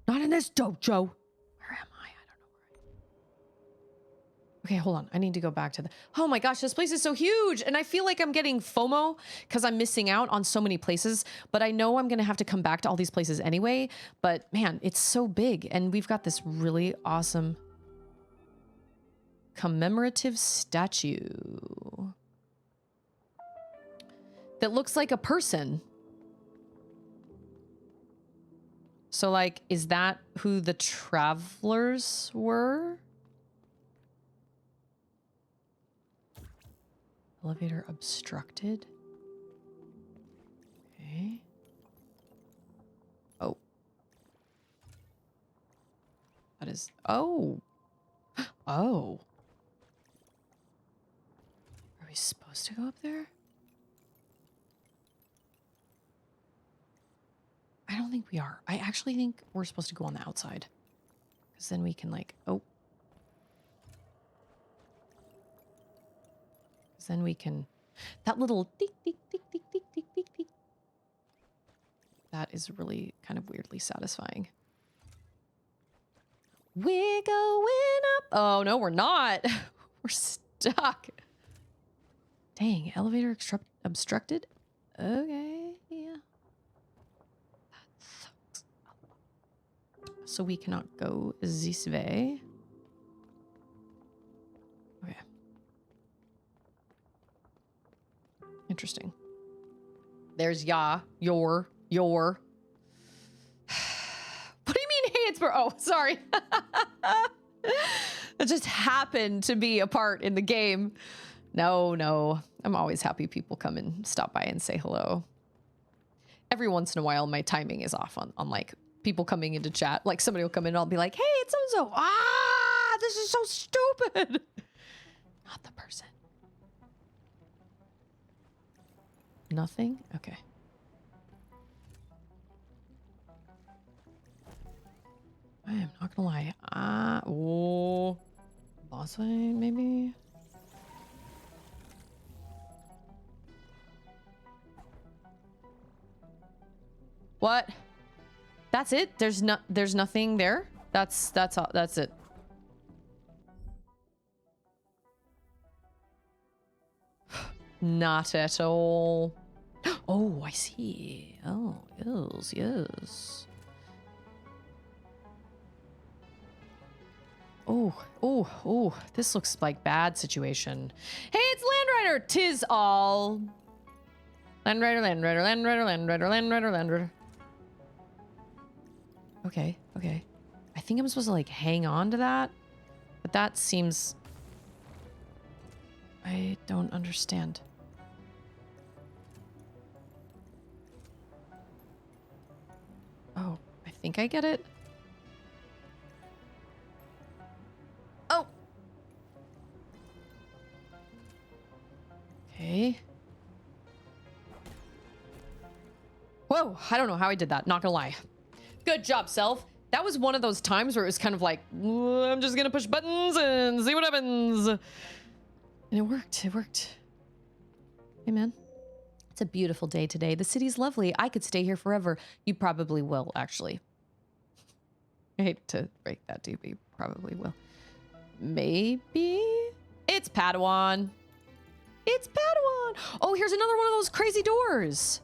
Not in this dojo. Where am I? I don't know where I am. Okay, hold on. I need to go back to the... Oh my gosh, this place is so huge. And I feel like I'm getting FOMO because I'm missing out on so many places. But I know I'm going to have to come back to all these places anyway. But man, it's so big. And we've got this really awesome commemorative statue that looks like a person. So, like, is that who the travelers were? Elevator obstructed. Okay. Oh. That is... Oh. Oh. Are we supposed to go up there? I don't think we are. I actually think we're supposed to go on the outside. Because then we can like, oh. Because then we can, that little tick, tick, tick, tick, tick, tick, tick, tick. That is really kind of weirdly satisfying. We're going up. Oh, no, we're not. We're stuck. Dang, elevator obstructed? Okay, yeah. So we cannot go this way. Okay. Interesting. There's your. What do you mean, hey, it's oh, sorry. It just happened to be a part in the game. No. I'm always happy people come and stop by and say hello. Every once in a while, my timing is off on like people coming into chat. Like somebody will come in and I'll be like, hey, it's so-and-so. Ah, this is so stupid. Not the person. Nothing? Okay. I am not gonna lie. Oh. Boss fight, maybe? What? That's it? There's nothing there? That's all. That's it. Not at all. Oh, I see. Oh, yes. Oh, this looks like bad situation. Hey, it's Landrider! 'Tis all. Landrider. Okay. I think I'm supposed to like hang on to that, but that seems... I don't understand. Oh, I think I get it. Oh! Okay. Whoa, I don't know how I did that, not gonna lie. Good job, self. That was one of those times where it was kind of like, I'm just gonna push buttons and see what happens. And it worked. Hey, man. It's a beautiful day today. The city's lovely. I could stay here forever. You probably will, actually. I hate to break that to you, but you probably will. Maybe? It's Padawan. Oh, here's another one of those crazy doors.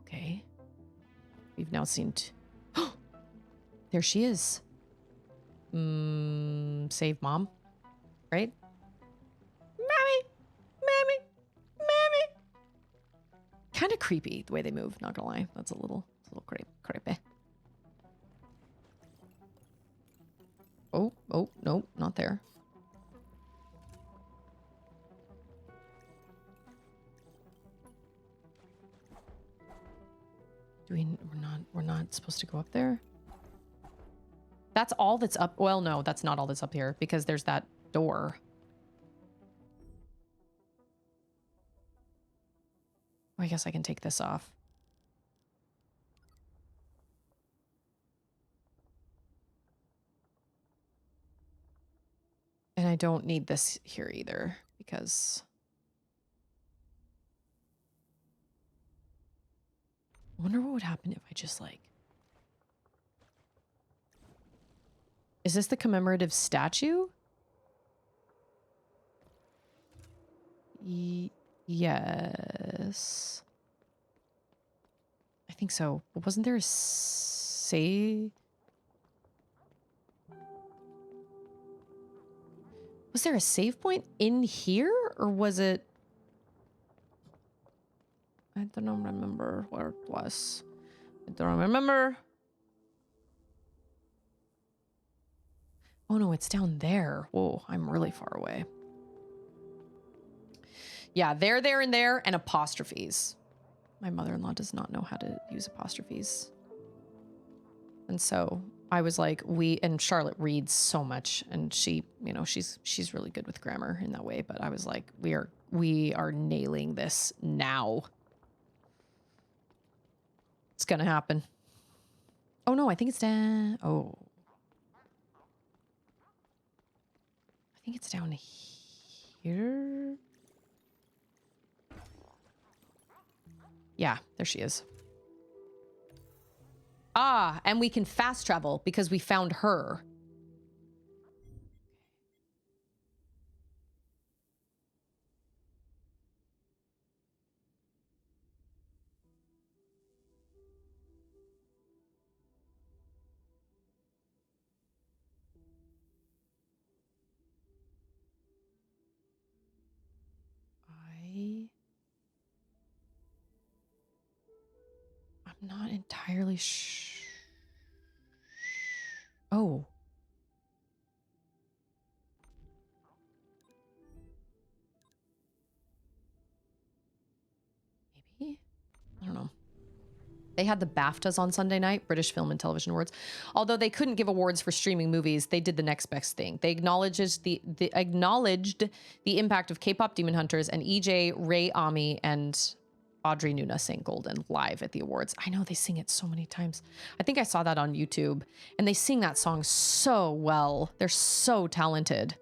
Okay. We've now seen... There she is. Save mom. Right? Mammy! Kind of creepy the way they move, not gonna lie. That's a little creepy. Oh, no, not there. We're not supposed to go up there? That's all that's up. Well, no, that's not all that's up here because there's that door. I guess I can take this off. And I don't need this here either because I wonder what would happen if I just like... Is this the commemorative statue? Yes. I think so. But wasn't there a save? Was there a save point in here? Or was it... I don't remember where it was. I don't remember. Oh no, it's down there. Whoa, I'm really far away. Yeah, there, and there, and apostrophes. My mother-in-law does not know how to use apostrophes. And so I was like, and Charlotte reads so much, and she, you know, she's really good with grammar in that way, but I was like, we are nailing this now. It's gonna happen. Oh no, I think it's down. Oh. I think it's down here. Yeah, there she is. Ah, and we can fast travel because we found her. I'm not entirely Oh. Maybe? I don't know. They had the BAFTAs on Sunday night, British Film and Television Awards. Although they couldn't give awards for streaming movies, they did the next best thing. They acknowledged the impact of K-pop Demon Hunters, and EJ, Ray Ami, and Audrey Nuna sang Golden live at the awards. I know they sing it so many times. I think I saw that on YouTube, and they sing that song so well. They're so talented.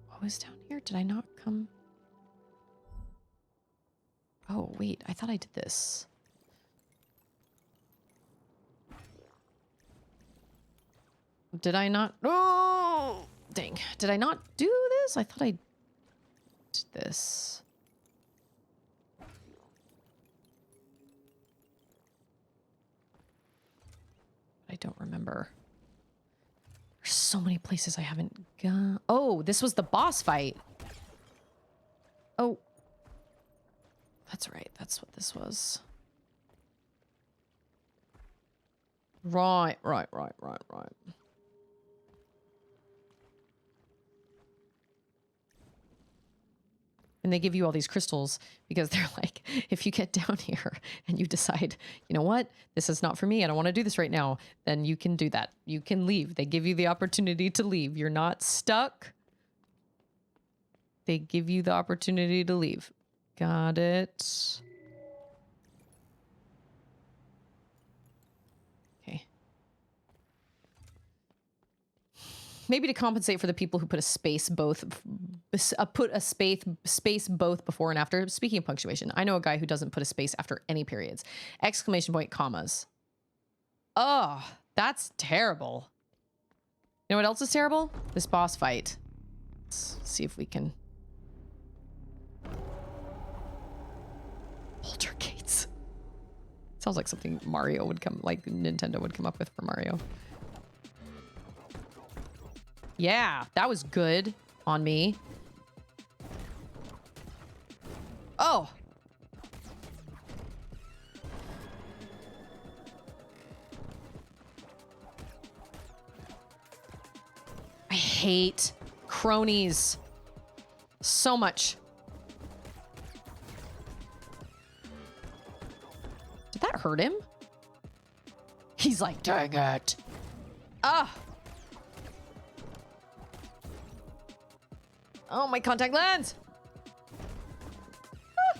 What was down here? Did I not come? Oh, wait. I thought I did this. Did I not? Oh, dang. Did I not do this? I thought I did this. I don't remember. There's so many places I haven't gone. Oh, this was the boss fight. Oh. That's right. That's what this was. Right. And they give you all these crystals because they're like, if you get down here and you decide, you know what, this is not for me, I don't want to do this right now, then you can do that. You can leave. They give you the opportunity to leave. You're not stuck. They give you the opportunity to leave. Got it. Okay. Maybe to compensate for the people who put a space both before and after. Speaking of punctuation, I know a guy who doesn't put a space after any periods. Exclamation point, commas. Oh, that's terrible. You know what else is terrible? This boss fight. Let's see if we can. Poltergates. Sounds like something Mario would come, like Nintendo would come up with for Mario. Yeah, that was good on me. Oh. hate cronies so much. Did that hurt him? He's like, dang it. Ah. Oh, my contact lens. Ah.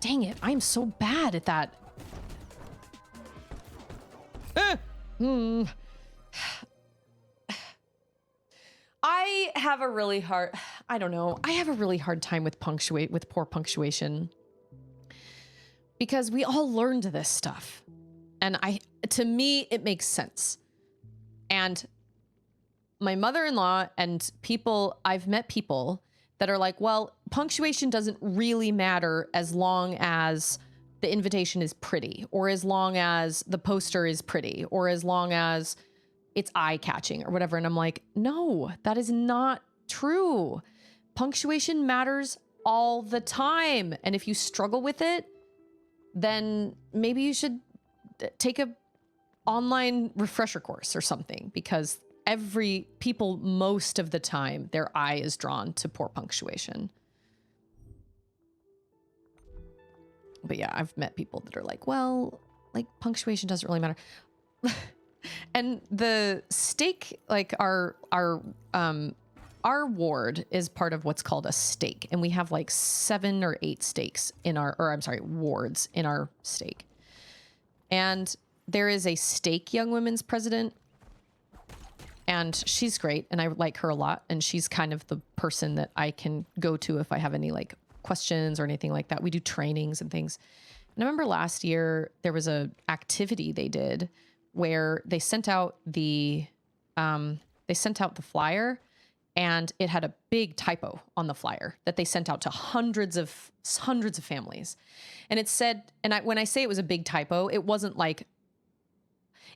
Dang it. I'm so bad at that. I have a really hard, I don't know. I have a really hard time with poor punctuation. Because we all learned this stuff. And to me, it makes sense. And my mother-in-law and I've met people that are like, well, punctuation doesn't really matter as long as the invitation is pretty, or as long as the poster is pretty, or as long as it's eye-catching or whatever. And I'm like, no, that is not true. Punctuation matters all the time. And if you struggle with it, then maybe you should take a online refresher course or something, because people most of the time, their eye is drawn to poor punctuation. But yeah, I've met people that are like, well, like punctuation doesn't really matter. And the stake, like our ward is part of what's called a stake. And we have like 7 or 8 stakes wards in our stake. And there is a stake young women's president. And she's great. And I like her a lot. And she's kind of the person that I can go to if I have any like questions or anything like that. We do trainings and things. And I remember last year there was a activity they did where they sent out the flyer, and it had a big typo on the flyer that they sent out to hundreds of families. And it said, when I say it was a big typo, it wasn't like,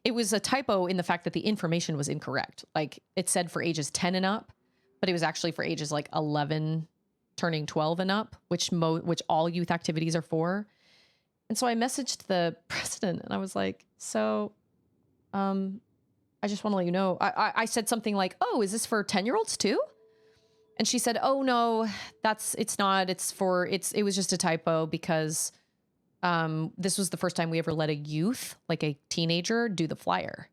it was a typo in the fact that the information was incorrect. Like it said for ages 10 and up, but it was actually for ages like 11 turning 12 and up, which all youth activities are for. And so I messaged the president and I was like, so, I just want to let you know, I said something like, oh, is this for 10-year-olds too? And she said, oh no, it's not, it was just a typo because, this was the first time we ever let a youth, like a teenager, do the flyer.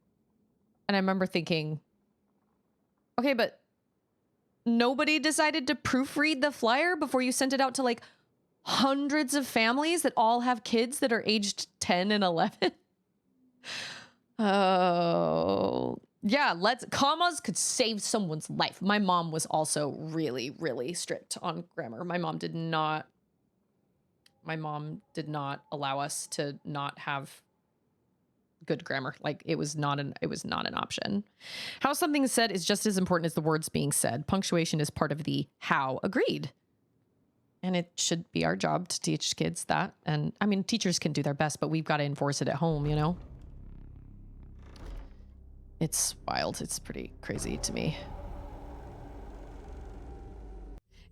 And I remember thinking, okay, but nobody decided to proofread the flyer before you sent it out to like hundreds of families that all have kids that are aged 10 and 11. Oh, yeah. Commas could save someone's life. My mom was also really, really strict on grammar. My mom did not allow us to not have good grammar. Like it was not an option. How something is said is just as important as the words being said. Punctuation is part of the how. Agreed. And it should be our job to teach kids that. And I mean, teachers can do their best, but we've got to enforce it at home, you know? It's wild. It's pretty crazy to me.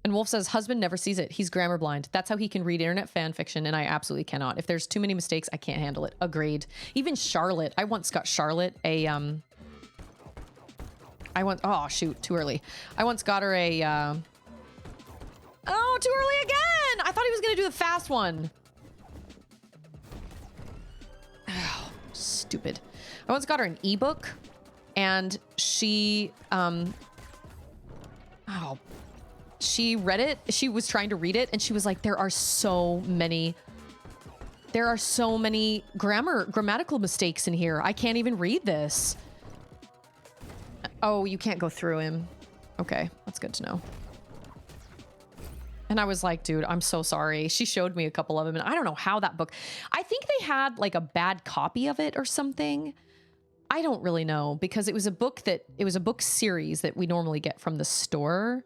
And Wolf says, husband never sees it. He's grammar blind. That's how he can read internet fan fiction, and I absolutely cannot. If there's too many mistakes, I can't handle it. Agreed. Even Charlotte. I once got Charlotte oh, shoot, too early. I once got her oh, too early again! I thought he was going to do the fast one. Oh, stupid. I once got her an ebook, and she read it. She was trying to read it, and she was like, there are so many grammatical mistakes in here. I can't even read this. Oh, you can't go through him. Okay, that's good to know. And I was like, dude, I'm so sorry. She showed me a couple of them, and I don't know how that book, I think they had like a bad copy of it or something. I don't really know, because it was a book series that we normally get from the store.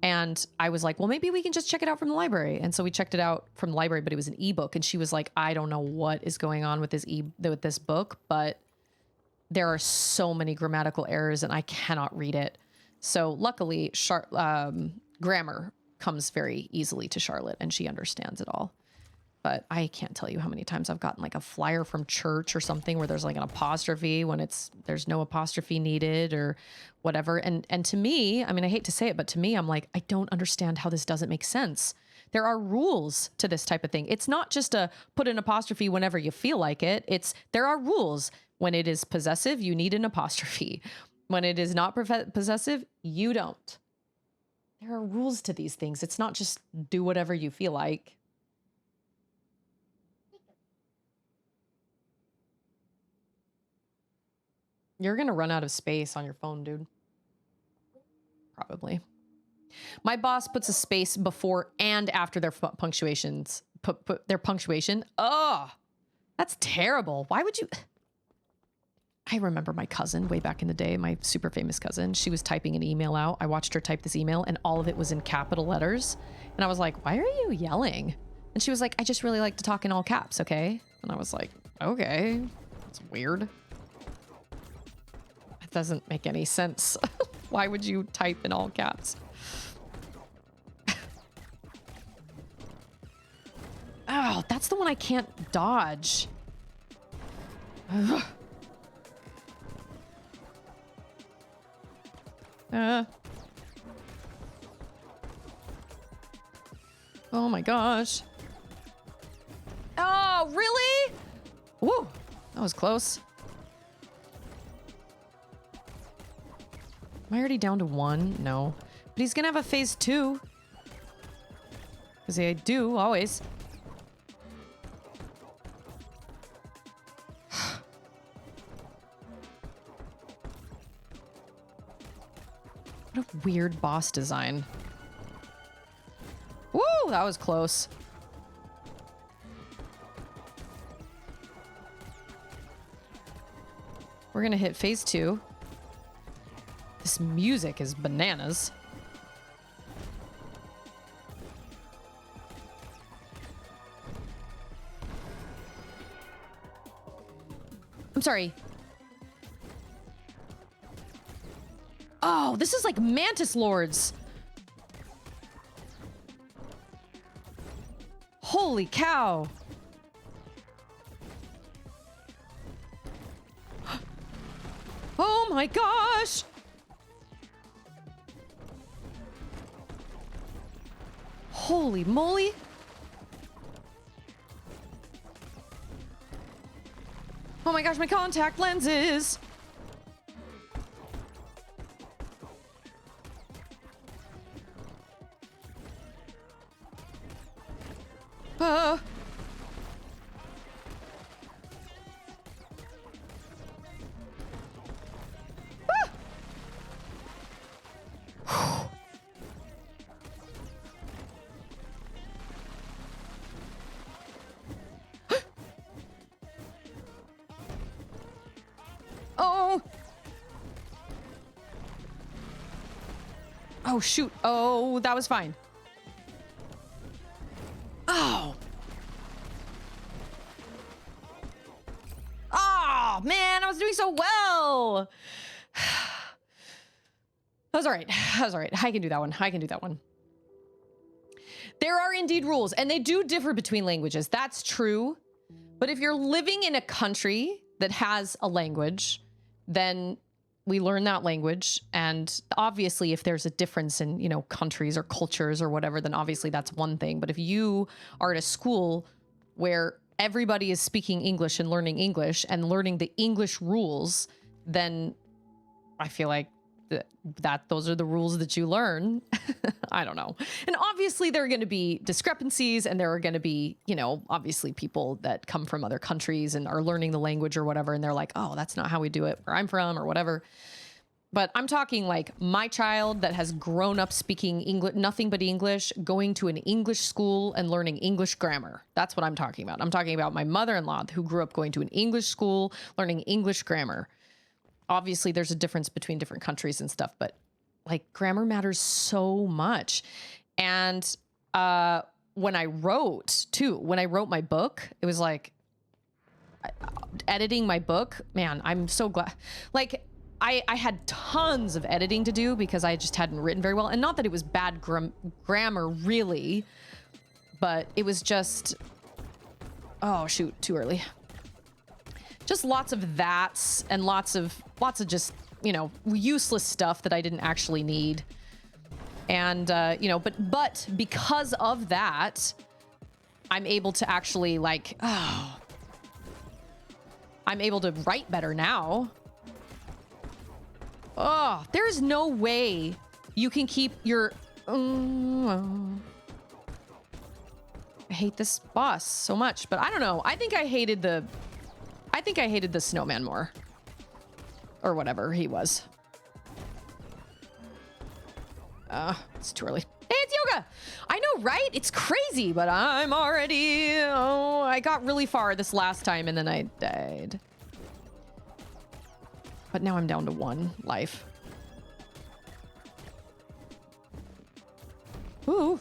And I was like, well, maybe we can just check it out from the library. And so we checked it out from the library, but it was an ebook. And she was like, I don't know what is going on with this book, but there are so many grammatical errors and I cannot read it. So luckily, grammar comes very easily to Charlotte and she understands it all. but I can't tell you how many times I've gotten like a flyer from church or something where there's like an apostrophe when there's no apostrophe needed or whatever. And to me, I mean, I hate to say it, but to me, I'm like, I don't understand how this doesn't make sense. There are rules to this type of thing. It's not just a put an apostrophe whenever you feel like it. There are rules. When it is possessive, you need an apostrophe. When it is not possessive, you don't. There are rules to these things. It's not just do whatever you feel like. You're going to run out of space on your phone, dude. Probably. My boss puts a space before and after their punctuations. Put their punctuation. Oh, that's terrible. Why would you? I remember my cousin way back in the day, my super famous cousin. She was typing an email out. I watched her type this email and all of it was in capital letters. And I was like, why are you yelling? And she was like, I just really like to talk in all caps, okay? And I was like, okay, that's weird. It doesn't make any sense. Why would you type in all caps? Oh, that's the one I can't dodge. Ugh. Oh my gosh. Oh, really? Whoa, that was close. Am I already down to 1? No. But he's gonna have a phase 2. Because I do, always. What a weird boss design. Woo, that was close. We're gonna hit phase 2. This music is bananas. I'm sorry. Oh, this is like Mantis Lords. Holy cow. Oh my gosh. Holy moly. Oh my gosh, my contact lenses. Oh, shoot. Oh, that was fine. Oh. Oh, man, I was doing so well. That was all right. That was all right. I can do that one. I can do that one. There are indeed rules, and they do differ between languages. That's true. But if you're living in a country that has a language, then we learn that language. And obviously, if there's a difference in, you know, countries or cultures or whatever, then obviously that's one thing. But if you are at a school where everybody is speaking English and learning the English rules, then I feel like that those are the rules that you learn. I don't know. And obviously there are going to be discrepancies, and there are going to be, you know, obviously people that come from other countries and are learning the language or whatever, and they're like, oh, that's not how we do it where I'm from or whatever. But I'm talking like my child that has grown up speaking English, nothing but English, going to an English school and learning English grammar. That's what I'm talking about. I'm talking about my mother-in-law who grew up going to an English school, learning English grammar. Obviously there's a difference between different countries and stuff, but like grammar matters so much. And when I wrote my book, it was like editing my book, man, I'm so glad. Like I had tons of editing to do because I just hadn't written very well. And not that it was bad grammar really, but it was just, Oh, shoot. Too early. Just lots of that's and lots of just, you know, useless stuff that I didn't actually need. And, you know, but because of that, I'm able to actually, like, oh, I'm able to write better now. Oh, there is no way you can keep your... I hate this boss so much, but I don't know. I think I hated the snowman more. Or whatever he was. It's too early. Hey, it's yoga! I know, right? It's crazy, but I'm already... Oh, I got really far this last time and then I died. But now I'm down to 1 life. Ooh.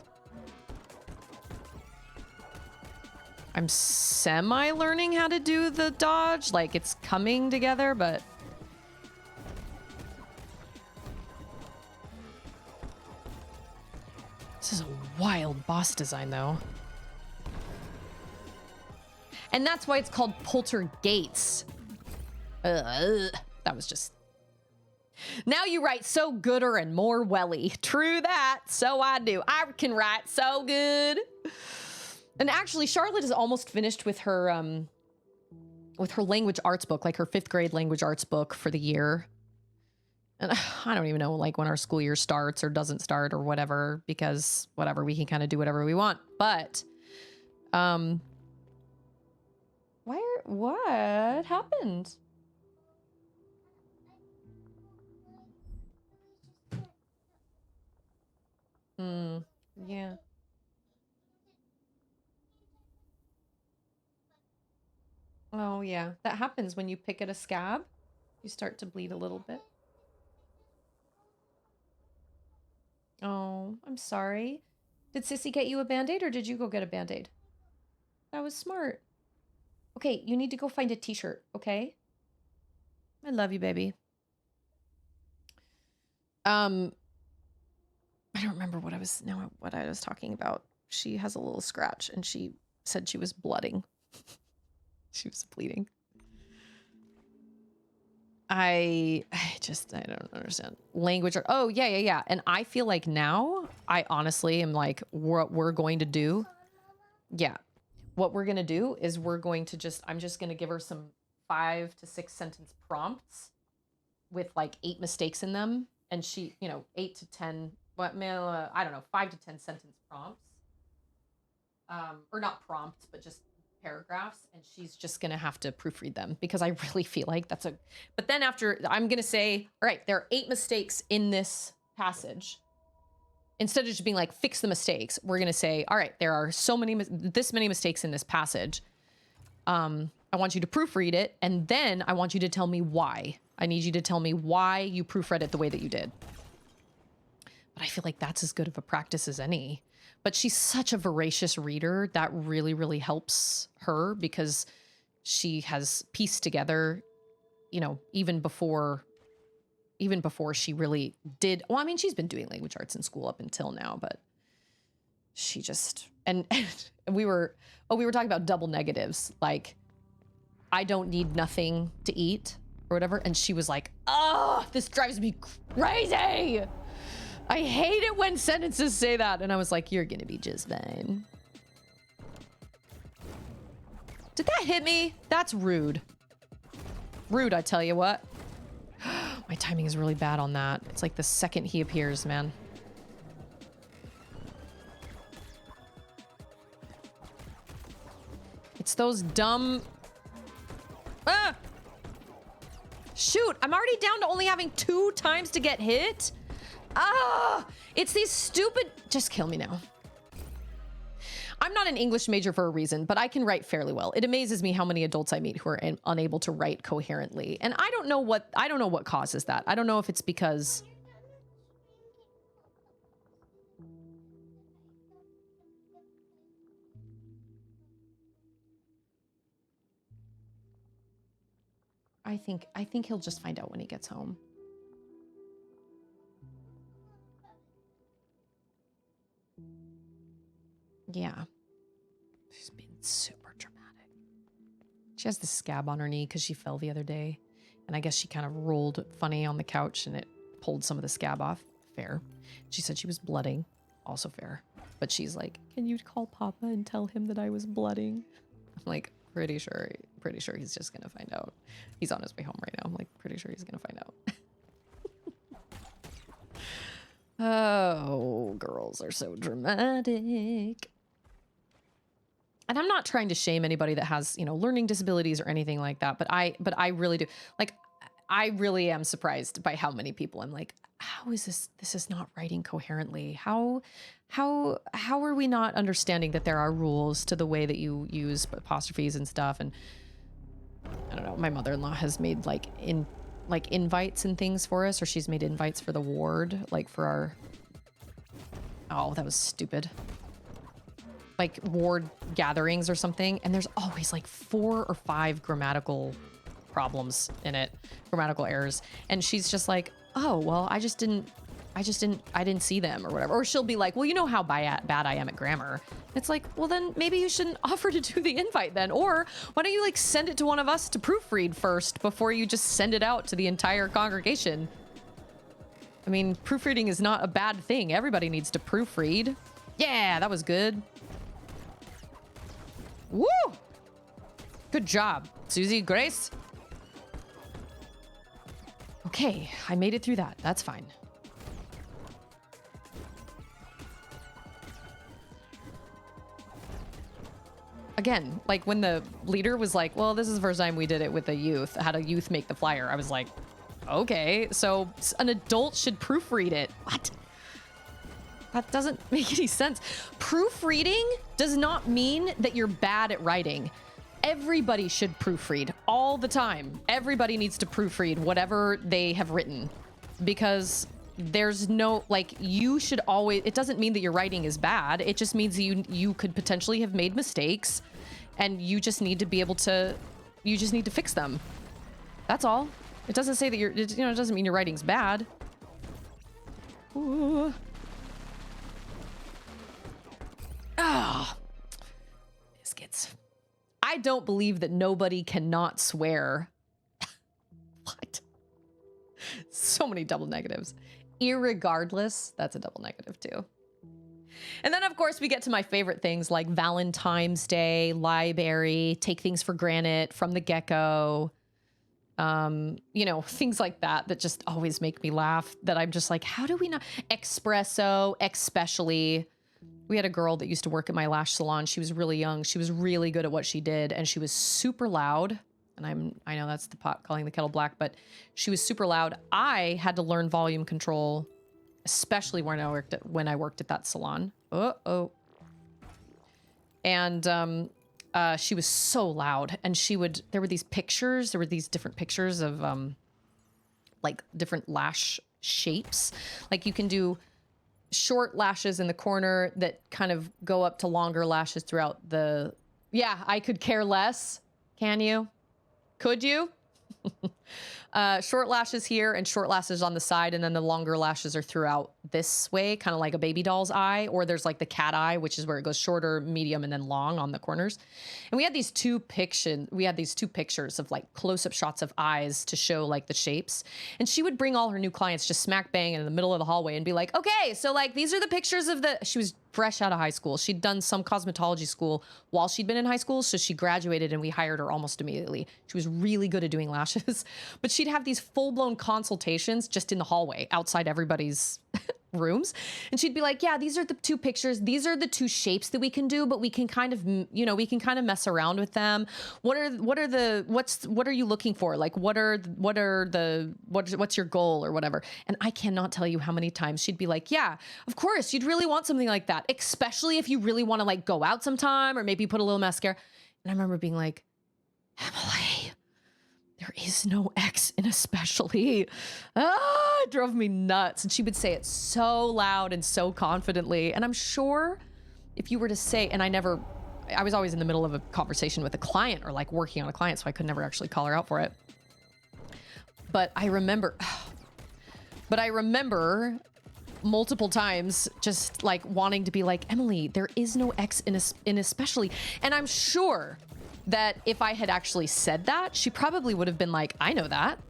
I'm semi-learning how to do the dodge. Like, it's coming together, but... This is a wild boss design, though. And that's why it's called Poltergates. That was just... Now you write so gooder and more welly. True that. So I do. I can write so good. And actually, Charlotte is almost finished with her language arts book, like her 5th grade language arts book for the year. And I don't even know, like, when our school year starts or doesn't start or whatever, because whatever, we can kind of do whatever we want. But, what happened? Yeah. Oh, yeah. That happens when you pick at a scab. You start to bleed a little bit. Oh, I'm sorry. Did Sissy get you a Band-Aid or did you go get a Band-Aid? That was smart. Okay, you need to go find a t-shirt, okay? I love you, baby. I don't remember what I was talking about. She has a little scratch and she said she was blooding. She was bleeding. I don't understand. Language. Oh, yeah. And I feel like now, I honestly am like, what we're going to do. Yeah. What we're going to do is I'm just going to give her some 5 to 6 sentence prompts with like 8 mistakes in them. And she, 8 to 10, I don't know, 5 to 10 sentence prompts. Or not prompts, but just paragraphs, and she's just gonna have to proofread them because I really feel like but then after I'm gonna say, all right, there are 8 mistakes in this passage. Instead of just being like, fix the mistakes, we're gonna say, all right, there are this many mistakes in this passage. I want you to proofread it, and then I want you to tell me why. I need you to tell me why you proofread it the way that you did. But I feel like that's as good of a practice as any. But she's such a voracious reader that really, really helps her because she has pieced together, even before she really did. Well, I mean, she's been doing language arts in school up until now, but she just, and we were talking about double negatives. Like, I don't need nothing to eat or whatever. And she was like, oh, this drives me crazy. I hate it when sentences say that. And I was like, you're gonna be just fine. Did that hit me? That's rude. Rude, I tell you what. My timing is really bad on that. It's like the second he appears, man. It's those dumb... Ah! Shoot, I'm already down to only having 2 times to get hit. Ah, it's these stupid... Just kill me now. I'm not an English major for a reason, but I can write fairly well. It amazes me how many adults I meet who are unable to write coherently. And I don't know what causes that. I don't know if it's because... I think he'll just find out when he gets home. Yeah. She's being super dramatic. She has this scab on her knee because she fell the other day. And I guess she kind of rolled funny on the couch and it pulled some of the scab off. Fair. She said she was blooding. Also fair. But she's like, can you call Papa and tell him that I was blooding? I'm like, pretty sure he's just gonna find out. He's on his way home right now. I'm like, pretty sure he's gonna find out. Oh, girls are so dramatic. And I'm not trying to shame anybody that has, you know, learning disabilities or anything like that, but I really do. Like, I really am surprised by how many people I'm like, how is this is not writing coherently? How are we not understanding that there are rules to the way that you use apostrophes and stuff? And I don't know, my mother-in-law has made like invites and things for us, or she's made invites for the ward, like for our, oh, that was stupid. Like ward gatherings or something, and there's always like 4 or 5 grammatical problems in it, grammatical errors, and she's just like, oh well, I didn't see them or whatever. Or she'll be like, well, you know how bad I am at grammar. It's like, well then maybe you shouldn't offer to do the invite then, or why don't you like send it to one of us to proofread first before you just send it out to the entire congregation. I mean, proofreading is not a bad thing. Everybody needs to proofread. Yeah, that was good. Woo! Good job, Susie, Grace. Okay, I made it through that. That's fine. Again, like when the leader was like, well, this is the first time we did it with a youth, had a youth make the flyer. I was like, okay, so an adult should proofread it. What? That doesn't make any sense. Proofreading does not mean that you're bad at writing. Everybody should proofread all the time. Everybody needs to proofread whatever they have written, because there's no, like, you should always, it doesn't mean that your writing is bad. It just means you could potentially have made mistakes, and you just need to be able to, you just need to fix them. That's all. It doesn't say that you're, it doesn't mean your writing's bad. Ooh. Ah, biscuits. I don't believe that nobody cannot swear. What? So many double negatives. Irregardless, that's a double negative too. And then of course we get to my favorite things like Valentine's Day, library, take things for granted, from the get-go. You know, things like that that just always make me laugh, that I'm just like, how do we not? Espresso, especially. We had a girl that used to work at my lash salon. She was really young. She was really good at what she did, and she was super loud. And I know that's the pot calling the kettle black, but she was super loud. I had to learn volume control, especially when I worked at that salon. And she was so loud, and there were these different pictures of like different lash shapes. Like you can do short lashes in the corner that kind of go up to longer lashes throughout the, yeah, I could care less. Can you? Could you? Short lashes here and short lashes on the side, and then the longer lashes are throughout this way, kind of like a baby doll's eye, or there's like the cat eye, which is where it goes shorter, medium, and then long on the corners. And we had these two pictures of like close-up shots of eyes to show like the shapes. And she would bring all her new clients just smack bang in the middle of the hallway and be like, okay, so like these are the pictures of the, she was fresh out of high school. She'd done some cosmetology school while she'd been in high school. So she graduated and we hired her almost immediately. She was really good at doing lashes, but she'd have these full-blown consultations just in the hallway outside everybody's rooms. And she'd be like, yeah, these are the two pictures. These are the two shapes that we can do, but we can kind of, you know, we can kind of mess around with them. What are you looking for? Like, what's your goal or whatever? And I cannot tell you how many times she'd be like, yeah, of course, you'd really want something like that, especially if you really want to like go out sometime or maybe put a little mascara. And I remember being like, Emily, there is no X in especially. It drove me nuts. And she would say it so loud and so confidently. And I'm sure if you were to say, and I was always in the middle of a conversation with a client or like working on a client, so I could never actually call her out for it. But I remember multiple times just like wanting to be like, Emily, there is no X in especially. And I'm sure that if I had actually said that, she probably would have been like, I know that.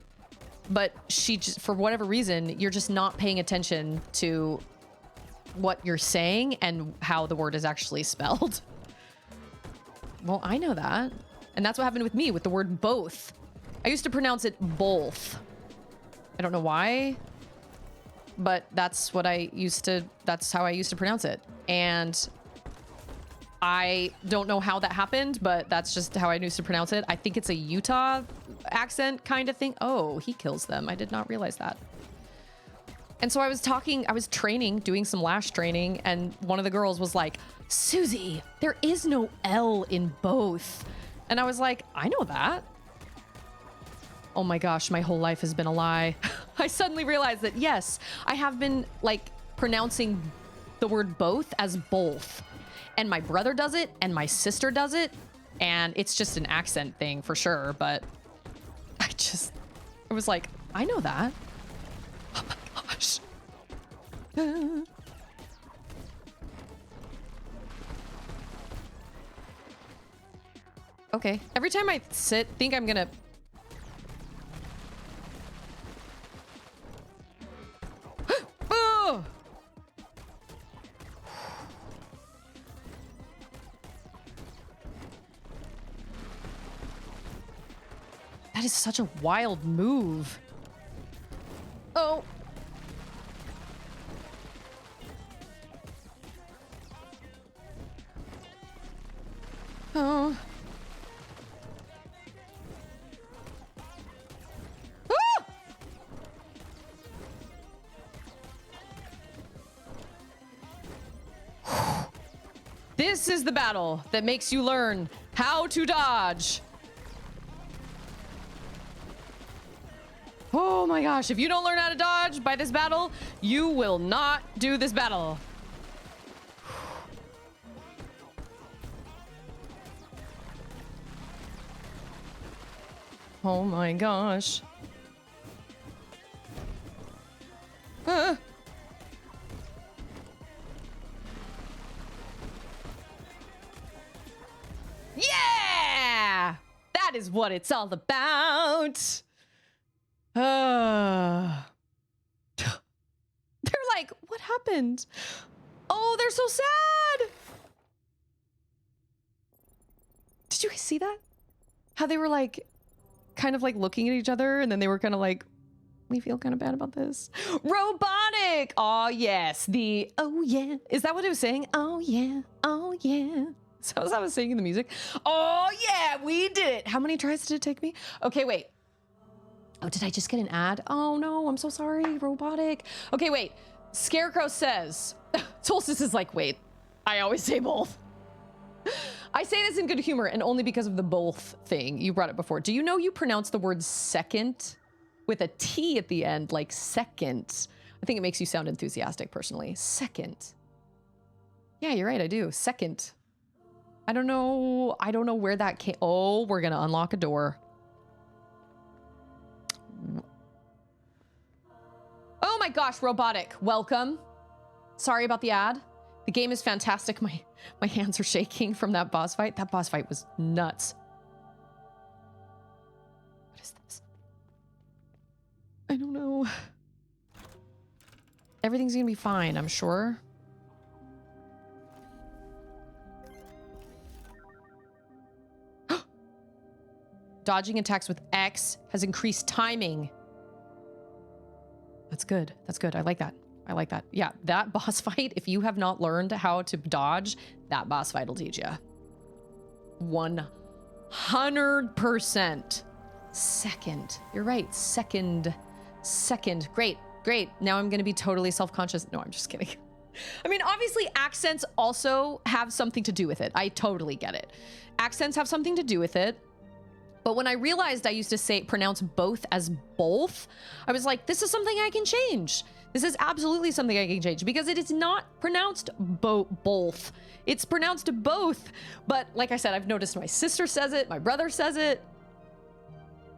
But she just, for whatever reason, you're just not paying attention to what you're saying and how the word is actually spelled. Well, I know that. And that's what happened with me with the word both. I used to pronounce it both. I don't know why, but that's how I used to pronounce it. And I don't know how that happened, but that's just how I used to pronounce it. I think it's a Utah accent kind of thing. Oh, he kills them. I did not realize that. And so I was training, doing some lash training, and one of the girls was like, Susie, there is no L in both. And I was like, I know that. Oh my gosh, my whole life has been a lie. I suddenly realized that, yes, I have been like pronouncing the word both as both. And my brother does it, and my sister does it, and it's just an accent thing for sure, but I was like, I know that. Oh my gosh. Okay, every time I think I'm gonna... Oh! That is such a wild move. Oh. Oh. Ah! This is the battle that makes you learn how to dodge. Oh my gosh, if you don't learn how to dodge by this battle, you will not do this battle. Oh my gosh. Yeah! That is what it's all about. They're like, what happened? Oh, they're so sad. Did you guys see that? How they were like, kind of like looking at each other, and then they were kind of like, we feel kind of bad about this. Robotic. Oh yes. Oh yeah. Is that what it was saying? Oh yeah. Oh yeah. So as I was saying in the music. Oh yeah, we did it. How many tries did it take me? Okay, wait. Oh, did I just get an ad? Oh no, I'm so sorry, robotic. Okay, wait. Scarecrow says, Solstice is like, wait, I always say both. I say this in good humor and only because of the both thing. You brought it before. Do you know you pronounce the word second with a T at the end, like second? I think it makes you sound enthusiastic personally. Second. Yeah, you're right, I do. Second. I don't know where that came. Oh, we're gonna unlock a door. Oh my gosh, robotic, welcome. Sorry about the ad. The game is fantastic. My hands are shaking from that boss fight. That boss fight was nuts. What is this? I don't know. Everything's gonna be fine, I'm sure. Dodging attacks with X has increased timing. That's good. That's good. I like that. I like that. Yeah, that boss fight, if you have not learned how to dodge, that boss fight will teach you. 100%. Second. You're right. Second. Great. Now I'm going to be totally self-conscious. No, I'm just kidding. I mean, obviously accents also have something to do with it. I totally get it. Accents have something to do with it. But when I realized I used to pronounce both as both, I was like, this is something I can change. This is absolutely something I can change because it is not pronounced both. It's pronounced both. But like I said, I've noticed my sister says it, my brother says it.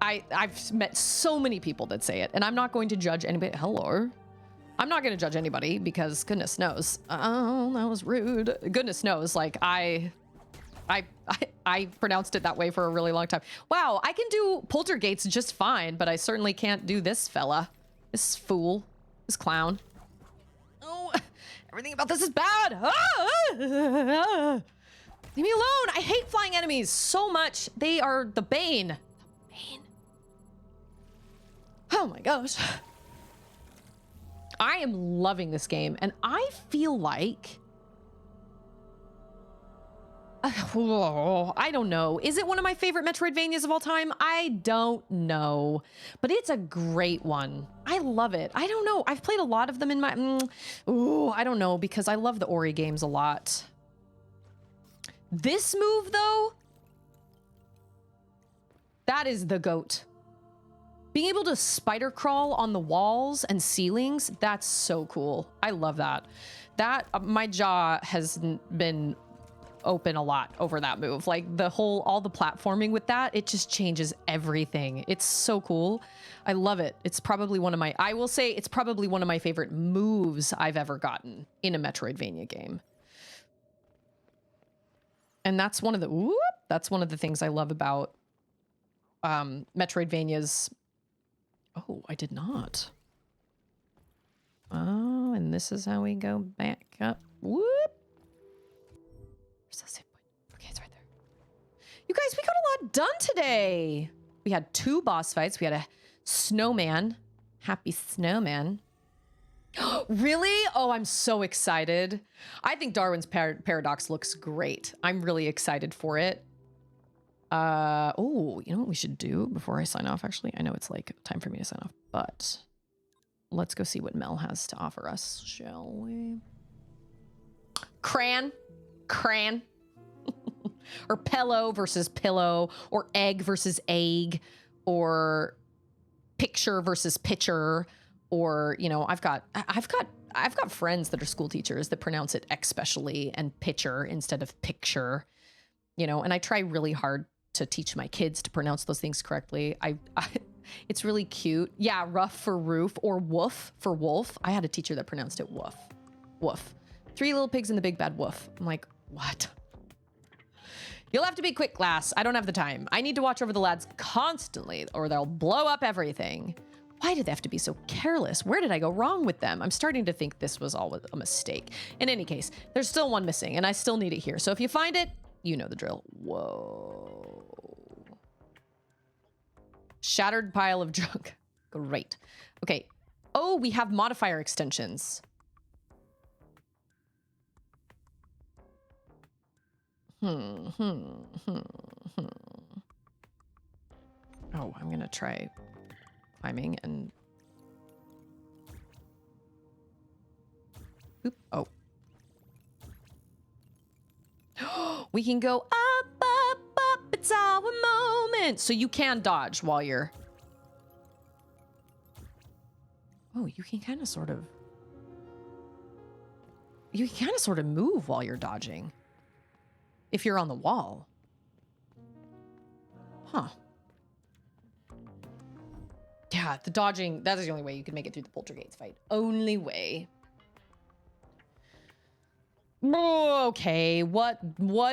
I've met so many people that say it, and I'm not going to judge anybody. Hello. I'm not going to judge anybody because goodness knows. Oh, that was rude. Goodness knows, like I I pronounced it that way for a really long time. Wow, I can do Poltergates just fine, but I certainly can't do this fella. This fool. This clown. Oh, everything about this is bad. Leave me alone. I hate flying enemies so much. They are the bane. Oh my gosh. I am loving this game, and I feel like... I don't know. Is it one of my favorite Metroidvanias of all time? I don't know. But it's a great one. I love it. I don't know. I've played a lot of them in my... I don't know, because I love the Ori games a lot. This move, though, that is the GOAT. Being able to spider crawl on the walls and ceilings, that's so cool. I love that. My jaw has been open a lot over that move. Like all the platforming with that, it just changes everything. It's so cool. I love it. It's probably I will say it's probably one of my favorite moves I've ever gotten in a Metroidvania game. And that's one of the things I love about Metroidvanias. Oh, I did not. Oh, and this is how we go back up. Whoop. Where's that save point? Okay, it's right there. You guys, we got a lot done today. We had 2 boss fights. We had a snowman. Happy snowman. Really? Oh, I'm so excited. I think Darwin's Paradox looks great. I'm really excited for it. Oh, you know what we should do before I sign off, actually? I know it's like time for me to sign off, but let's go see what Mel has to offer us, shall we? Cran. Or pillow versus pillow, or egg versus egg, or picture versus pitcher, or, you know, I've got friends that are school teachers that pronounce it especially and pitcher instead of picture, you know, and I try really hard to teach my kids to pronounce those things correctly. It's really cute. Yeah, rough for roof, or woof for wolf. I had a teacher that pronounced it woof. Woof. 3 little pigs and the big bad wolf. I'm like, what? You'll have to be quick, class. I don't have the time. I need to watch over the lads constantly or they'll blow up everything. Why did they have to be so careless? Where did I go wrong with them? I'm starting to think this was all a mistake. In any case, there's still one missing and I still need it here. So if you find it, you know the drill. Whoa. Shattered pile of junk. Great. Okay. Oh, we have modifier extensions. Oh, I'm gonna try climbing and... Oop. Oh. We can go up, up, up. It's our moment. So you can dodge while you're... Oh, you can kind of sort of... You can kind of sort of move while you're dodging. If you're on the wall. Huh. Yeah, the dodging, that is the only way you can make it through the Poltergates fight. Only way. Okay, what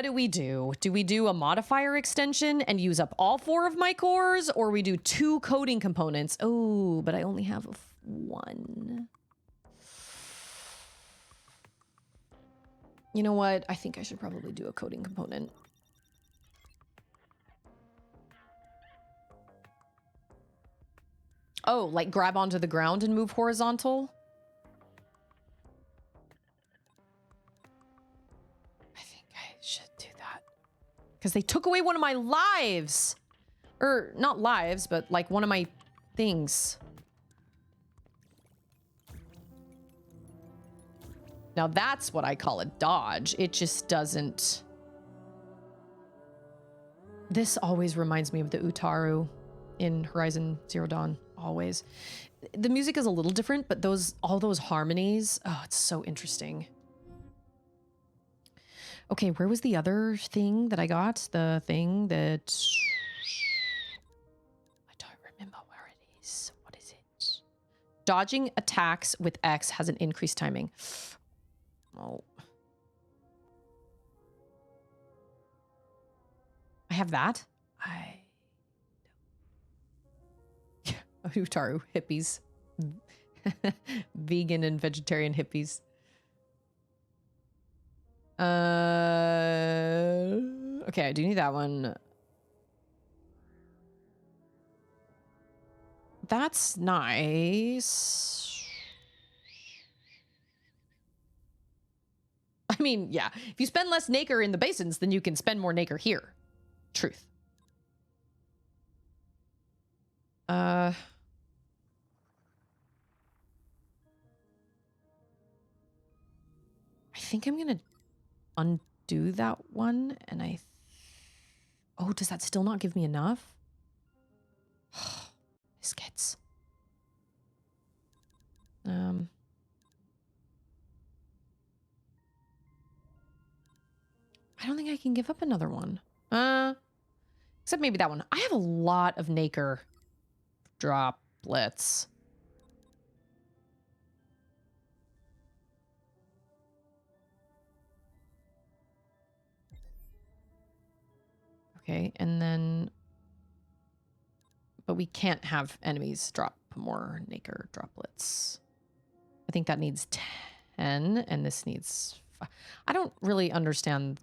do we do? Do we do a modifier extension and use up all 4 of my cores, or we do 2 coding components? Oh, but I only have 1. You know what? I think I should probably do a coding component. Oh, like grab onto the ground and move horizontal? I think I should do that. Because they took away one of my lives! Or, not lives, but like one of my things. Now that's what I call a dodge. It just doesn't... This always reminds me of the Utaru in Horizon Zero Dawn. Always. The music is a little different, but all those harmonies, oh, it's so interesting. Okay, where was the other thing that I got? The thing that... I don't remember where it is. What is it? Dodging attacks with X has an increased timing. Oh. have that? Utaru hippies. Vegan and vegetarian hippies. Okay, I do need that one. That's nice. I mean, yeah. If you spend less nacre in the basins, then you can spend more nacre here. Truth. I think I'm gonna undo that one, and oh, does that still not give me enough? Biscuits. I don't think I can give up another one. Except maybe that one. I have a lot of nacre droplets. Okay, and then... But we can't have enemies drop more nacre droplets. I think that needs 10, and this needs 5. I don't really understand.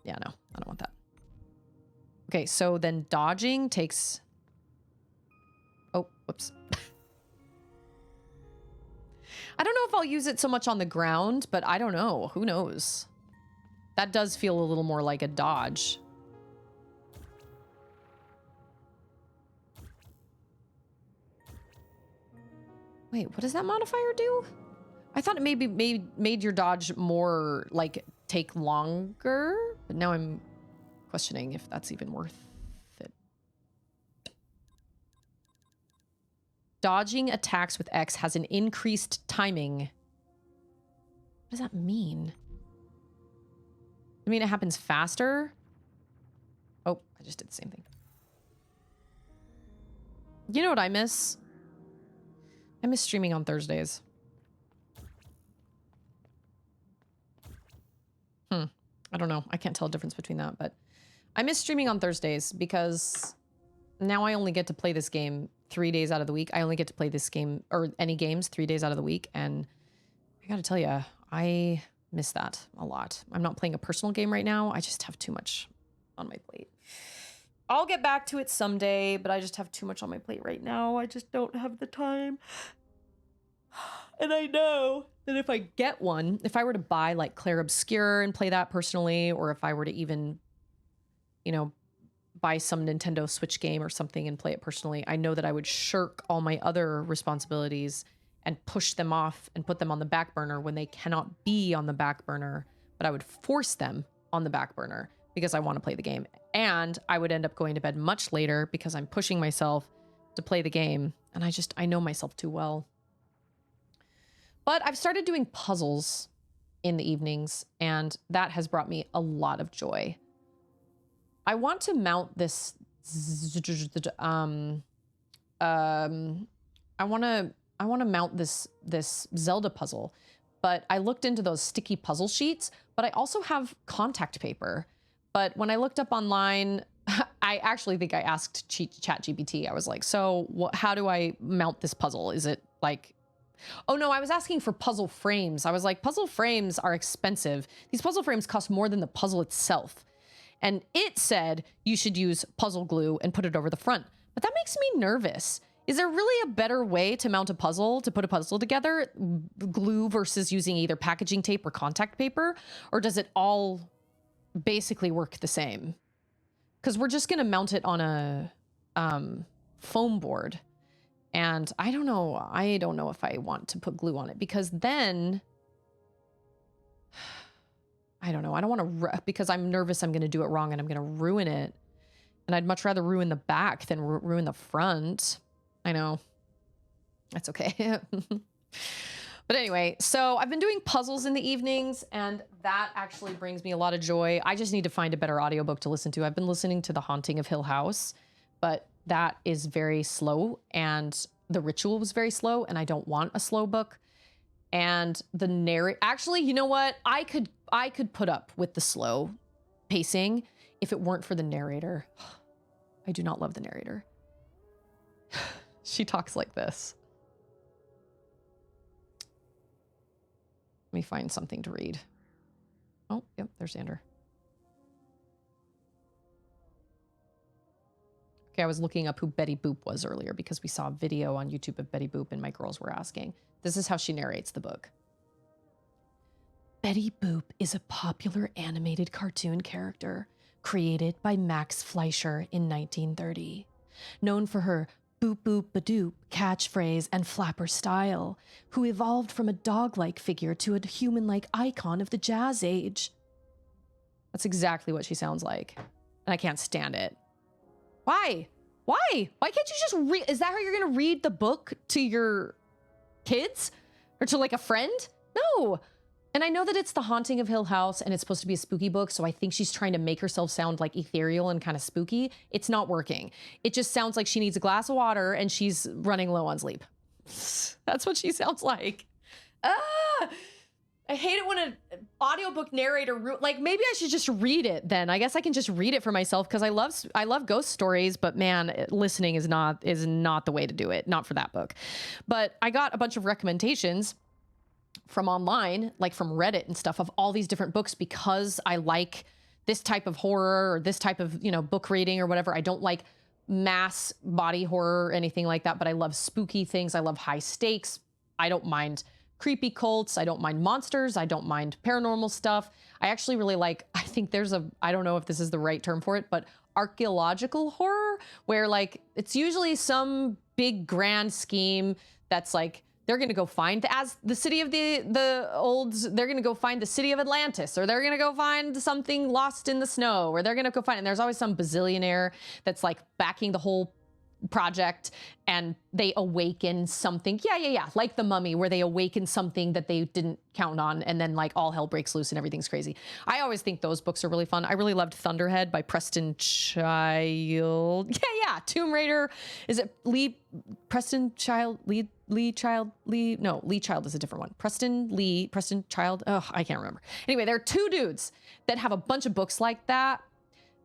Yeah, no, I don't want that. Okay, so then dodging takes... Oh, whoops. I don't know if I'll use it so much on the ground, but I don't know. Who knows? That does feel a little more like a dodge. Wait, what does that modifier do? I thought it maybe made your dodge more, like, take longer, but now I'm questioning if that's even worth it. Dodging attacks with X has an increased timing. What does that mean? I mean, it happens faster? Oh, I just did the same thing. You know what I miss? I miss streaming on Thursdays. I don't know. I can't tell a difference between that, but I miss streaming on Thursdays because now I only get to play this game 3 days out of the week. I only get to play this game or any games 3 days out of the week. And I gotta tell you, I miss that a lot. I'm not playing a personal game right now. I just have too much on my plate. I'll get back to it someday, but I just have too much on my plate right now. I just don't have the time. And I know that if I get one, if I were to buy like Claire Obscure and play that personally, or if I were to even, you know, buy some Nintendo Switch game or something and play it personally, I know that I would shirk all my other responsibilities and push them off and put them on the back burner when they cannot be on the back burner, but I would force them on the back burner because I want to play the game. And I would end up going to bed much later because I'm pushing myself to play the game. And I know myself too well. But I've started doing puzzles in the evenings, and that has brought me a lot of joy. I want to mount this. I want to mount this Zelda puzzle, but I looked into those sticky puzzle sheets. But I also have contact paper. But when I looked up online, I actually think I asked ChatGPT. I was like, "So, how do I mount this puzzle? Is it like?" Oh no, I was asking for puzzle frames. I was like, puzzle frames are expensive. These puzzle frames cost more than the puzzle itself. And it said you should use puzzle glue and put it over the front. But that makes me nervous. Is there really a better way to mount a puzzle, to put a puzzle together? Glue versus using either packaging tape or contact paper? Or does it all basically work the same? Because we're just going to mount it on a foam board. And I don't know if I want to put glue on it because then, I don't know. I don't want to, because I'm nervous I'm going to do it wrong and I'm going to ruin it. And I'd much rather ruin the back than ruin the front. I know. That's okay. But anyway, so I've been doing puzzles in the evenings and that actually brings me a lot of joy. I just need to find a better audiobook to listen to. I've been listening to The Haunting of Hill House, but that is very slow and The Ritual was very slow and I don't want a slow book. And the narrator, actually, you know what? I could put up with the slow pacing if it weren't for the narrator. I do not love the narrator. She talks like this. Let me find something to read. Oh, yep, there's Xander. Okay, I was looking up who Betty Boop was earlier because we saw a video on YouTube of Betty Boop and my girls were asking. This is how she narrates the book. Betty Boop is a popular animated cartoon character created by Max Fleischer in 1930. Known for her boop boop ba-doop catchphrase and flapper style, who evolved from a dog-like figure to a human-like icon of the jazz age. That's exactly what she sounds like. And I can't stand it. Why? Why? Why can't you just read? Is that how you're going to read the book to your kids? Or to like a friend? No. And I know that it's The Haunting of Hill House and it's supposed to be a spooky book, so I think she's trying to make herself sound like ethereal and kind of spooky. It's not working. It just sounds like she needs a glass of water and she's running low on sleep. That's what she sounds like. Ah! I hate it when an audiobook narrator, like maybe I should just read it then. I guess I can just read it for myself because I love ghost stories, but man, listening is not the way to do it. Not for that book. But I got a bunch of recommendations from online, like from Reddit and stuff, of all these different books because I like this type of horror or this type of, book reading or whatever. I don't like mass body horror or anything like that, but I love spooky things. I love high stakes. I don't mind creepy cults. I don't mind monsters. I don't mind paranormal stuff. I actually really like, I think I don't know if this is the right term for it, but archaeological horror, where like, it's usually some big grand scheme that's like, they're going to go find the city of the olds. They're going to go find the city of Atlantis, or they're going to go find something lost in the snow, or they're going to go find, and there's always some bazillionaire that's like backing the whole project, and they awaken something. Yeah. Like The Mummy, where they awaken something that they didn't count on, and then like all hell breaks loose and everything's crazy. I always think those books are really fun. I really loved Thunderhead by Preston Child. Yeah. Tomb Raider. Is it Lee Child? Lee Child is a different one. Preston Child. Oh, I can't remember. Anyway, there are two dudes that have a bunch of books like that.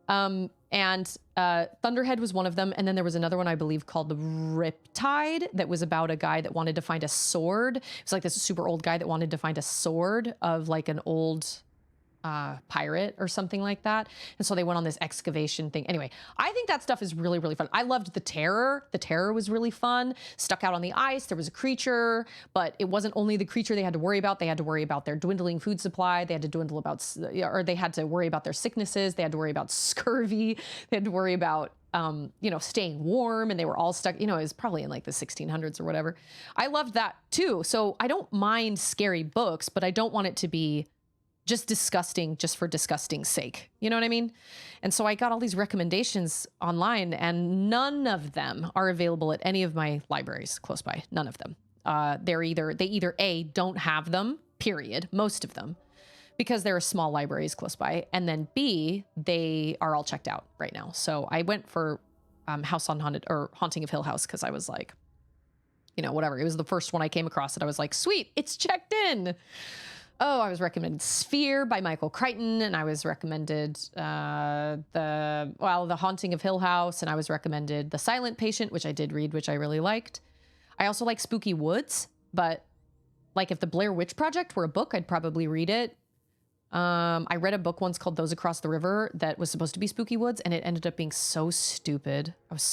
And Thunderhead was one of them. And then there was another one, I believe, called The Riptide, that was about a guy that wanted to find a sword. It's like this super old guy that wanted to find a sword of like an old pirate or something like that. And so they went on this excavation thing. Anyway, I think that stuff is really, really fun. I loved The Terror. The Terror was really fun. Stuck out on the ice. There was a creature, but it wasn't only the creature they had to worry about. They had to worry about their dwindling food supply. They had to they had to worry about their sicknesses. They had to worry about scurvy. They had to worry about staying warm, and they were all stuck, it was probably in like the 1600s or whatever. I loved that too. So I don't mind scary books, but I don't want it to be just disgusting just for disgusting's sake. You know what I mean? And so I got all these recommendations online, and none of them are available at any of my libraries close by. None of them. They either A, don't have them, period, most of them, because there are small libraries close by, and then B, they are all checked out right now. So I went for Haunting of Hill House because I was like, whatever. It was the first one I came across that I was like, sweet, it's checked in. Oh, I was recommended Sphere by Michael Crichton, and I was recommended The Haunting of Hill House, and I was recommended The Silent Patient, which I did read, which I really liked. I also like Spooky Woods, but like if the Blair Witch Project were a book, I'd probably read it. I read a book once called Those Across the River that was supposed to be Spooky Woods, and it ended up being so stupid. I was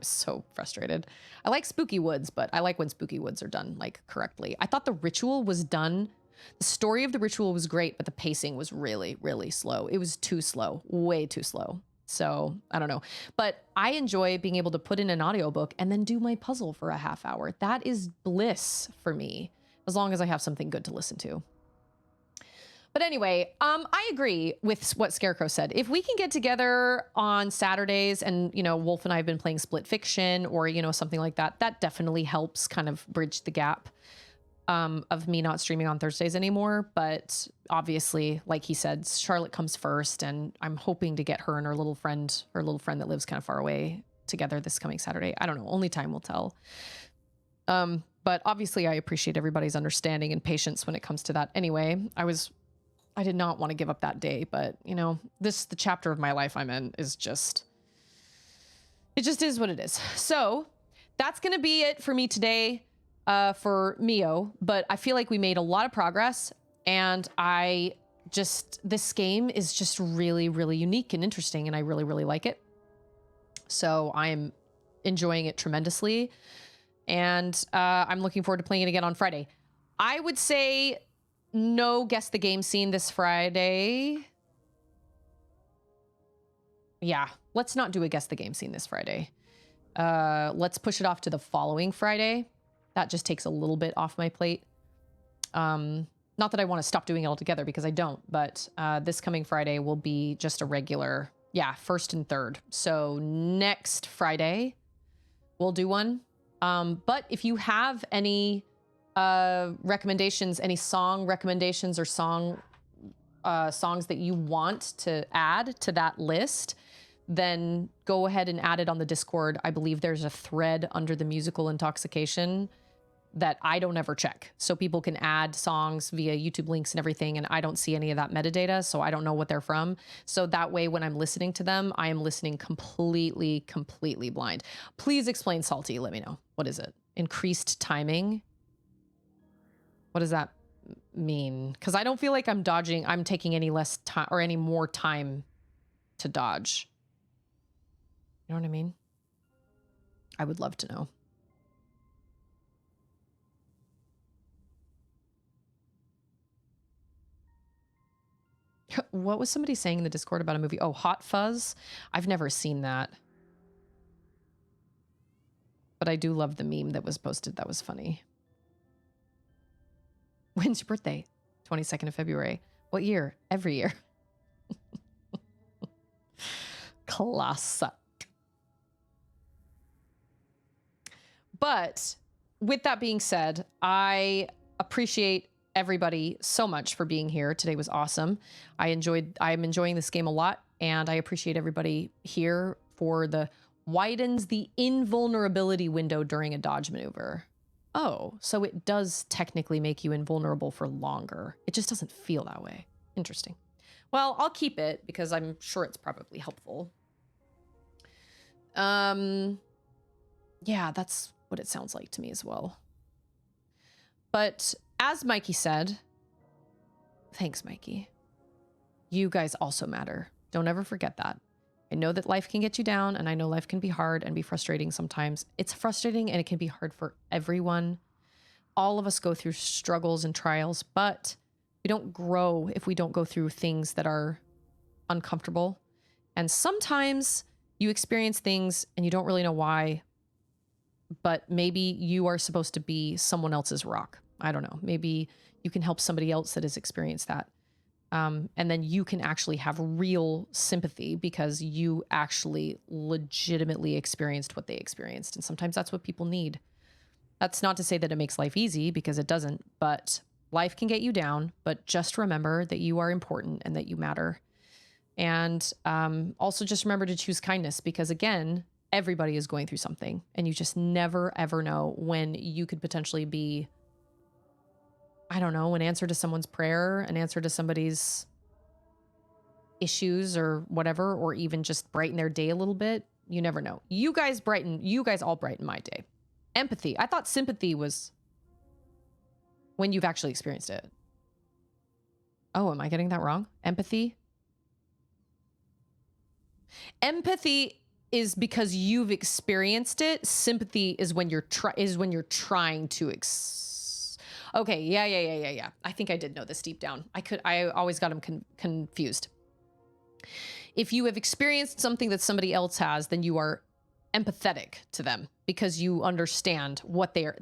so frustrated. I like Spooky Woods, but I like when Spooky Woods are done like correctly. I thought The Ritual was done. The story of The Ritual was great, but the pacing was really, really slow. It was too slow, way too slow. So I don't know, but I enjoy being able to put in an audiobook and then do my puzzle for a half hour. That is bliss for me, as long as I have something good to listen to. But anyway, I agree with what Scarecrow said. If we can get together on Saturdays and, Wolf and I have been playing Split Fiction or, something like that, that definitely helps kind of bridge the gap of me not streaming on Thursdays anymore. But obviously, like he said, Charlotte comes first, and I'm hoping to get her and her little friend that lives kind of far away together this coming Saturday. I don't know. Only time will tell. But obviously I appreciate everybody's understanding and patience when it comes to that. Anyway, I did not want to give up that day, but you know, the chapter of my life I'm in is just, it just is what it is. So that's going to be it for me today, for Mio, but I feel like we made a lot of progress, and this game is just really, really unique and interesting, and I really, really like it. So I'm enjoying it tremendously, and I'm looking forward to playing it again on Friday. I would say no guess the game scene this Friday. Yeah, let's not do a guess the game scene this Friday. Let's push it off to the following Friday. That just takes a little bit off my plate. Not that I want to stop doing it altogether, because I don't, but this coming Friday will be just a regular, first and third. So next Friday, we'll do one. But if you have any recommendations, any song recommendations or songs that you want to add to that list, then go ahead and add it on the Discord. I believe there's a thread under the musical intoxication that I don't ever check. So people can add songs via YouTube links and everything, and I don't see any of that metadata, so I don't know what they're from. So that way, when I'm listening to them, I am listening completely blind. Please explain Salty. Let me know. What is it? Increased timing? What does that mean? Because I don't feel like I'm taking any less time or any more time to dodge. You know what I mean? I would love to know. What was somebody saying in the Discord about a movie? Oh, Hot Fuzz? I've never seen that. But I do love the meme that was posted. That was funny. When's your birthday? 22nd of February. What year? Every year. Classic. But with that being said, I appreciate everybody so much for being here. Today was awesome. I'm enjoying this game a lot, and I appreciate everybody here for the widens the invulnerability window during a dodge maneuver. Oh, so it does technically make you invulnerable for longer. It just doesn't feel that way. Interesting. Well, I'll keep it because I'm sure it's probably helpful. Yeah, that's what it sounds like to me as well. But as Mikey said, thanks, Mikey. You guys also matter. Don't ever forget that. I know that life can get you down, and I know life can be hard and be frustrating sometimes. It's frustrating and it can be hard for everyone. All of us go through struggles and trials, but we don't grow if we don't go through things that are uncomfortable. And sometimes you experience things and you don't really know why, but maybe you are supposed to be someone else's rock. I don't know. Maybe you can help somebody else that has experienced that. And then you can actually have real sympathy because you actually legitimately experienced what they experienced. And sometimes that's what people need. That's not to say that it makes life easy, because it doesn't, but life can get you down. But just remember that you are important and that you matter. And also just remember to choose kindness, because again, everybody is going through something, and you just never, ever know when you could potentially be, I don't know, an answer to someone's prayer, an answer to somebody's issues or whatever, or even just brighten their day a little bit. You never know. You guys all brighten my day. Empathy. I thought sympathy was when you've actually experienced it. Oh, am I getting that wrong? Empathy? Empathy is because you've experienced it. Sympathy is when you're trying to Okay, yeah. I think I did know this deep down. I always got them confused. If you have experienced something that somebody else has, then you are empathetic to them because you understand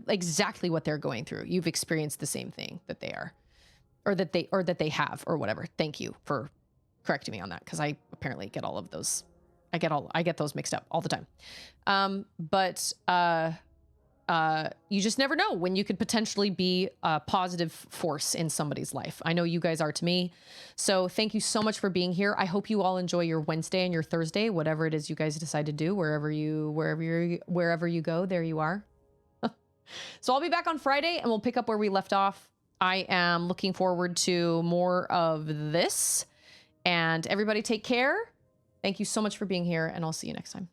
exactly what they're going through. You've experienced the same thing that they are, or that they have, or whatever. Thank you for correcting me on that, because I apparently get all of those. I get those mixed up all the time. You just never know when you could potentially be a positive force in somebody's life. I know you guys are to me. So thank you so much for being here. I hope you all enjoy your Wednesday and your Thursday, whatever it is you guys decide to do, wherever you go, there you are. So I'll be back on Friday and we'll pick up where we left off. I am looking forward to more of this. And everybody take care. Thank you so much for being here, and I'll see you next time.